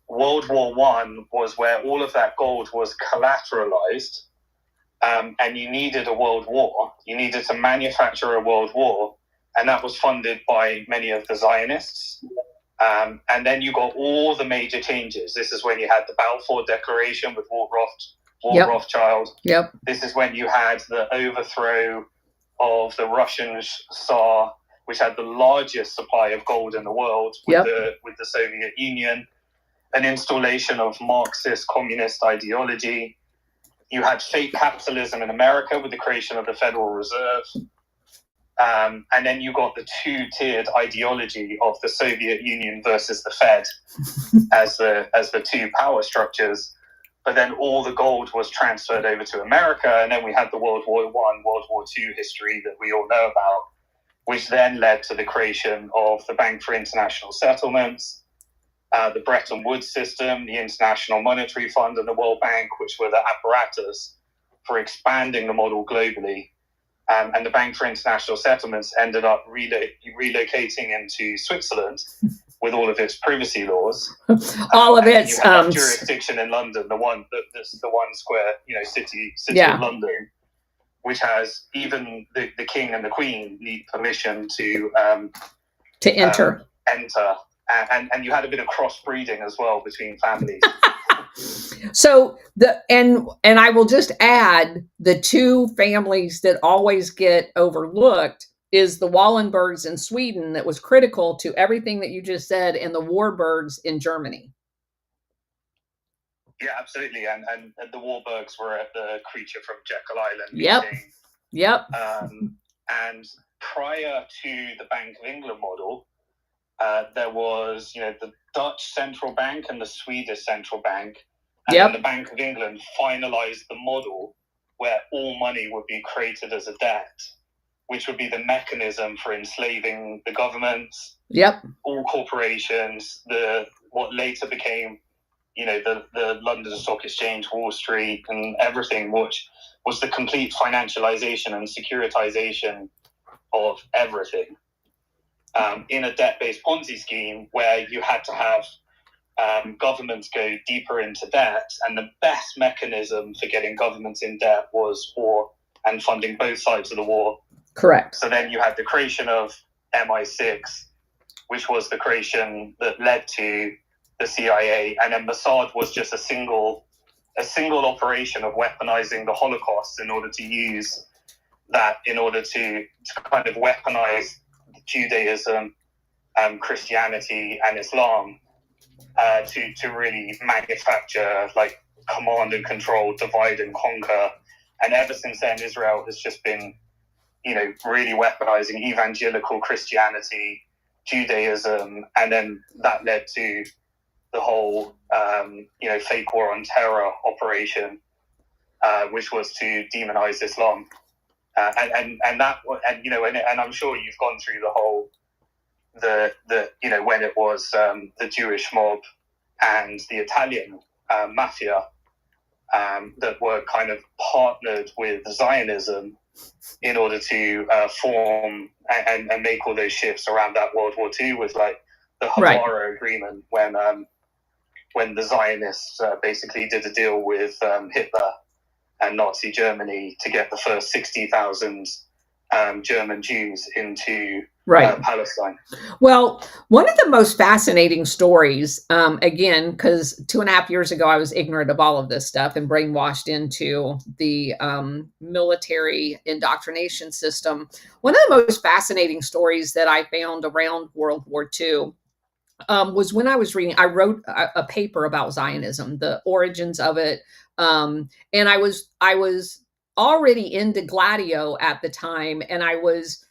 F: World War I was where all of that gold was collateralized, and you needed a world war. You needed to manufacture a world war, and that was funded by many of the Zionists. And then you got all the major changes. This is when you had the Balfour Declaration with Walt Rothschild.
A: Yep.
F: This is when you had the overthrow of the Russian Tsar, which had the largest supply of gold in the world with the Soviet Union, an installation of Marxist communist ideology. You had fake capitalism in America with the creation of the Federal Reserve. And then you got the 2-tiered ideology of the Soviet Union versus the Fed as the 2 power structures. But then all the gold was transferred over to America, and then we had the World War I, World War II history that we all know about, which then led to the creation of the Bank for International Settlements, the Bretton Woods system, the International Monetary Fund, and the World Bank, which were the apparatus for expanding the model globally. And the Bank for International Settlements ended up relocating into Switzerland with all of its privacy laws.
A: All of its
F: jurisdiction in London, the one square, you know, city of London, which has even the king and the queen need permission to
A: enter.
F: And you had a bit of crossbreeding as well between families.
A: So and I will just add, the 2 families that always get overlooked is the Wallenbergs in Sweden, that was critical to everything that you just said, and the Warburgs in Germany.
F: Yeah, absolutely. And the Warburgs were at the Creature from Jekyll Island
A: meeting. Yep.
F: And prior to the Bank of England model, there was, you know, the Dutch central bank and the Swedish central bank. And then the Bank of England finalized the model where all money would be created as a debt, which would be the mechanism for enslaving the governments, all corporations, what later became, you know, the London Stock Exchange, Wall Street, and everything, which was the complete financialization and securitization of everything, in a debt-based Ponzi scheme where you had to have governments go deeper into debt, and the best mechanism for getting governments in debt was war and funding both sides of the war.
A: Correct.
F: So then you had the creation of MI6, which was the creation that led to the CIA, and then Mossad was just a single operation of weaponizing the Holocaust in order to use that in order to kind of weaponize Judaism, Christianity, and Islam, to really manufacture like command and control, divide and conquer. And ever since then, Israel has just been, you know, really weaponizing evangelical Christianity, Judaism, and then that led to the whole, you know, fake war on terror operation. which was to demonize Islam. And I'm sure you've gone through the whole, when it was the Jewish mob and the Italian mafia that were kind of partnered with Zionism in order to form and make all those shifts around that World War II, was like the Havara Agreement, when the Zionists basically did a deal with Hitler and Nazi Germany to get the first 60,000 German Jews into Palestine.
A: Well, one of the most fascinating stories, again, because 2.5 years ago, I was ignorant of all of this stuff and brainwashed into the military indoctrination system. One of the most fascinating stories that I found around World War II was when I was reading, I wrote a paper about Zionism, the origins of it. And I was already into Gladio at the time, and I was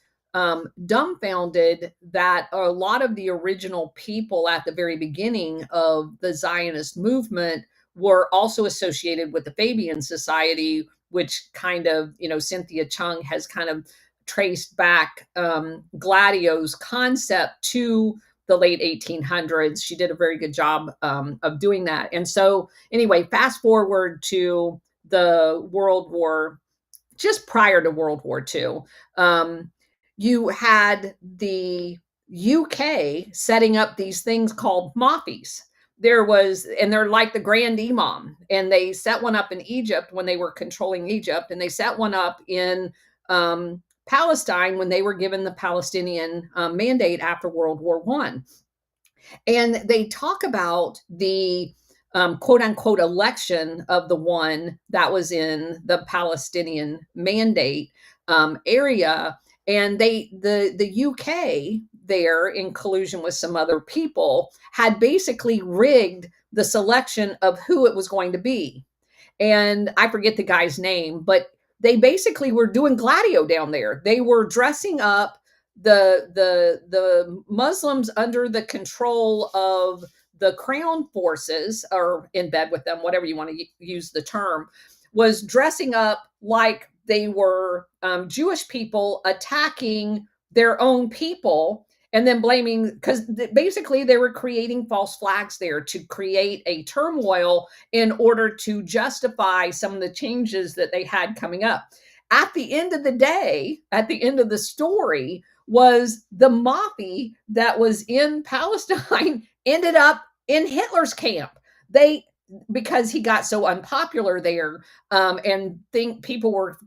A: dumbfounded that a lot of the original people at the very beginning of the Zionist movement were also associated with the Fabian Society, which kind of, Cynthia Chung has kind of traced back Gladio's concept to the late 1800s. She did a very good job of doing that. And so anyway, fast forward to the World War, just prior to World War II, you had the UK setting up these things called mafis. And they're like the Grand Imam, and they set one up in Egypt when they were controlling Egypt, and they set one up in Palestine when they were given the Palestinian mandate after World War I. And they talk about the quote unquote election of the one that was in the Palestinian mandate area. And the UK there, in collusion with some other people, had basically rigged the selection of who it was going to be. And I forget the guy's name, but they basically were doing Gladio down there. They were dressing up the Muslims under the control of the crown forces, or in bed with them, whatever you want to use the term, was dressing up like they were Jewish people attacking their own people, and then blaming, because basically they were creating false flags there to create a turmoil in order to justify some of the changes that they had coming up. At the end of the day, at the end of the story, was the Mafi that was in Palestine ended up in Hitler's camp. Because he got so unpopular there, and think people were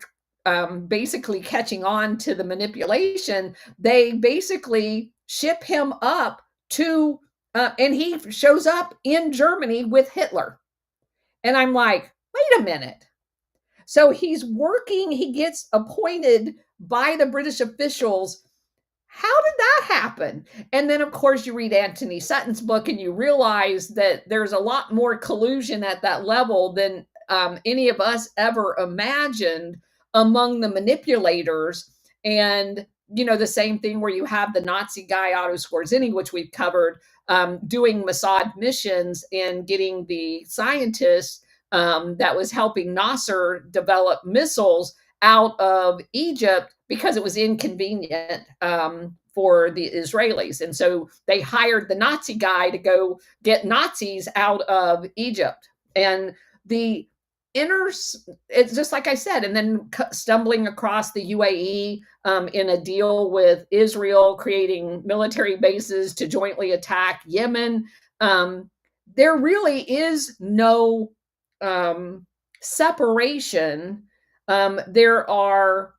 A: basically catching on to the manipulation, they basically ship him up to, and he shows up in Germany with Hitler. And I'm like, wait a minute. So he's working, he gets appointed by the British officials. How did that happen? And then, of course, you read Anthony Sutton's book and you realize that there's a lot more collusion at that level than any of us ever imagined among the manipulators. And, the same thing where you have the Nazi guy, Otto Skorzeny, which we've covered, doing Mossad missions and getting the scientists that was helping Nasser develop missiles out of Egypt because it was inconvenient for the Israelis. And so they hired the Nazi guy to go get Nazis out of Egypt. And it's just like I said, and then stumbling across the UAE in a deal with Israel, creating military bases to jointly attack Yemen. There really is no separation. There are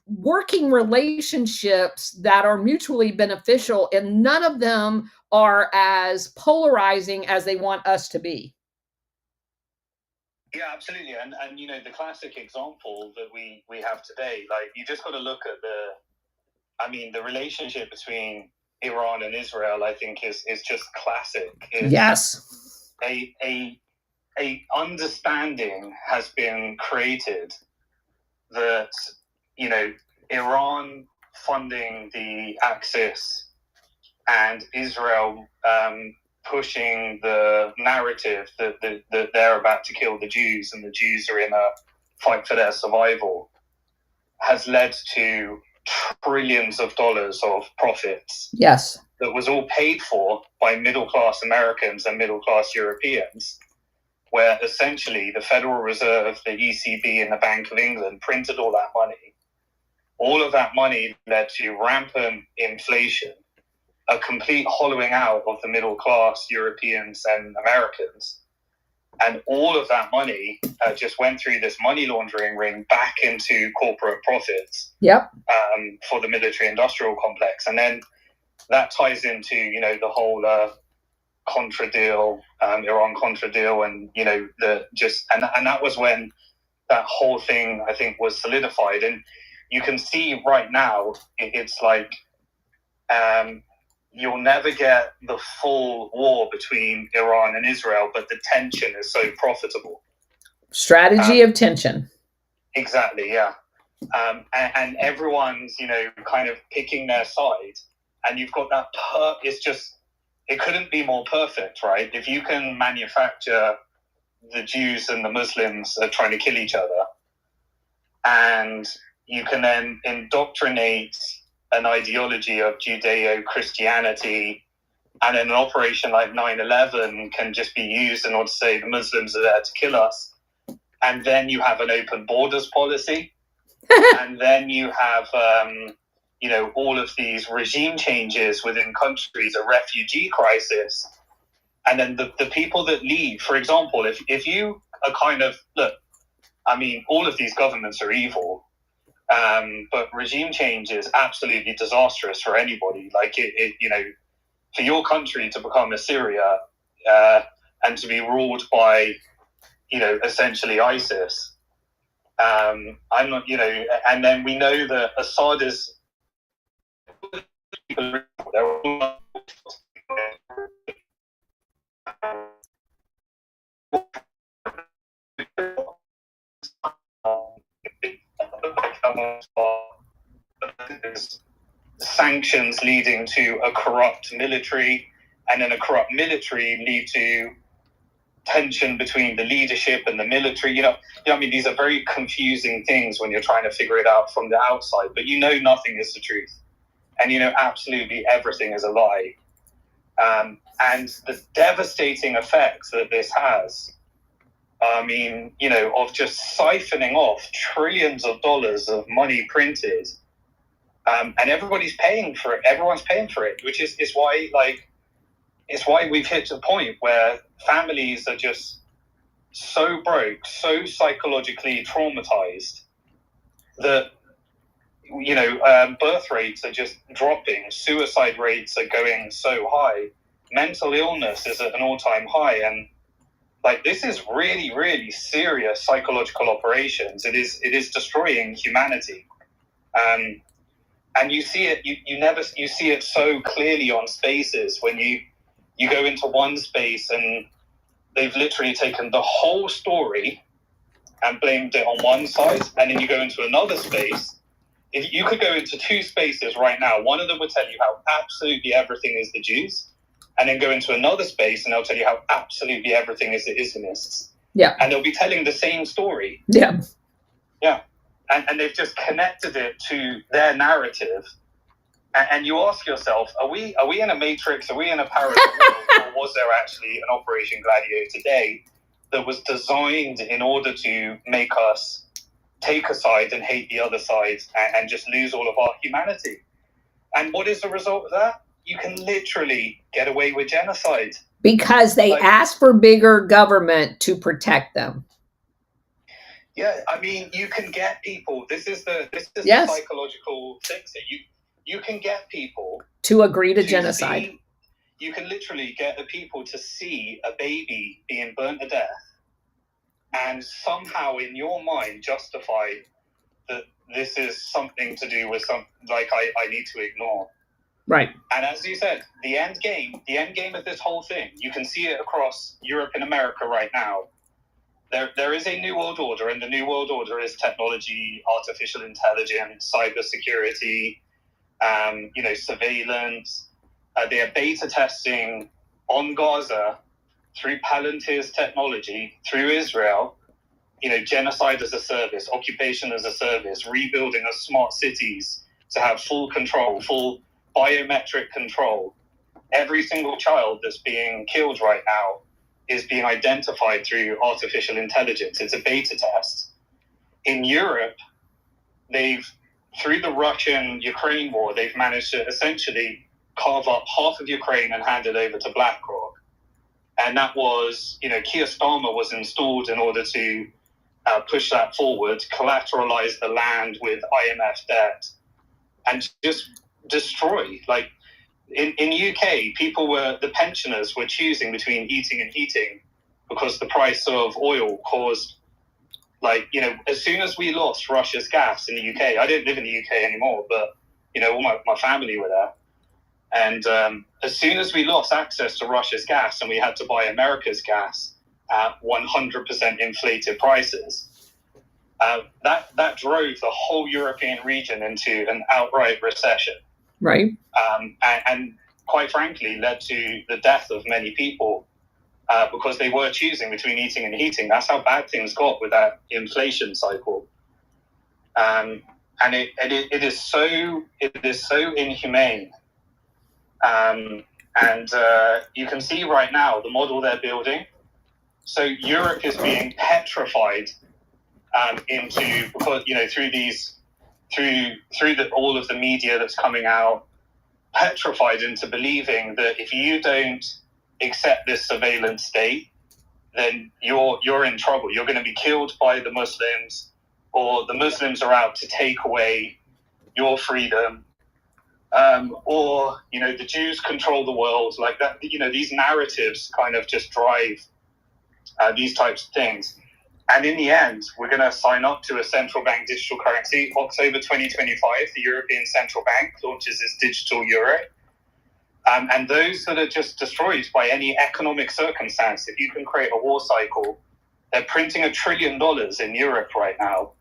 A: working relationships that are mutually beneficial, and none of them are as polarizing as they want us to be.
F: Yeah, absolutely. And the classic example that we have today, like, you just got to look at the relationship between Iran and Israel, I think is just classic.
A: Yes.
F: A understanding has been created that, Iran funding the Axis and Israel pushing the narrative that they're about to kill the Jews and the Jews are in a fight for their survival has led to trillions of dollars of profits.
A: Yes.
F: That was all paid for by middle-class Americans and middle-class Europeans, where essentially the Federal Reserve, the ECB, and the Bank of England printed all that money. All of that money led to rampant inflation, a complete hollowing out of the middle-class Europeans and Americans. And all of that money just went through this money laundering ring back into corporate profits.
A: Yep.
F: For the military-industrial complex. And then that ties into, the whole Contra deal, Iran-Contra deal, and, and that was when that whole thing, I think, was solidified. And you can see right now, it's like you'll never get the full war between Iran and Israel, but the tension is so profitable.
A: Strategy of tension.
F: Exactly, yeah. And everyone's, kind of picking their side. And you've got that it couldn't be more perfect, right? If you can manufacture the Jews and the Muslims are trying to kill each other, and you can then indoctrinate an ideology of Judeo-Christianity, and an operation like 9/11 can just be used in order to say the Muslims are there to kill us. And then you have an open borders policy. And then you have, all of these regime changes within countries, a refugee crisis. And then the people that leave, for example, if you are kind of, all of these governments are evil. But regime change is absolutely disastrous for anybody. Like for your country to become Assyria and to be ruled by, essentially ISIS. I'm not, and then we know that Assad is. Sanctions leading to a corrupt military, and then a corrupt military lead to tension between the leadership and the military. These are very confusing things when you're trying to figure it out from the outside, but nothing is the truth. And absolutely everything is a lie. And the devastating effects that this has, of just siphoning off trillions of dollars of money printed, and everybody's paying for it. Everyone's paying for it, which is why, it's why we've hit a point where families are just so broke, so psychologically traumatized that, birth rates are just dropping, suicide rates are going so high, mental illness is at an all-time high, and this is really, really serious psychological operations. It is destroying humanity. And you see it, you see it so clearly on Spaces when you go into one space and they've literally taken the whole story and blamed it on one side, and then you go into another space. If you could go into two spaces right now, one of them would tell you how absolutely everything is the Jews, and then go into another space and they'll tell you how absolutely everything is the Islamists.
A: Yeah.
F: And they'll be telling the same story.
A: Yeah.
F: Yeah. And they've just connected it to their narrative. And you ask yourself, are we in a matrix? Are we in a parallel world? Or was there actually an Operation Gladiator Day that was designed in order to make us take a side and hate the other side and just lose all of our humanity? And what is the result of that? You can literally get away with genocide.
A: Because they asked for bigger government to protect them.
F: Yeah, you can get people. This is the psychological thing. So you can get people
A: to agree to genocide.
F: You can literally get the people to see a baby being burnt to death and somehow in your mind justify that this is something to do with I need to ignore.
A: Right.
F: And as you said, the end game of this whole thing, you can see it across Europe and America right now. There is a new world order, and the new world order is technology, artificial intelligence, cybersecurity, surveillance. They are beta testing on Gaza through Palantir's technology, through Israel, genocide as a service, occupation as a service, rebuilding of smart cities to have full control, full biometric control. Every single child that's being killed right now is being identified through artificial intelligence. It's a beta test. In Europe, through the Russian-Ukraine war, they've managed to essentially carve up half of Ukraine and hand it over to BlackRock. And that was, Keir Starmer was installed in order to push that forward, collateralize the land with IMF debt, and just destroy. Like in UK, the pensioners were choosing between eating and heating because the price of oil caused, as soon as we lost Russia's gas in the UK, I don't live in the UK anymore, but, all my family were there. And as soon as we lost access to Russia's gas and we had to buy America's gas at 100% inflated prices, that drove the whole European region into an outright recession.
A: Right.
F: And quite frankly, led to the death of many people because they were choosing between eating and heating. That's how bad things got with that inflation cycle. And it is so inhumane. And you can see right now the model they're building. So Europe is being petrified because through all of the media that's coming out, petrified into believing that if you don't accept this surveillance state, then you're in trouble. You're going to be killed by the Muslims, or the Muslims are out to take away your freedom. Or the Jews control the world, like that. These narratives kind of just drive these types of things. And in the end, we're going to sign up to a central bank digital currency. October 2025, the European Central Bank launches its digital euro. And those that are just destroyed by any economic circumstance, if you can create a war cycle, they're printing $1 trillion in Europe right now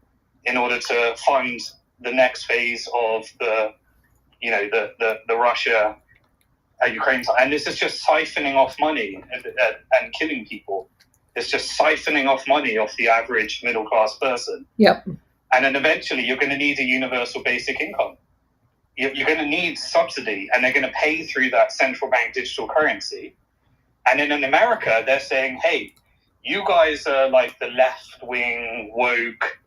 F: in order to fund the next phase of the Russia, Ukraine, and this is just siphoning off money and killing people. It's just siphoning off money off the average middle class person.
A: Yep.
F: And then eventually you're going to need a universal basic income. You're going to need subsidy, and they're going to pay through that central bank digital currency. And then in America, they're saying, hey, you guys are like the left-wing woke.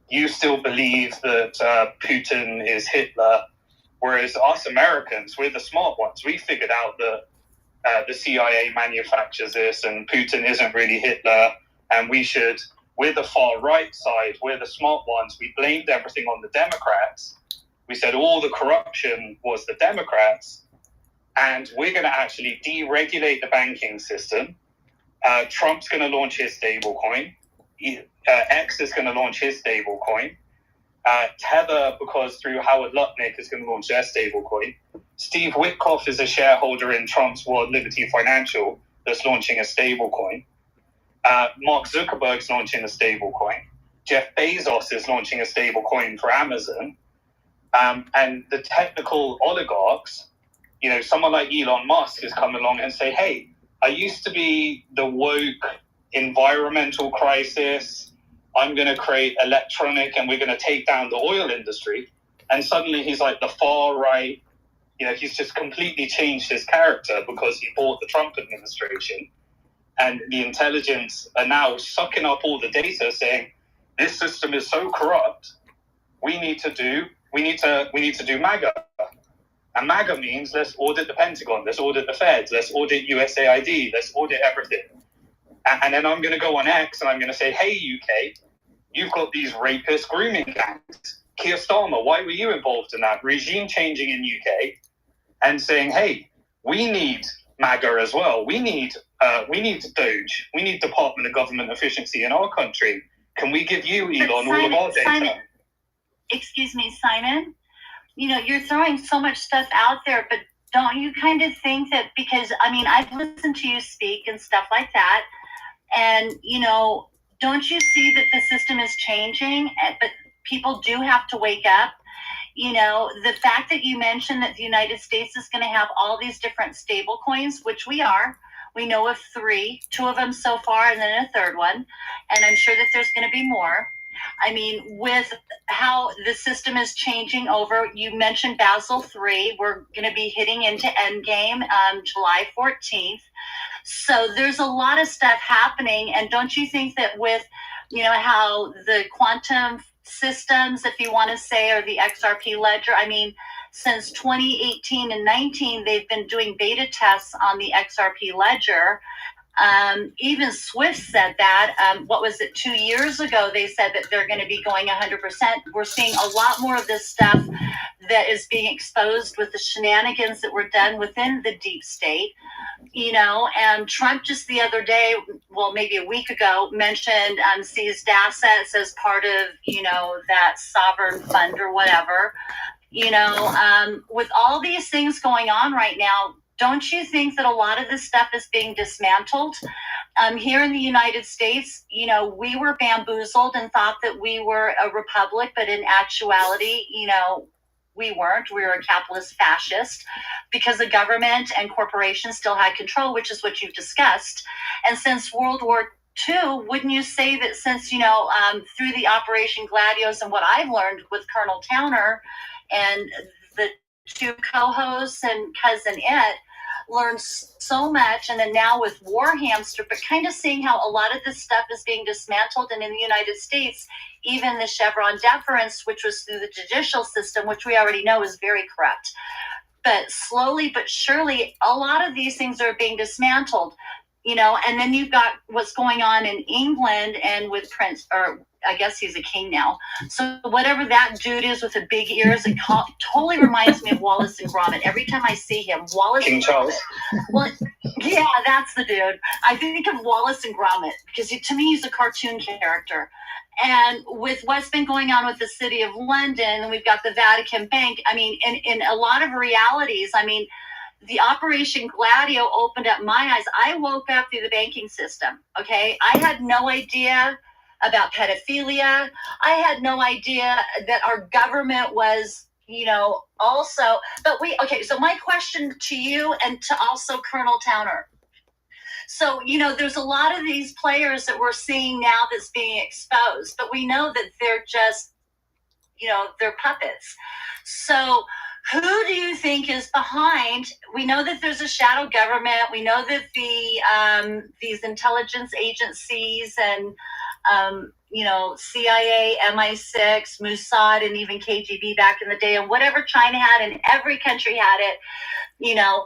F: You still believe that Putin is Hitler. Whereas us Americans, we're the smart ones. We figured out that the CIA manufactures this and Putin isn't really Hitler. And we're the far right side. We're the smart ones. We blamed everything on the Democrats. We said all the corruption was the Democrats. And we're going to actually deregulate the banking system. Trump's going to launch his stablecoin. X is going to launch his stablecoin. Tether, because through Howard Lutnick, is going to launch their stablecoin. Steve Witkoff is a shareholder in Trump's World Liberty Financial that's launching a stablecoin. Mark Zuckerberg's launching a stablecoin. Jeff Bezos is launching a stablecoin for Amazon. And the technical oligarchs, someone like Elon Musk has come along and say, hey, I used to be the woke environmental crisis. I'm going to create electronic and we're going to take down the oil industry. And suddenly he's like the far right. He's just completely changed his character because he bought the Trump administration. And the intelligence are now sucking up all the data saying, this system is so corrupt, we need to do MAGA. And MAGA means let's audit the Pentagon, let's audit the Feds, let's audit USAID, let's audit everything. And then I'm going to go on X and I'm going to say, hey, UK, you've got these rapist grooming gangs. Keir Starmer, why were you involved in that? Regime changing in UK and saying, hey, we need MAGA as well. We need Doge. We need Department of Government Efficiency in our country. Can we give you, Elon, all of our data?
D: Simon, excuse me, Simon. You're throwing so much stuff out there, but don't you kind of think that because, I've listened to you speak and stuff like that, and, don't you see that the system is changing, but people do have to wake up? You know, the fact that you mentioned that the United States is going to have all these different stable coins, which we are. We know of 3, 2 of them so far, and then a third one. And I'm sure that there's going to be more. I mean, with how the system is changing over, you mentioned Basel III. We're going to be hitting into Endgame July 14th. So there's a lot of stuff happening. And don't you think that with, you know, how the quantum systems, if you want to say, or the XRP ledger, I mean, since 2018 and 19, they've been doing beta tests on the XRP ledger. Even Swift said that. What was it, 2 years ago? They said that they're going to be going 100%. We're seeing a lot more of this stuff that is being exposed with the shenanigans that were done within the deep state. You know, and Trump just the other day, well, maybe a week ago, mentioned seized assets as part of, you know, that sovereign fund or whatever. You know, with all these things going on right now, don't you think that a lot of this stuff is being dismantled? Here in the United States, you know, we were bamboozled and thought that we were a republic, but in actuality, you know, we weren't. We were a capitalist fascist because the government and corporations still had control, which is what you've discussed. And since World War II, wouldn't you say that since, you know, through the Operation Gladios and what I've learned with Colonel Towner and the 2 co-hosts and Cousin It, learned so much, and then now with War Hamster, but kind of seeing how a lot of this stuff is being dismantled. And in the United States, even the Chevron deference, which was through the judicial system, which we already know is very corrupt. But slowly but surely, a lot of these things are being dismantled, you know. And then you've got what's going on in England and with Prince, or I guess he's a king now. So whatever that dude is with the big ears, it totally reminds me of Wallace and Gromit. Every time I see him, Wallace
F: King
D: and
F: Charles.
D: Well, yeah, that's the dude. I think of Wallace and Gromit because to me he's a cartoon character. And with what's been going on with the City of London, and we've got the Vatican Bank, I mean, in a lot of realities, I mean, the Operation Gladio opened up my eyes. I woke up through the banking system, okay? I had no idea about pedophilia. I had no idea that our government was, you know, also, but okay, so my question to you and to also Colonel Towner. So, you know, there's a lot of these players that we're seeing now that's being exposed, but we know that they're just, you know, they're puppets. So who do you think is behind? We know that there's a shadow government. We know that these intelligence agencies and, you know, CIA, MI6, Mossad, and even KGB back in the day, and whatever China had, and every country had it, you know.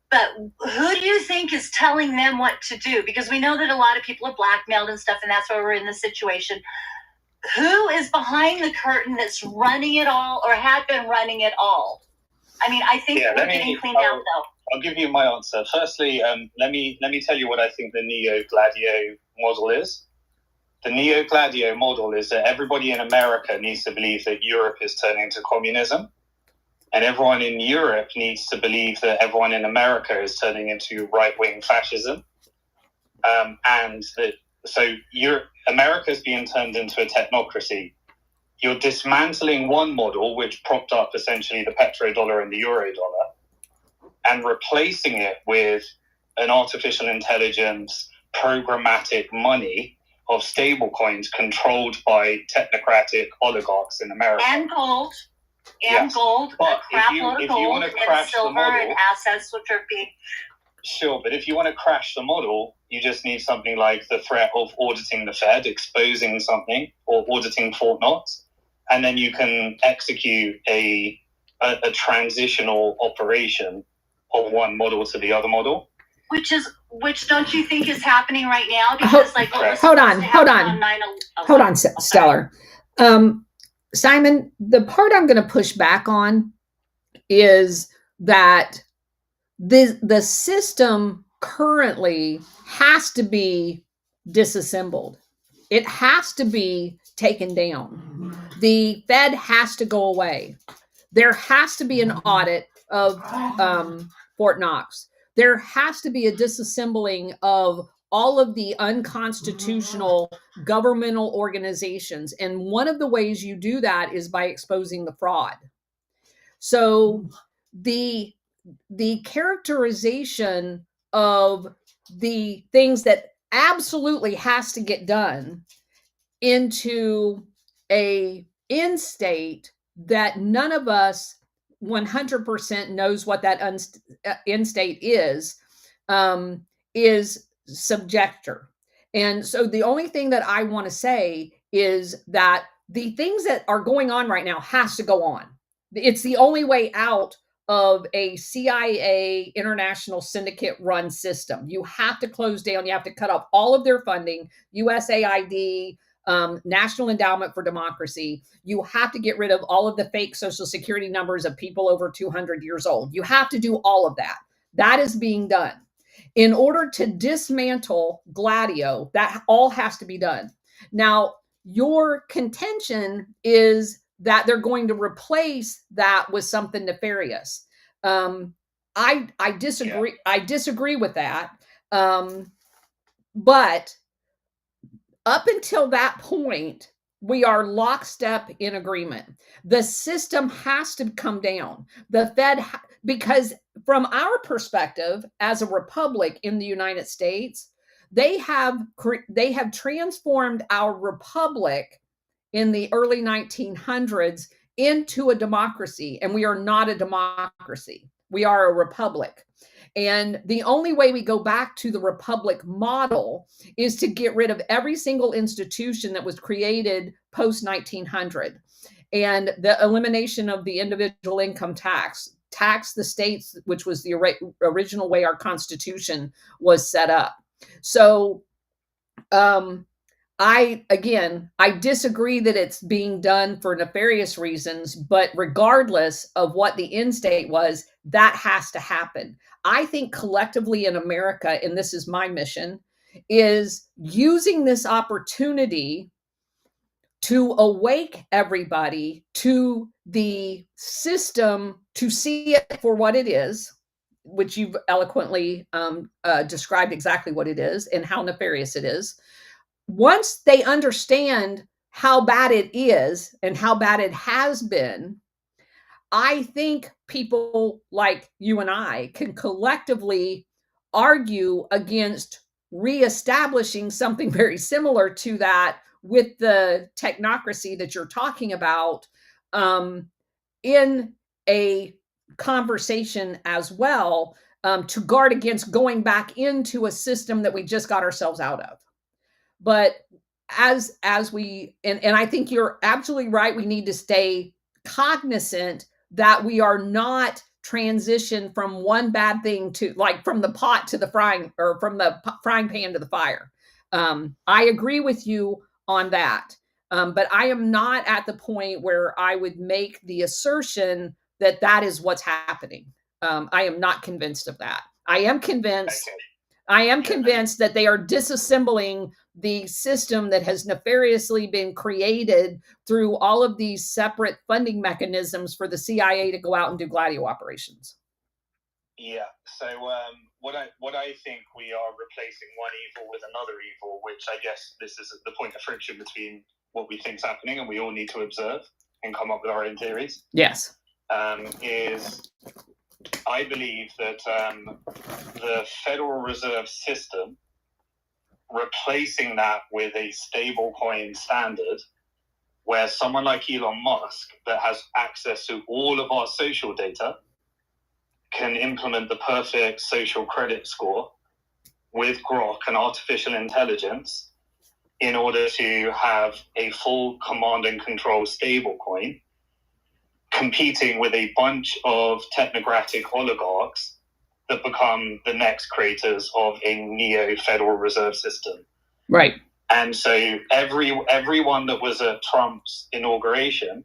D: But who do you think is telling them what to do? Because we know that a lot of people are blackmailed and stuff, and that's why we're in this situation. Who is behind the curtain that's running it all, or had been running it all? I mean, I think we're getting cleaned out, though.
F: I'll give you my answer. Firstly, let me tell you what I think the Neo-Gladio model is. The Neo-Gladio model is that everybody in America needs to believe that Europe is turning to communism, and everyone in Europe needs to believe that everyone in America is turning into right-wing fascism, and that America is being turned into a technocracy. You're dismantling one model, which propped up essentially the petrodollar and the eurodollar, and replacing it with an artificial intelligence, programmatic money of stablecoins controlled by technocratic oligarchs in America.
D: And gold.
F: Yes.
D: Gold.
F: But
D: a crap load of gold and silver and assets, which are being...
F: Sure, but if you want to crash the model, you just need something like the threat of auditing the Fed, exposing something, or auditing Fort Knox, and then you can execute a transitional operation of one model to the other model.
D: Which don't you think is happening right now? Because
A: hold on, Stellar. Simon, the part I'm going to push back on is that the system currently has to be disassembled. It has to be taken down. The Fed has to go away. There has to be an audit of Fort Knox. There has to be a disassembling of all of the unconstitutional governmental organizations. And one of the ways you do that is by exposing the fraud. So the characterization of the things that absolutely has to get done into a end state that none of us 100% knows what that end state um, is subjector. And so the only thing that I want to say is that the things that are going on right now has to go on. It's the only way out of a CIA international syndicate run system. You have to close down, you have to cut off all of their funding, USAID, National Endowment for Democracy. You have to get rid of all of the fake Social Security numbers of people over 200 years old. You have to do all of that. That is being done. In order to dismantle Gladio, that all has to be done. Now, your contention is that they're going to replace that with something nefarious. I disagree. Yeah. I disagree with that. But up until that point, we are lockstep in agreement. The system has to come down. The Fed, because from our perspective as a republic in the United States, they have transformed our republic in the early 1900s into a democracy, and we are not a democracy. We are a republic. And the only way we go back to the republic model is to get rid of every single institution that was created post 1900, and the elimination of the individual income tax the states, which was the original way our Constitution was set up. So I disagree that it's being done for nefarious reasons, but regardless of what the end state was, that has to happen. I think collectively in America, and this is my mission, is using this opportunity to awake everybody to the system, to see it for what it is, which you've eloquently described exactly what it is and how nefarious it is. Once they understand how bad it is and how bad it has been, I think people like you and I can collectively argue against reestablishing something very similar to that with the technocracy that you're talking about in a conversation as well, to guard against going back into a system that we just got ourselves out of. But as we, and I think you're absolutely right, we need to stay cognizant that we are not transition from one bad thing to, like, from the pot to the frying, or from the frying pan to the fire. I agree with you on that. But I am not at the point where I would make the assertion that that is what's happening. I am not convinced of that. I am convinced that they are disassembling the system that has nefariously been created through all of these separate funding mechanisms for the CIA to go out and do Gladio operations.
F: Yeah. So what I think, we are replacing one evil with another evil, which I guess this is the point of friction between what we think is happening and we all need to observe and come up with our own theories.
A: Yes.
F: Is I believe that the Federal Reserve System, replacing that with a stablecoin standard, where someone like Elon Musk, that has access to all of our social data, can implement the perfect social credit score with Grok and artificial intelligence in order to have a full command and control stablecoin, competing with a bunch of technocratic oligarchs that become the next creators of a neo-Federal Reserve System.
A: Right.
F: And so everyone that was at Trump's inauguration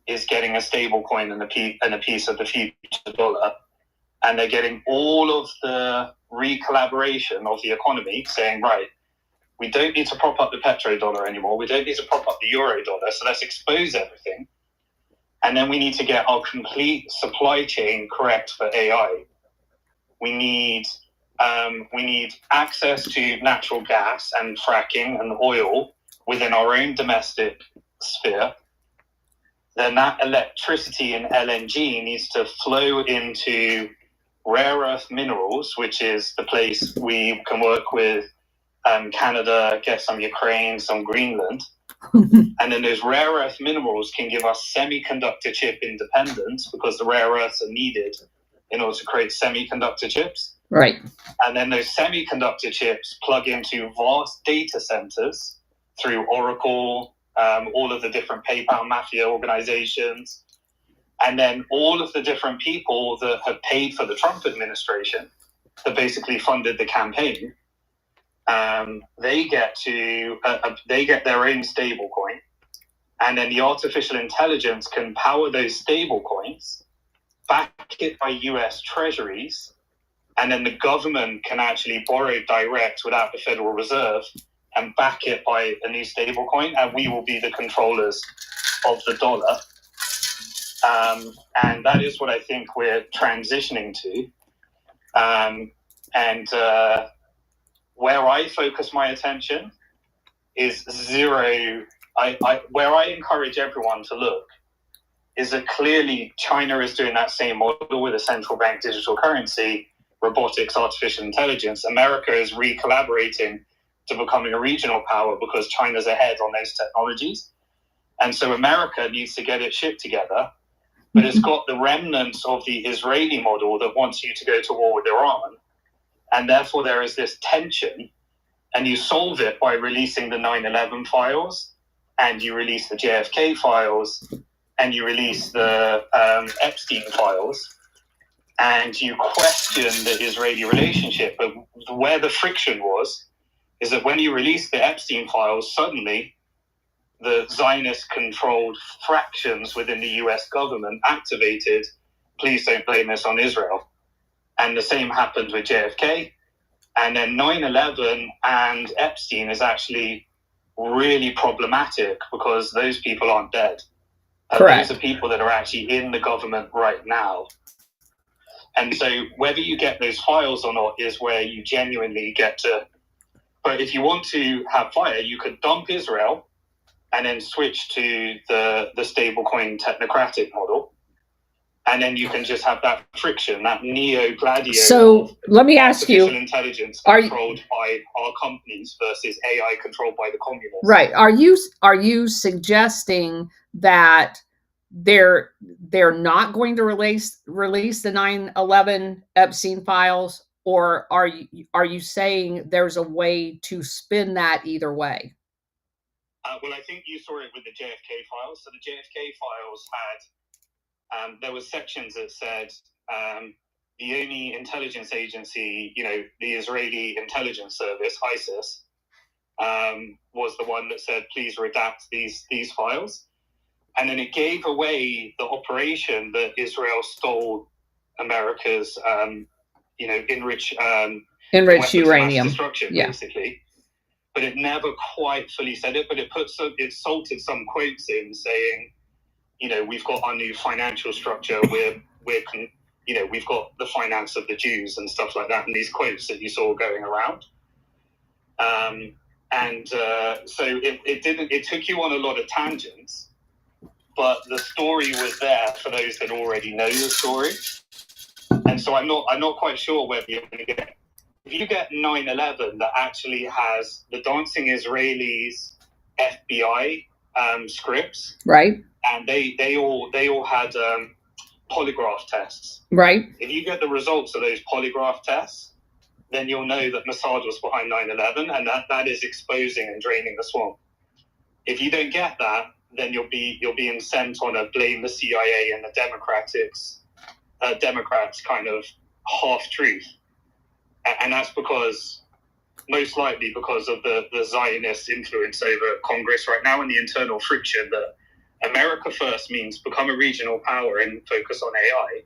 F: is getting a stable coin and a piece of the future dollar. And they're getting all of the recollaboration of the economy, saying, right, we don't need to prop up the petrodollar anymore. We don't need to prop up the euro dollar. So let's expose everything. And then we need to get our complete supply chain correct for AI. We need access to natural gas and fracking and oil within our own domestic sphere. then that electricity in LNG needs to flow into rare earth minerals, which is the place we can work with Canada, get some Ukraine, some Greenland. And then those rare earth minerals can give us semiconductor chip independence, because the rare earths are needed in order to create semiconductor chips.
A: Right.
F: And then those semiconductor chips plug into vast data centers through Oracle, all of the different PayPal mafia organizations, and then all of the different people that have paid for the Trump administration, that basically funded the campaign. They get their own stable coin, and then the artificial intelligence can power those stable coins, back it by US treasuries, and then the government can actually borrow direct without the Federal Reserve and back it by a new stable coin, and we will be the controllers of the dollar. And that is what I think we're transitioning to. Where I focus my attention is zero. Where I encourage everyone to look is that clearly China is doing that same model with a central bank digital currency, robotics, artificial intelligence. America is re-collaborating to becoming a regional power because China's ahead on those technologies. And so America needs to get its shit together, but it's got the remnants of the Israeli model that wants you to go to war with Iran. And therefore there is this tension, and you solve it by releasing the 9/11 files, and you release the JFK files, and you release the Epstein files, and you question the Israeli relationship. But where the friction was, is that when you release the Epstein files, suddenly the Zionist-controlled fractions within the US government activated, please don't blame this on Israel. And the same happened with JFK. And then 9/11 and Epstein is actually really problematic because those people aren't dead.
A: Correct.
F: Those are people that are actually in the government right now. And so whether you get those files or not is where you genuinely get to. But if you want to have fire, you could dump Israel and then switch to the stablecoin technocratic model. And then you can just have that friction, that neo-gladio.
A: So let me ask you,
F: artificial intelligence controlled by our companies versus AI controlled by the communists.
A: Right. Are you suggesting that they're not going to release the 9/11 Epstein files, or are you saying there's a way to spin that either way?
F: Well, I think you saw it with the JFK files. So the JFK files had, there were sections that said the only intelligence agency, the Israeli intelligence service, ISIS, was the one that said, please redact these files. And then it gave away the operation that Israel stole America's, enriched
A: uranium,
F: destruction, basically. But it never quite fully said it. But it salted some quotes in saying, we've got our new financial structure. We've got the finance of the Jews and stuff like that. And these quotes that you saw going around. So it took you on a lot of tangents. But the story was there for those that already know the story. And so I'm not quite sure whether you're going to get. If you get 9/11 that actually has the Dancing Israelis FBI scripts,
A: right?
F: And they all had polygraph tests,
A: right?
F: If you get the results of those polygraph tests, then you'll know that Mossad was behind 9/11, and that is exposing and draining the swamp. If you don't get that, then you'll be sent on a blame the CIA and the Democrats kind of half truth. And that's most likely because of the Zionist influence over Congress right now and the internal friction that America first means become a regional power and focus on AI,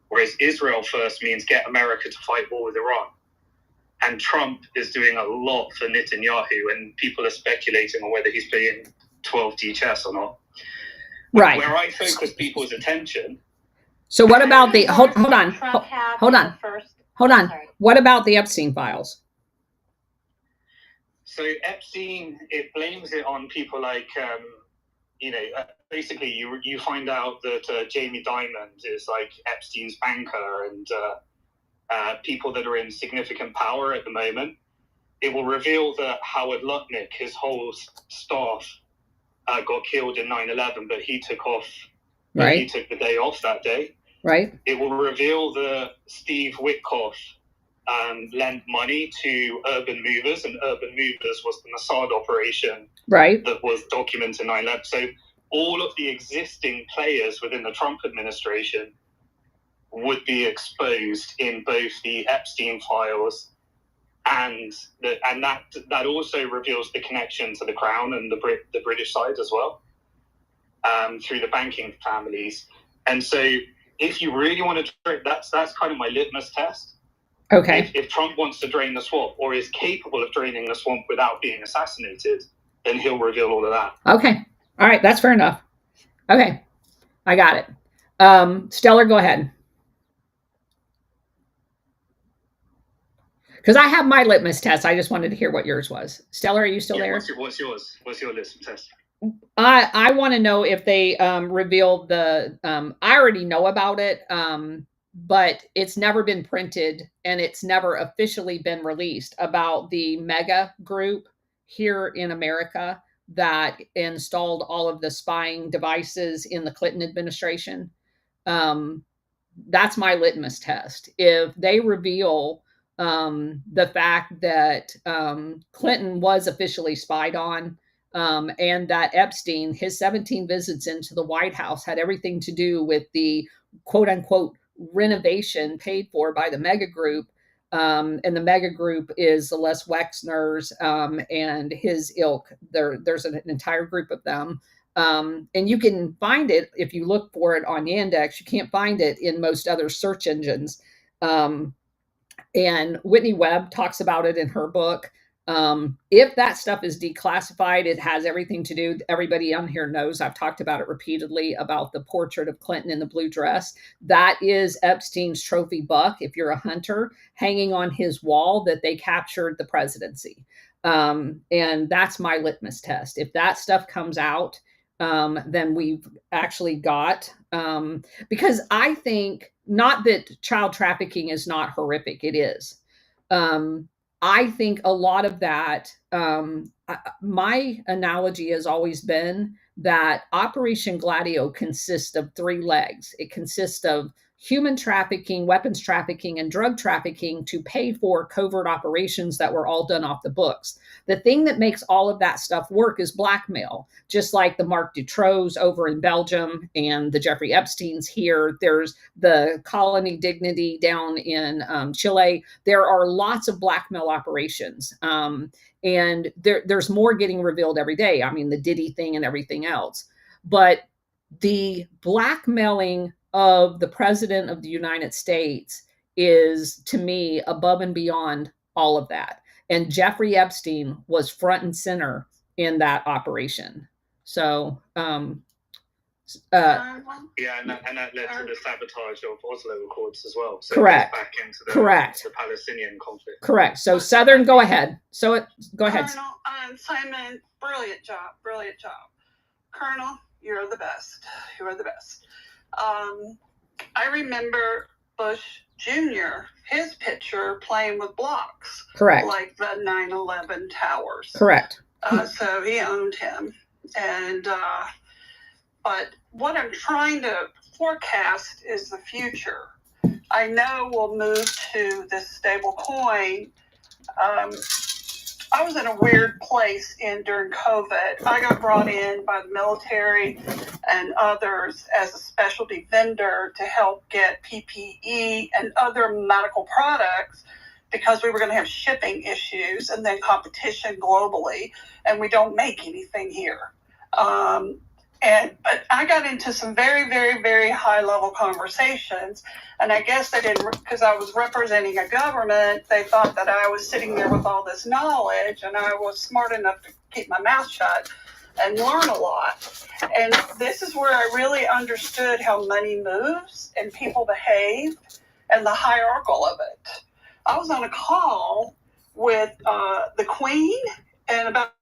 F: whereas Israel first means get America to fight war with Iran. And Trump is doing a lot for Netanyahu, and people are speculating on whether he's playing 12D chess or not.
A: Right.
F: Where I focus people's attention.
A: So what about the hold on.
B: Sorry.
A: What about the Epstein files?
F: So Epstein, it blames it on people like basically you find out that Jamie Dimon is like Epstein's banker and people that are in significant power at the moment. It will reveal that Howard Lutnick, his whole staff, got killed in 9/11, but he took off.
A: Right.
F: He took the day off that day.
A: Right.
F: It will reveal that Steve Witkoff lent money to Urban Movers, and Urban Movers was the Mossad operation
A: right.
F: that was documented in 9/11. So all of the existing players within the Trump administration would be exposed in both the Epstein files and that also reveals the connection to the Crown and the British side as well, through the banking families. And so if you really want to, that's kind of my litmus test.
A: Okay.
F: If Trump wants to drain the swamp or is capable of draining the swamp without being assassinated, then he'll reveal all of that.
A: Okay. All right. That's fair enough. Okay. I got it. Stellar, go ahead. Because I have my litmus test. I just wanted to hear what yours was. Stellar, are you still there?
F: What's yours? What's your litmus test?
A: I want to know if they revealed the. I already know about it, but it's never been printed and it's never officially been released about the mega group here in America that installed all of the spying devices in the Clinton administration. That's my litmus test. If they reveal the fact that Clinton was officially spied on, and that Epstein, his 17 visits into the White House had everything to do with the quote unquote renovation paid for by the mega group. And the mega group is the Les Wexners and his ilk. There's an entire group of them. And you can find it if you look for it on Yandex. You can't find it in most other search engines. And Whitney Webb talks about it in her book. If that stuff is declassified, it has everything to do. Everybody on here knows I've talked about it repeatedly about the portrait of Clinton in the blue dress. That is Epstein's trophy buck, if you're a hunter, hanging on his wall that they captured the presidency. And that's my litmus test. If that stuff comes out, then we've actually got, because I think not that child trafficking is not horrific. It is. I think a lot of that, my analogy has always been that Operation Gladio consists of 3 legs. It consists of human trafficking, weapons trafficking, and drug trafficking to pay for covert operations that were all done off the books. The thing that makes all of that stuff work is blackmail, just like the Marc Dutroux over in Belgium and the Jeffrey Epsteins here. There's the Colony Dignity down in Chile. There are lots of blackmail operations. And there's more getting revealed every day. I mean, the Diddy thing and everything else. But the blackmailing of the president of the United States is, to me, above and beyond all of that. And Jeffrey Epstein was front and center in that operation. So,
F: yeah, and that led to the sabotage of Oslo Accords as well. So
A: correct.
F: Back into
A: correct.
F: The Palestinian conflict.
A: Correct. So Southern, go ahead. Go ahead.
G: Colonel Simon, brilliant job. Colonel, you're the best. You are the best. I remember Bush Jr., his picture playing with blocks.
A: Correct.
G: Like the 9/11 towers.
A: Correct.
G: So he owned him. And, but what I'm trying to forecast is the future. I know we'll move to this stable coin. I was in a weird place during COVID. I got brought in by the military and others as a specialty vendor to help get PPE and other medical products because we were going to have shipping issues and then competition globally, and we don't make anything here. But I got into some very, very, very high-level conversations, and I guess they didn't, because I was representing a government, they thought that I was sitting there with all this knowledge, and I was smart enough to keep my mouth shut and learn a lot. And this is where I really understood how money moves and people behave and the hierarchical of it. I was on a call with the Queen and about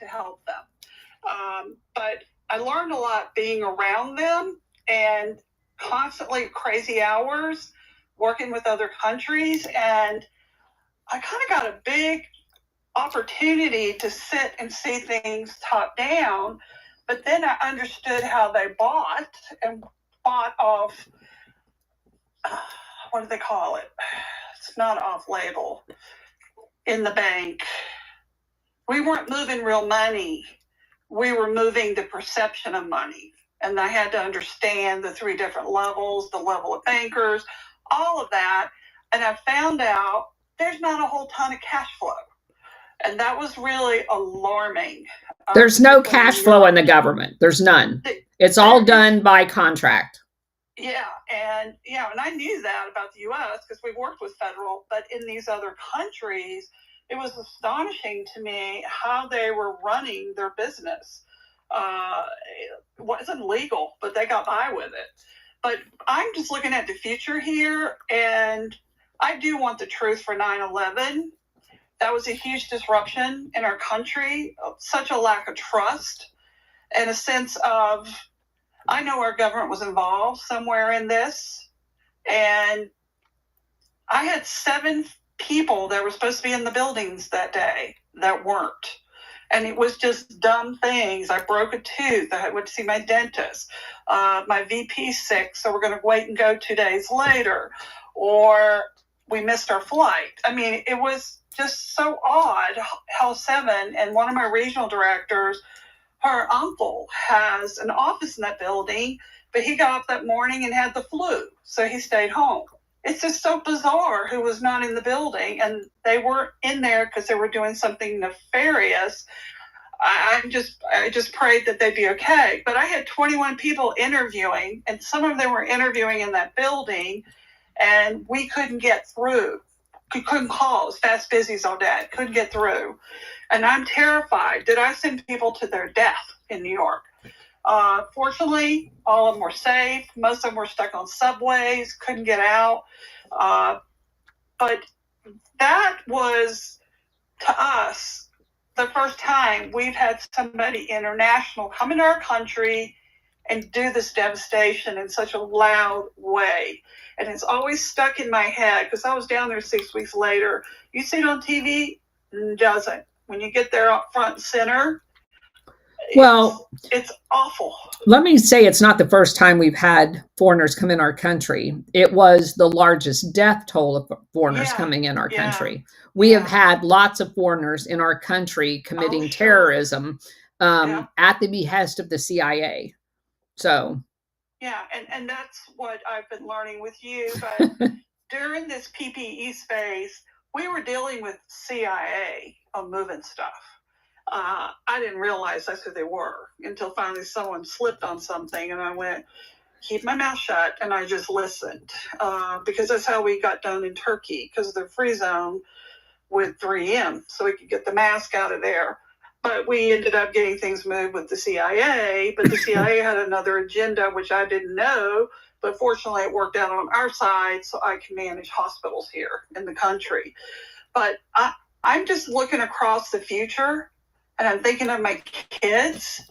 G: to help them. But I learned a lot being around them and constantly crazy hours working with other countries. And I kind of got a big opportunity to sit and see things top down. But then I understood how they bought off, what do they call it? It's not off label. In the bank. We weren't moving real money. We were moving the perception of money. And I had to understand the 3 different levels, the level of bankers, all of that. And I found out there's not a whole ton of cash flow. And that was really alarming.
A: There's no cash flow in the government. There's none. It's all done by contract.
G: Yeah, and I knew that about the U.S. because we worked with federal, but in these other countries, it was astonishing to me how they were running their business. It wasn't legal, but they got by with it. But I'm just looking at the future here, and I do want the truth for 9/11. That was a huge disruption in our country, such a lack of trust and a sense of, I know our government was involved somewhere in this, and I had 7 people that were supposed to be in the buildings that day that weren't. And it was just dumb things. I broke a tooth. I went to see my dentist. My VP's sick, so we're going to wait and go 2 days later. Or we missed our flight. I mean, it was just so odd how 7, and one of my regional directors, her uncle has an office in that building, but he got up that morning and had the flu, so he stayed home. It's just so bizarre who was not in the building, and they weren't in there because they were doing something nefarious. I just prayed that they'd be okay. But I had 21 people interviewing, and some of them were interviewing in that building, and we couldn't get through. We couldn't call. It was fast busies all day. Couldn't get through. And I'm terrified. Did I send people to their death in New York? Fortunately, all of them were safe. Most of them were stuck on subways, couldn't get out. But that was, to us, the first time we've had somebody international come into our country and do this devastation in such a loud way. And it's always stuck in my head because I was down there 6 weeks later. You see it on TV? It doesn't. When you get there up front and center,
A: well,
G: it's awful.
A: Let me say it's not the first time we've had foreigners come in our country. It was the largest death toll of foreigners coming in our country. We have had lots of foreigners in our country committing terrorism at the behest of the CIA. So.
G: Yeah, and that's what I've been learning with you. But during this PPE space, we were dealing with CIA on moving stuff. I didn't realize that's who they were until finally someone slipped on something, and I went, keep my mouth shut, and I just listened. Because that's how we got done in Turkey, because of the free zone with 3M, so we could get the mask out of there. But we ended up getting things moved with the CIA, but the CIA had another agenda, which I didn't know, but fortunately it worked out on our side, so I can manage hospitals here in the country. But I'm just looking across the future, and I'm thinking of my kids.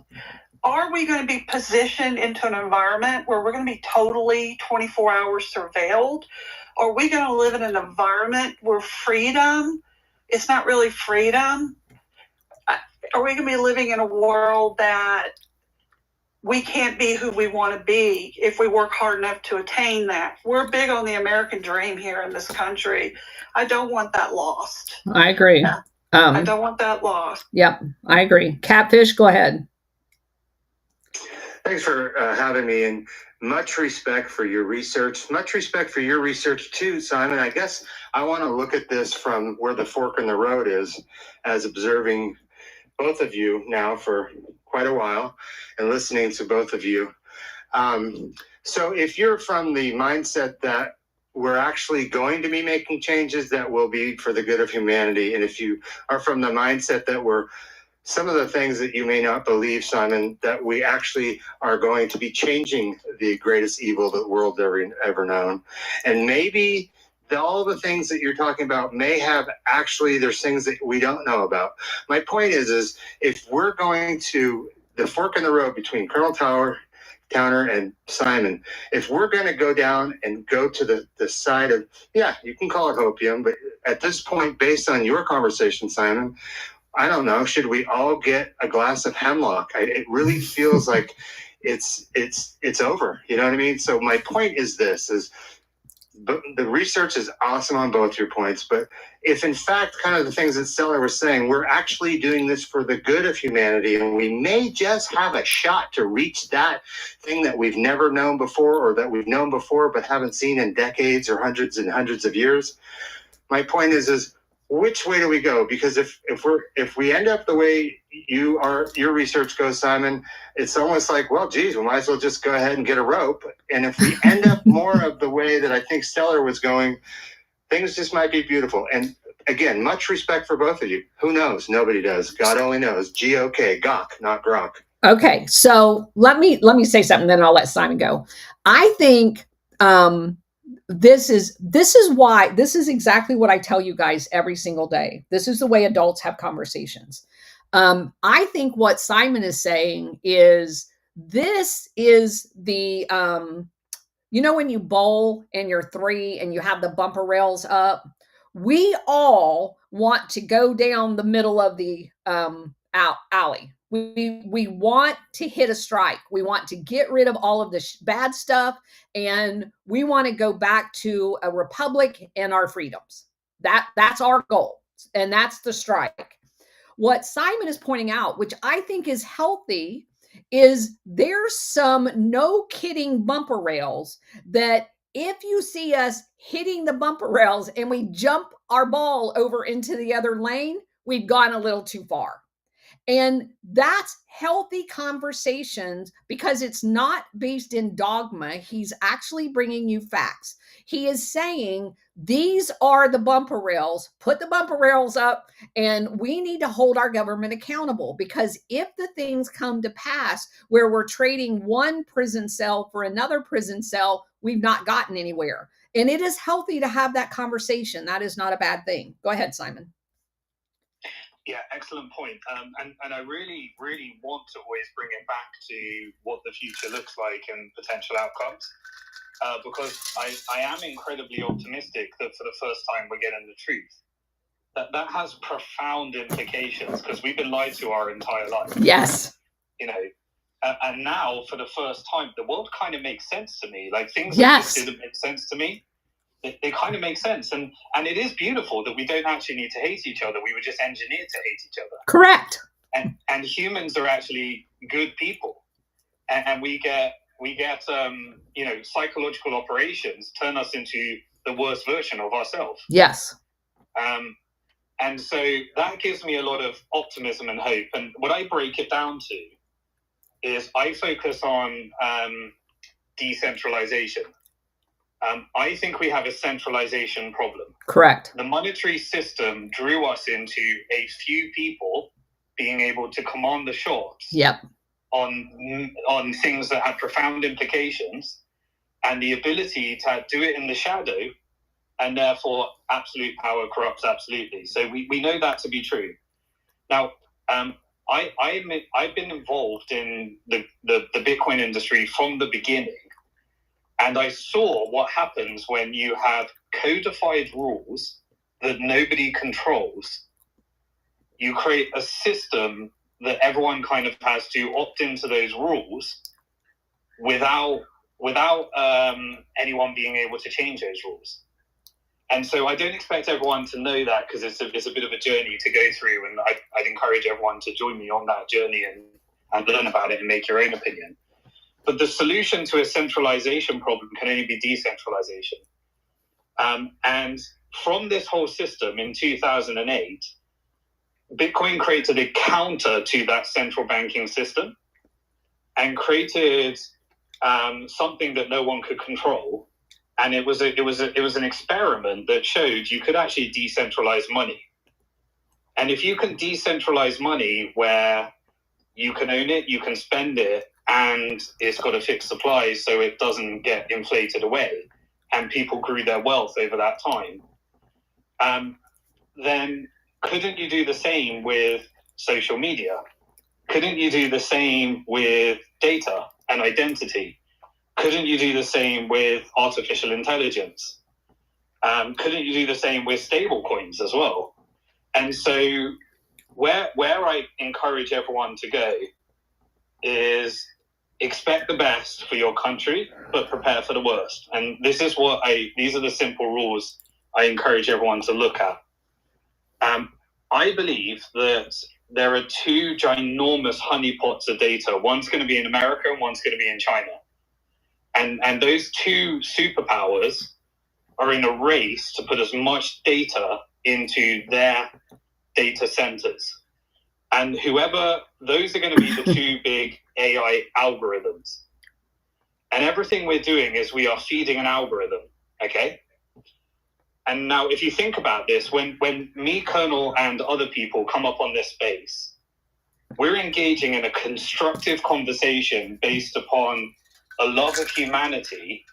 G: Are we going to be positioned into an environment where we're going to be totally 24 hours surveilled? Or are we going to live in an environment where freedom, it's not really freedom? Are we going to be living in a world that we can't be who we want to be if we work hard enough to attain that? We're big on the American dream here in this country. I don't want that lost.
A: I agree.
G: I don't want that lost.
A: Yep, I agree. Catfish, go ahead.
H: Thanks for having me, and much respect for your research. Much respect for your research too, Simon. I guess I want to look at this from where the fork in the road is, as observing both of you now for quite a while and listening to both of you. So if you're from the mindset that we're actually going to be making changes that will be for the good of humanity, and if you are from the mindset that we're some of the things that you may not believe, Simon, that we actually are going to be changing the greatest evil the world ever known. And maybe all the things that you're talking about may have actually, there's things that we don't know about. My point is if we're going to the fork in the road between Colonel Towner and Simon, if we're going to go down and go to the side of, yeah, you can call it opium, but at this point, based on your conversation, Simon, I don't know, should we all get a glass of hemlock? It really feels like it's over. You know what I mean? So my point is this, but the research is awesome on both your points, but if in fact kind of the things that Stella was saying, we're actually doing this for the good of humanity, and we may just have a shot to reach that thing that we've never known before, or that we've known before but haven't seen in decades or hundreds and hundreds of years. My point is which way do we go? Because if we end up the way your research goes, Simon, it's almost like, well, geez, we might as well just go ahead and get a rope. And if we end up more of the way that I think Stellar was going, things just might be beautiful. And again, much respect for both of you. Who knows? Nobody does. God only knows. G-O-K, Gok, not Grok.
A: Okay, so let me say something, then I'll let Simon go. I think this is exactly what I tell you guys every single day. This is the way adults have conversations. I think what Simon is saying is this is the when you bowl and you're 3 and you have the bumper rails up, we all want to go down the middle of the alley. We want to hit a strike. We want to get rid of all of the bad stuff, and we want to go back to a republic and our freedoms. That's our goal, and that's the strike. What Simon is pointing out, which I think is healthy, is there's some no kidding bumper rails that if you see us hitting the bumper rails and we jump our ball over into the other lane, we've gone a little too far. And that's healthy conversations because it's not based in dogma. He's actually bringing you facts. He is saying these are the bumper rails, put the bumper rails up, and we need to hold our government accountable, because if the things come to pass where we're trading one prison cell for another prison cell, we've not gotten anywhere. And it is healthy to have that conversation. That is not a bad thing. Go ahead, Simon.
F: Yeah, excellent point. And I really, really want to always bring it back to what the future looks like and potential outcomes, because I am incredibly optimistic that for the first time we're getting the truth. That has profound implications because we've been lied to our entire life.
A: Yes.
F: And now for the first time, the world kind of makes sense to me. Like things
A: Yes.
F: that just didn't make sense to me. They kind of make sense. And it is beautiful that we don't actually need to hate each other. We were just engineered to hate each other.
A: Correct.
F: And humans are actually good people. And we get psychological operations turn us into the worst version of ourselves.
A: Yes.
F: And so that gives me a lot of optimism and hope. And what I break it down to is I focus on decentralization. I think we have a centralization problem.
A: Correct.
F: The monetary system drew us into a few people being able to command the shots.
A: Yep.
F: On things that have profound implications, and the ability to do it in the shadow, and therefore absolute power corrupts absolutely. So we know that to be true. Now, I've been involved in the Bitcoin industry from the beginning. And I saw what happens when you have codified rules that nobody controls. You create a system that everyone kind of has to opt into those rules without anyone being able to change those rules. And so I don't expect everyone to know that, because it's a bit of a journey to go through. And I'd encourage everyone to join me on that journey and learn about it and make your own opinion. But the solution to a centralization problem can only be decentralization. And from this whole system in 2008, Bitcoin created a counter to that central banking system and created something that no one could control. And it was an experiment that showed you could actually decentralize money. And if you can decentralize money where you can own it, you can spend it, and it's got a fixed supply so it doesn't get inflated away, and people grew their wealth over that time, then couldn't you do the same with social media? Couldn't you do the same with data and identity? Couldn't you do the same with artificial intelligence? Couldn't you do the same with stable coins as well? And so where I encourage everyone to go is expect the best for your country, but prepare for the worst. And these are the simple rules I encourage everyone to look at. I believe that there are two ginormous honeypots of data. One's going to be in America and one's going to be in China. And those two superpowers are in a race to put as much data into their data centers. And those are going to be the two big AI algorithms. And everything we're doing is we are feeding an algorithm, okay? And now if you think about this, when me, Colonel, and other people come up on this space, we're engaging in a constructive conversation based upon a love of humanity,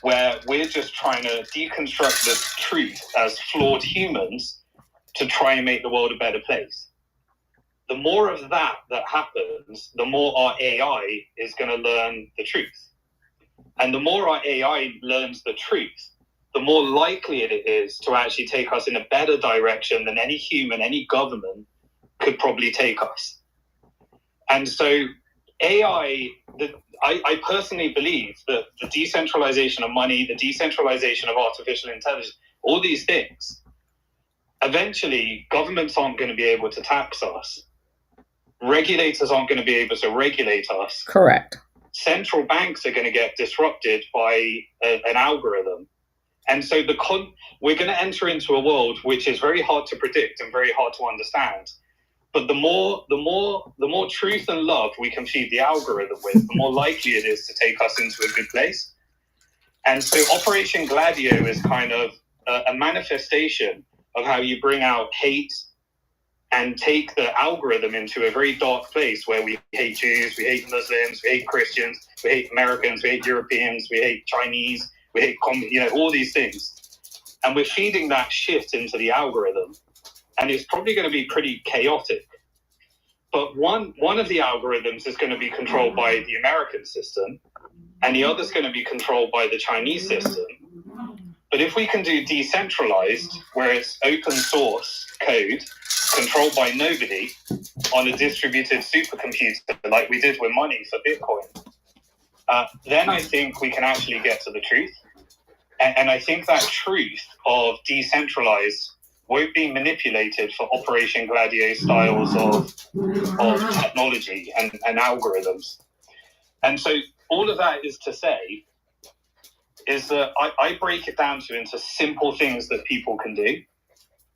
F: where we're just trying to deconstruct the truth as flawed humans to try and make the world a better place. The more of that happens, the more our AI is going to learn the truth. And the more our AI learns the truth, the more likely it is to actually take us in a better direction than any human, any government could probably take us. And so AI, I personally believe that the decentralization of money, the decentralization of artificial intelligence, all these things, eventually governments aren't going to be able to tax us. Regulators aren't going to be able to regulate us.
A: Correct.
F: Central banks are going to get disrupted by an algorithm. And so we're going to enter into a world which is very hard to predict and very hard to understand. But the more truth and love we can feed the algorithm with, the more likely it is to take us into a good place. And so Operation Gladio is kind of a manifestation of how you bring out hate and take the algorithm into a very dark place where we hate Jews, we hate Muslims, we hate Christians, we hate Americans, we hate Europeans, we hate Chinese, we hate all these things. And we're feeding that shit into the algorithm. And it's probably going to be pretty chaotic. But one of the algorithms is going to be controlled by the American system, and the other is going to be controlled by the Chinese system. But if we can do decentralized, where it's open source code, controlled by nobody, on a distributed supercomputer, like we did with money for Bitcoin, then I think we can actually get to the truth. And I think that truth of decentralized won't be manipulated for Operation Gladio styles of technology and algorithms. And so all of that is to say is that I break it down into simple things that people can do.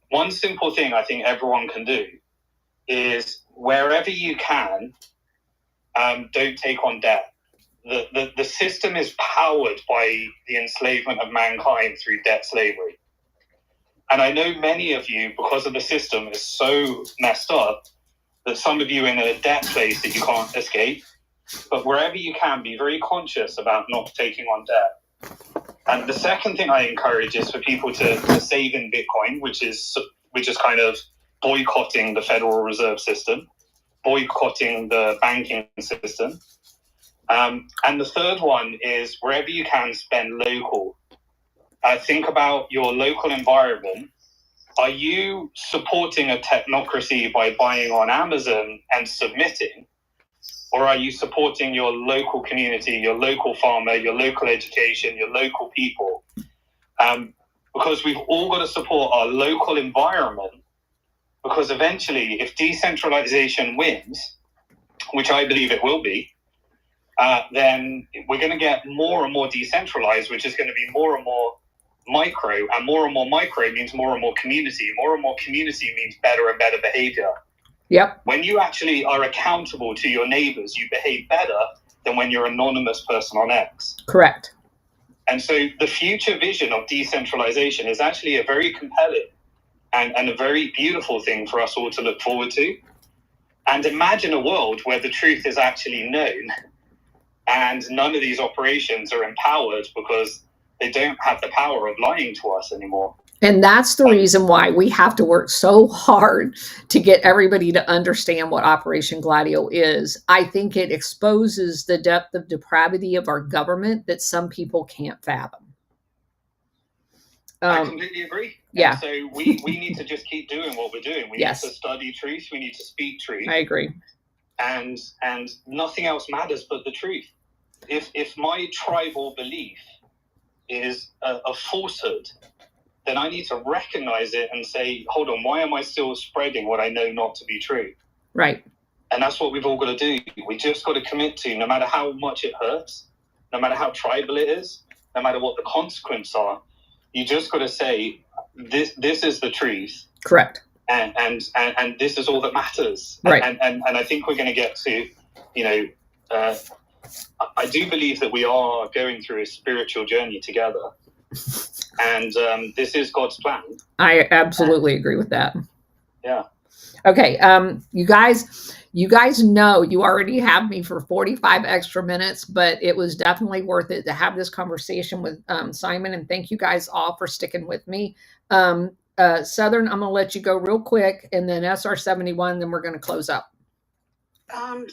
F: One simple thing I think everyone can do is wherever you can, don't take on debt. The system is powered by the enslavement of mankind through debt slavery. And I know many of you, because of the system, is so messed up that some of you are in a debt place that you can't escape. But wherever you can, be very conscious about not taking on debt. And the second thing I encourage is for people to save in Bitcoin, which is kind of boycotting the Federal Reserve System, boycotting the banking system. And the third one is wherever you can, spend local. Think about your local environment. Are you supporting a technocracy by buying on Amazon and submitting? Or are you supporting your local community, your local farmer, your local education, your local people? Because we've all got to support our local environment, because eventually if decentralization wins, which I believe it will be, then we're going to get more and more decentralized, which is going to be more and more micro, and more micro means more and more community. More and more community means better and better behavior.
A: Yep.
F: When you actually are accountable to your neighbors, you behave better than when you're an anonymous person on X.
A: Correct.
F: And so the future vision of decentralization is actually a very compelling and a very beautiful thing for us all to look forward to. And imagine a world where the truth is actually known and none of these operations are empowered because they don't have the power of lying to us anymore.
A: And that's the reason why we have to work so hard to get everybody to understand what Operation Gladio is. I think it exposes the depth of depravity of our government that some people can't fathom.
F: I completely agree.
A: Yeah.
F: And so we need to just keep doing what we're doing. We
A: Yes.
F: need to study truth. We need to speak truth.
A: I agree.
F: And nothing else matters but the truth. If my tribal belief is a falsehood, then I need to recognize it and say, hold on, why am I still spreading what I know not to be true?
A: Right.
F: And that's what we've all got to do. We just got to commit to, no matter how much it hurts, no matter how tribal it is, no matter what the consequences are, you just got to say, this is the truth.
A: Correct.
F: And this is all that matters.
A: Right.
F: And I think we're going to get to, I do believe that we are going through a spiritual journey together. And this is God's plan.
A: I absolutely agree with that.
F: Yeah.
A: Okay. You guys know you already have me for 45 extra minutes, but it was definitely worth it to have this conversation with Simon. And thank you guys all for sticking with me. Southern, I'm going to let you go real quick, and then SR71, then we're going to close up.
G: Simon,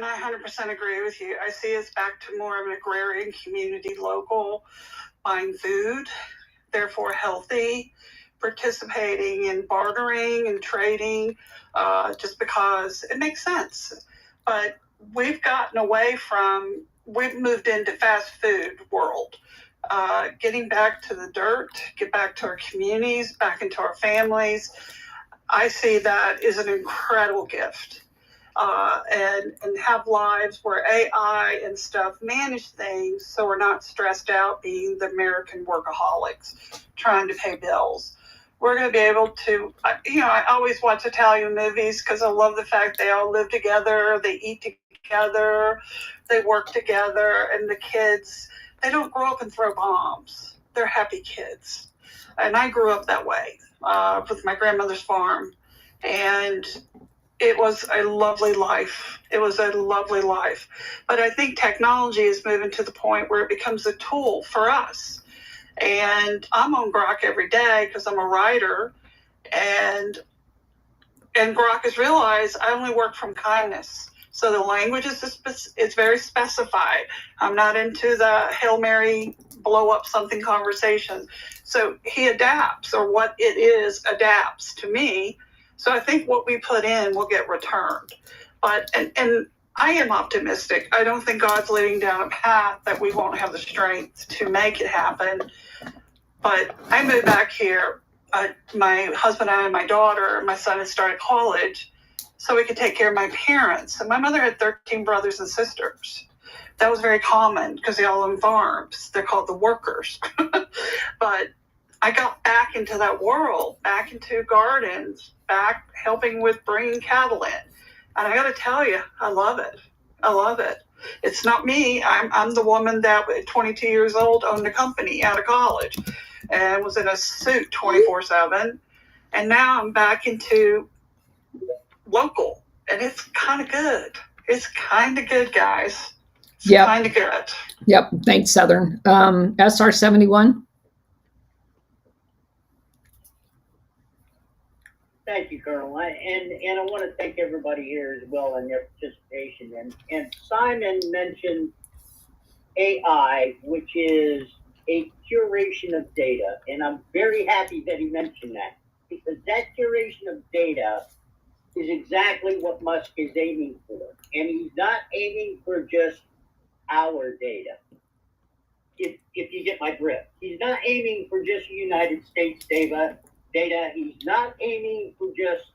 G: I 100% agree with you. I see us back to more of an agrarian community, local, buying food, therefore healthy, participating in bartering and trading, just because it makes sense. But we've gotten away from, we've moved into fast food world. Getting back to the dirt, get back to our communities, back into our families. I see that as an incredible gift. And have lives where AI and stuff manage things so we're not stressed out being the American workaholics trying to pay bills. We're going to be able to, I always watch Italian movies because I love the fact they all live together, they eat together, they work together, and the kids, they don't grow up and throw bombs. They're happy kids. And I grew up that way with my grandmother's farm. And it was a lovely life. It was a lovely life. But I think technology is moving to the point where it becomes a tool for us. And I'm on Grok every day because I'm a writer. And Grok has realized I only work from kindness. So the language is very specified. I'm not into the Hail Mary blow up something conversation. So he adapts, or what it is adapts to me. So I think what we put in will get returned. But and I am optimistic. I don't think God's leading down a path that we won't have the strength to make it happen. But I moved back here. My husband and I and my daughter, my son had started college, so we could take care of my parents. And my mother had 13 brothers and sisters. That was very common because they all own farms. They're called the workers. But I got back into that world, back into gardens, back helping with bringing cattle in. And I got to tell you, I love it. I love it. It's not me. I'm the woman that at 22 years old owned a company out of college and was in a suit 24/7. And now I'm back into local, and it's kind of good. It's kind of good, guys. It's kind of good.
A: Yep. Thanks, Southern. SR71.
C: Thank you, Colonel. And I want to thank everybody here as well in their participation. And Simon mentioned AI, which is a curation of data. And I'm very happy that he mentioned that, because that curation of data is exactly what Musk is aiming for. And he's not aiming for just our data. If you get my drift, he's not aiming for just United States data. He's not aiming for just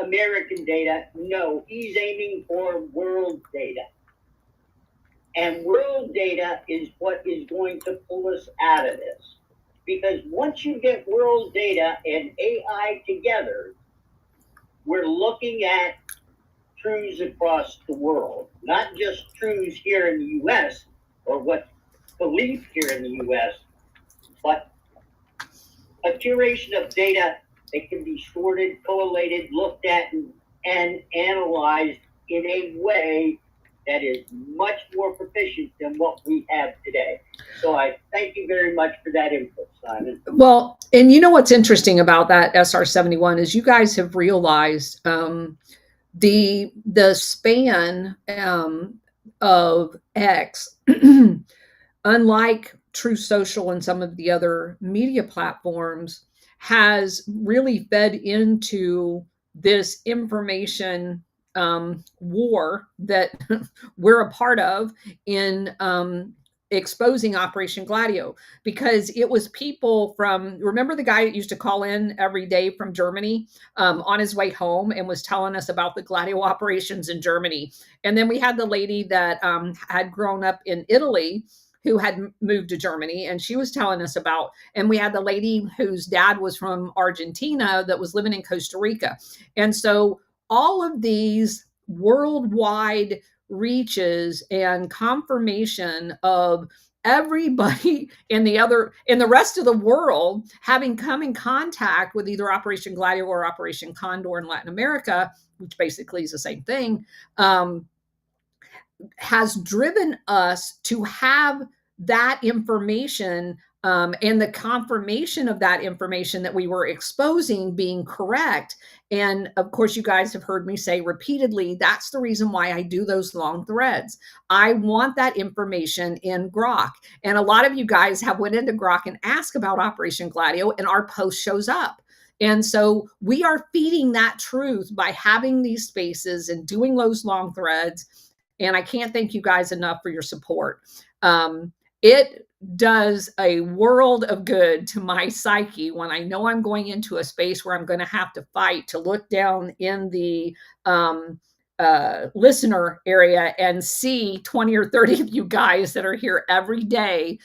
C: American data. No, he's aiming for world data. And world data is what is going to pull us out of this. Because once you get world data and AI together, we're looking at truths across the world, not just truths here in the US or what's believed here in the US, but a curation of data that can be sorted, collated, looked at, and analyzed in a way that is much more proficient than what we have today. So I thank you very much for that input, Simon.
A: Well, and you know what's interesting about that SR-71 is you guys have realized the span of X, unlike True Social and some of the other media platforms, has really fed into this information war that we're a part of in exposing Operation Gladio, because it was people from, remember the guy that used to call in every day from Germany on his way home and was telling us about the Gladio operations in Germany. And then we had the lady that had grown up in Italy who had moved to Germany, and she was telling us about, and we had the lady whose dad was from Argentina that was living in Costa Rica. And so all of these worldwide reaches and confirmation of everybody in the rest of the world having come in contact with either Operation Gladio or Operation Condor in Latin America, which basically is the same thing, has driven us to have that information and the confirmation of that information that we were exposing being correct. And of course, you guys have heard me say repeatedly, that's the reason why I do those long threads. I want that information in Grok. And a lot of you guys have went into Grok and asked about Operation Gladio, and our post shows up. And so we are feeding that truth by having these spaces and doing those long threads. And I can't thank you guys enough for your support. It does a world of good to my psyche when I know I'm going into a space where I'm going to have to fight to look down in the listener area and see 20 or 30 of you guys that are here every day,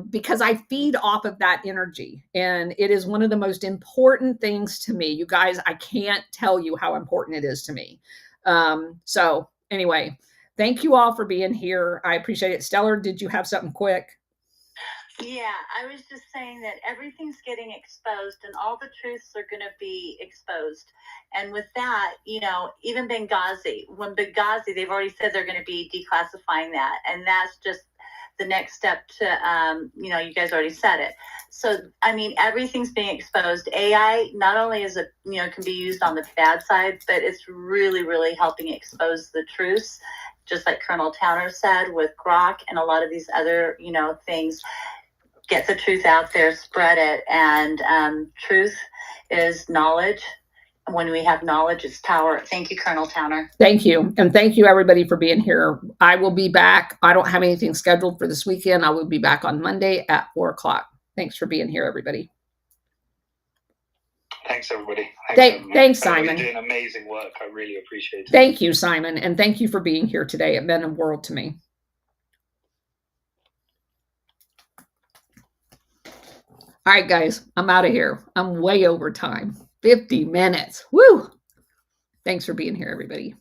A: because I feed off of that energy. And it is one of the most important things to me. You guys, I can't tell you how important it is to me. So anyway, thank you all for being here. I appreciate it. Stellar, did you have something quick?
D: Yeah, I was just saying that everything's getting exposed and all the truths are going to be exposed. And with that, you know, even Benghazi, they've already said they're going to be declassifying that. And that's just the next step to, you know, you guys already said it. So, I mean, everything's being exposed. AI not only is it, you know, can be used on the bad side, but it's really, really helping expose the truths. Just like Colonel Towner said with Grok and a lot of these other, you know, things. Get the truth out there, spread it. And truth is knowledge. When we have knowledge, it's power. Thank you, Colonel Towner.
A: Thank you. And thank you, everybody, for being here. I will be back. I don't have anything scheduled for this weekend. I will be back on Monday at 4:00. Thanks for being here, everybody.
F: Thanks, everybody.
A: Thanks, Simon.
F: You're doing amazing work. I really appreciate it.
A: Thank you, Simon. And thank you for being here today. It meant a world to me. All right, guys, I'm out of here. I'm way over time. 50 minutes. Woo! Thanks for being here, everybody.